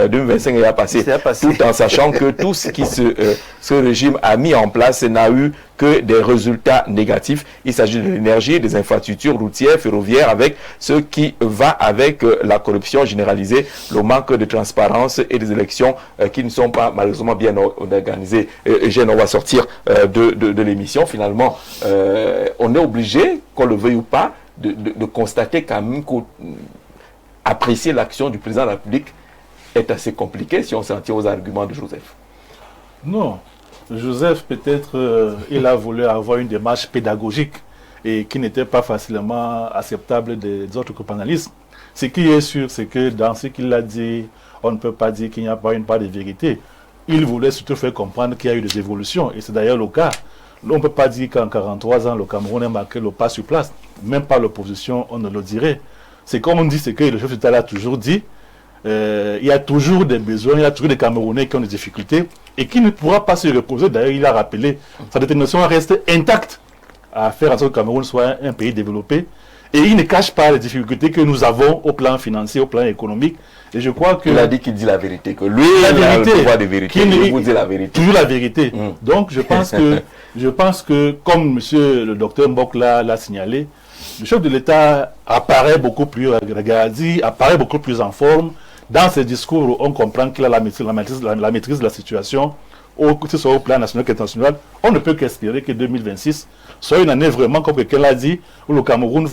2025 est passé. Tout en sachant que tout ce qui ce régime a mis en place n'a eu que des résultats négatifs. Il s'agit de l'énergie, des infrastructures routières, ferroviaires, avec ce qui va avec la corruption généralisée, le manque de transparence et des élections qui ne sont pas malheureusement bien organisées. Eugène, on va sortir de l'émission. Finalement, on est obligé, qu'on le veuille ou pas, de constater quand même qu'apprécier l'action du président de la République est assez compliqué si on s'en tient aux arguments de Joseph. Non. Joseph, peut-être, il a voulu avoir une démarche pédagogique et qui n'était pas facilement acceptable des autres panalistes. Ce qui est sûr, c'est que dans ce qu'il a dit, on ne peut pas dire qu'il n'y a pas une part de vérité. Il voulait surtout faire comprendre qu'il y a eu des évolutions, et c'est d'ailleurs le cas. On ne peut pas dire qu'en 43 ans, le Cameroun a marqué le pas sur place. Même pas l'opposition, on ne le dirait. C'est comme on dit, c'est que le chef d'État l'a toujours dit. Il y a toujours des besoins, il y a toujours des Camerounais qui ont des difficultés et qui ne pourra pas se reposer. D'ailleurs, il a rappelé, sa détermination reste intacte à faire en sorte que le Cameroun soit un pays développé. Et il ne cache pas les difficultés que nous avons au plan financier, au plan économique. Et je crois que... Il a dit qu'il dit la vérité, que lui, il a le pouvoir de vérité, il vous dit la vérité. Toujours la vérité. Donc, je pense que, comme monsieur le docteur Mbok l'a signalé, le chef de l'État apparaît beaucoup plus regardé, apparaît beaucoup plus en forme. Dans ses discours, on comprend qu'il a la maîtrise de la situation, que ce soit au plan national qu'international. On ne peut qu'espérer que 2026 soit une année vraiment, comme quelqu'un l'a dit, où le Cameroun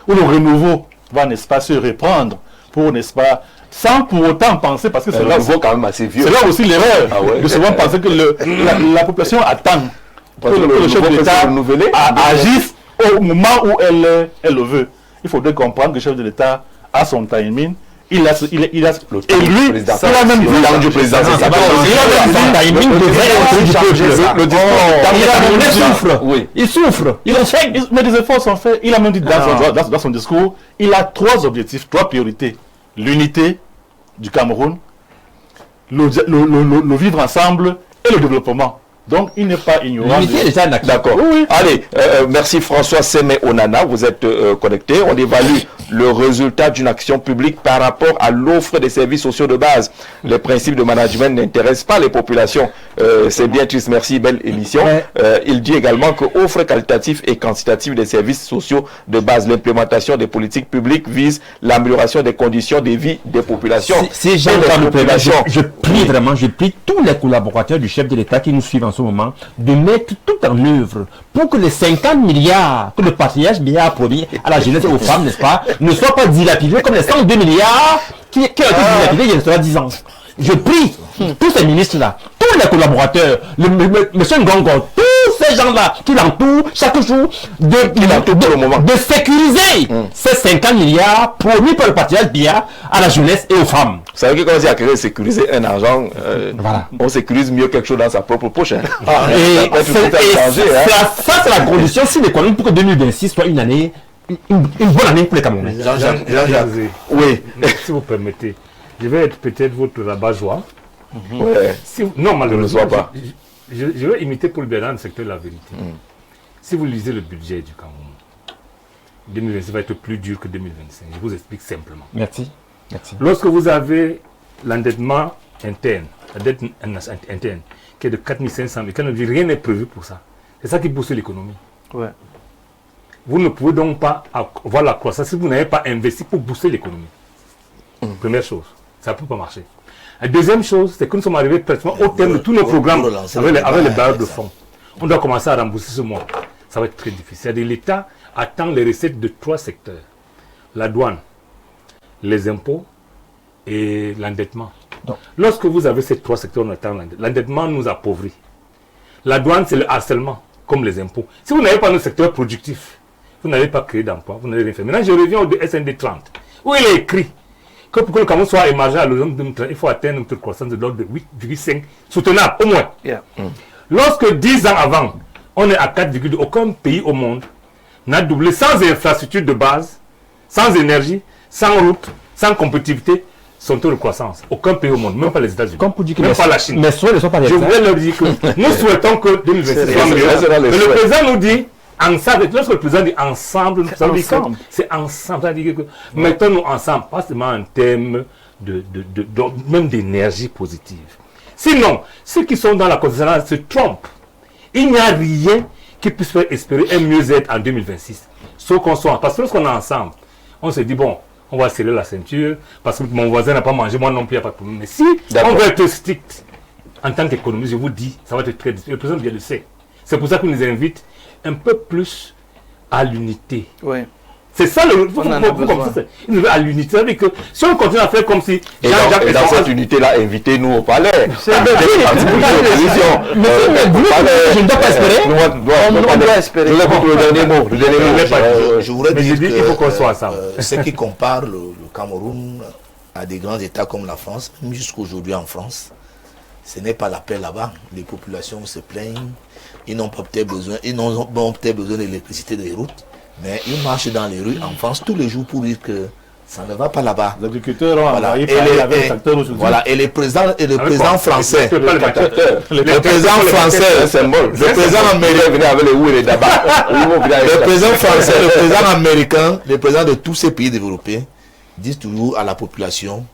où le renouveau va, n'est-ce pas, se reprendre, pour, n'est-ce pas, sans pour autant penser, parce que c'est là, quand même assez vieux. C'est là aussi l'erreur, de souvent penser que la population attend que le chef de l'État agisse au moment où elle le veut. Il faudrait comprendre que le chef de l'État a son timing. Et lui, il a même dit du président, il souffre. Mais des efforts sont faits. Il a même dit dans son discours, il a 3 objectifs, 3 priorités. L'unité du Cameroun, le vivre ensemble et le développement. Donc, il n'est pas ignorant. D'accord. Oui. Allez, merci François Semé Onana, vous êtes connecté. On évalue le résultat d'une action publique par rapport à l'offre des services sociaux de base. Les principes de management n'intéressent pas les populations. C'est bien triste, merci, belle émission. Il dit également que offre qualitative et quantitative des services sociaux de base, l'implémentation des politiques publiques vise l'amélioration des conditions de vie des populations. Ces gens, je prie tous les collaborateurs du chef de l'État qui nous suivent en ce moment de mettre tout en œuvre pour que les 50 milliards que le partenariat bien a promis à la jeunesse et aux femmes, n'est-ce pas, ne soient pas dilapidés comme les 102 milliards qui ont été dilapidés il y a 10 ans. Je prie tous ces ministres-là, tous les collaborateurs, monsieur Ngongo, tous ces gens-là qui l'entourent chaque jour, de sécuriser ces 50 milliards promis par le partenariat bien à la jeunesse et aux femmes. Vous savez que quand on a créé sécuriser un argent, on sécurise mieux quelque chose dans sa propre poche. Ça, c'est la condition si l'économie pour que 2026 soit une année, une bonne année pour les Camerounais. Oui, si vous permettez, je vais être peut-être votre rabat-joie. Non, malheureusement pas. Je vais imiter Paul Biya dans le secteur de la vérité. Si vous lisez le budget du Cameroun, 2026 va être plus dur que 2025. Je vous explique simplement. Merci. Lorsque vous avez l'endettement interne, qui est de 4500 milliards, rien n'est prévu pour ça. C'est ça qui pousse l'économie. Ouais. Vous ne pouvez donc pas avoir la croissance si vous n'avez pas investi pour booster l'économie. Première chose, ça ne peut pas marcher. La deuxième chose, c'est que nous sommes arrivés pratiquement au terme de tous nos programmes avec les bailleurs de fonds. On doit commencer à rembourser ce mois. Ça va être très difficile. C'est-à-dire l'État attend les recettes de 3 secteurs. La douane, les impôts et l'endettement. Lorsque vous avez ces 3 secteurs, l'endettement nous appauvrit. La douane, c'est le harcèlement, comme les impôts. Si vous n'avez pas le secteur productif, vous n'avez pas créé d'emploi, vous n'avez rien fait. Maintenant, je reviens au SND 30, où il est écrit que pour que le Cameroun soit émergent à l'horizon 2030, il faut atteindre une croissance de l'ordre de 8,5 soutenable, au moins. Yeah. Lorsque 10 ans avant, on est à 4,2, aucun pays au monde n'a doublé sans infrastructure de base, sans énergie, sans route, sans compétitivité, son taux de croissance. Aucun pays au monde, même pas les États-Unis, même pas la Chine. Mais soit ne sont pas les Je voulais leur dire que nous souhaitons que 2026 soit meilleur. Mais le président nous dit ensemble. Lorsque le président dit ensemble, c'est ensemble. C'est-à-dire que mettons-nous ensemble, pas seulement en termes même d'énergie positive. Sinon, ceux qui sont dans la constitution se trompent. Il n'y a rien qui puisse faire espérer un mieux-être en 2026. Sauf qu'on soit. Parce que lorsqu'on est ensemble, on se dit, bon, on va serrer la ceinture, parce que mon voisin n'a pas mangé, moi non plus, il n'y a pas de problème. Mais si on veut être strict, en tant qu'économiste, je vous dis, ça va être très difficile. Le président bien le sait. C'est pour ça qu'il nous invite un peu plus à l'unité. Oui. C'est ça le. Il nous veut à l'unité. C'est-à-dire que si on continue à faire comme si. Et dans cette unité-là, invitez-nous au palais. C'est je ne dois pas espérer. On doit espérer. Le dernier mot. Je voudrais dire qu'il faut qu'on soit ensemble. Ceux qui comparent le Cameroun à des grands États comme la France, même jusqu'aujourd'hui en France, ce n'est pas la paix là-bas. Les populations se plaignent. Ils n'ont pas peut-être besoin, besoin d'électricité, des routes. Mais ils marchent dans les rues en France tous les jours pour dire que ça ne va pas là-bas. Les agriculteurs ont envoyé voilà. Et le président français, le président français, le président américain venait avec les houes et les dabas. Le président français, le président américain, les présidents de tous ces pays développés disent toujours à la population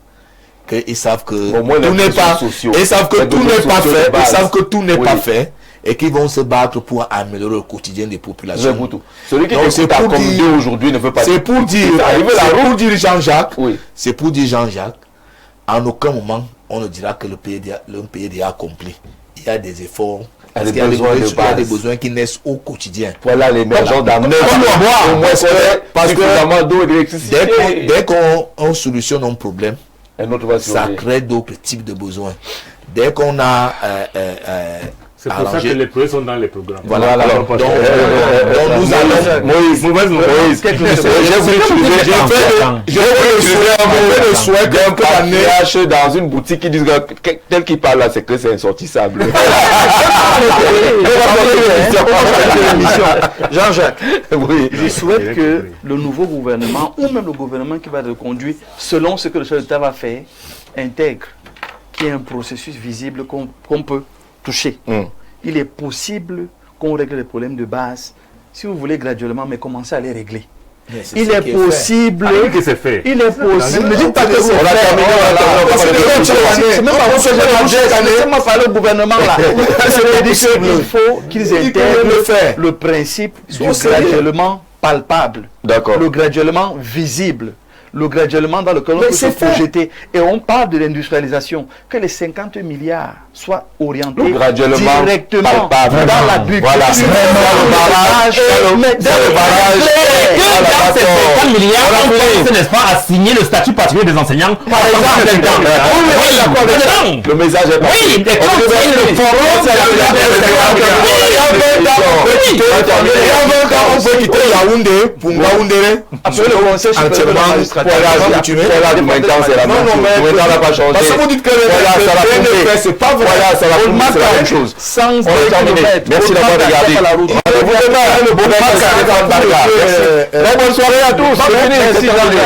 qu'ils savent que tout n'est pas, ils savent que tout n'est pas fait, ils savent que tout n'est pas fait. Et qui vont se battre pour améliorer le quotidien des populations. Celui qui est comme Dieu aujourd'hui ne veut pas. C'est pour dire, Jean-Jacques. Oui. C'est pour dire Jean-Jacques. En aucun moment, on ne dira que le pays est accompli. Il y a des efforts. Parce qu'il y a des besoins qui naissent au quotidien. Voilà l'émergence d'un parce que d'eau et d'électricité. Dès qu'on solutionne un problème, ça crée d'autres types de besoins. Dès qu'on a c'est pour ça que les projets sont dans les programmes. Voilà. Donc nous allons. Moïse. Je le souhait d'un patriarche dans une boutique qui dit que tel qui parle là, c'est que c'est insortissable. Jean-Jacques, je souhaite que le nouveau gouvernement, ou même le gouvernement qui va être conduit, selon ce que le chef d'État va faire, intègre qu'il y ait un processus visible qu'on peut toucher. Il est possible qu'on règle les problèmes de base, si vous voulez graduellement, mais commencer à les régler. Il est possible. Il est possible. Ne dites pas que c'est laissez-moi parler au gouvernement là. Il faut qu'ils intègrent le principe du graduellement palpable, le graduellement visible, le graduellement dans lequel on peut se projeter. Et on parle de l'industrialisation, que les 50 milliards soient orientés directement dans l'agriculture, dans le barrage, dans ces 50 milliards, on pense, n'est-ce pas, à signer le statut particulier des enseignants. Par exemple, le message est passé. Oui, et quand le forum, on peut quitter Yaoundé pour Yaoundé. Absolument, le conseil supérieur non, mais ça n'a pas changé. Parce que vous dites que c'est pas vrai. Voilà, ça va pour c'est la même chose. Sans merci d'avoir regardé. Rendez-vous demain, le bon bonne soirée à tous. Merci. Allez.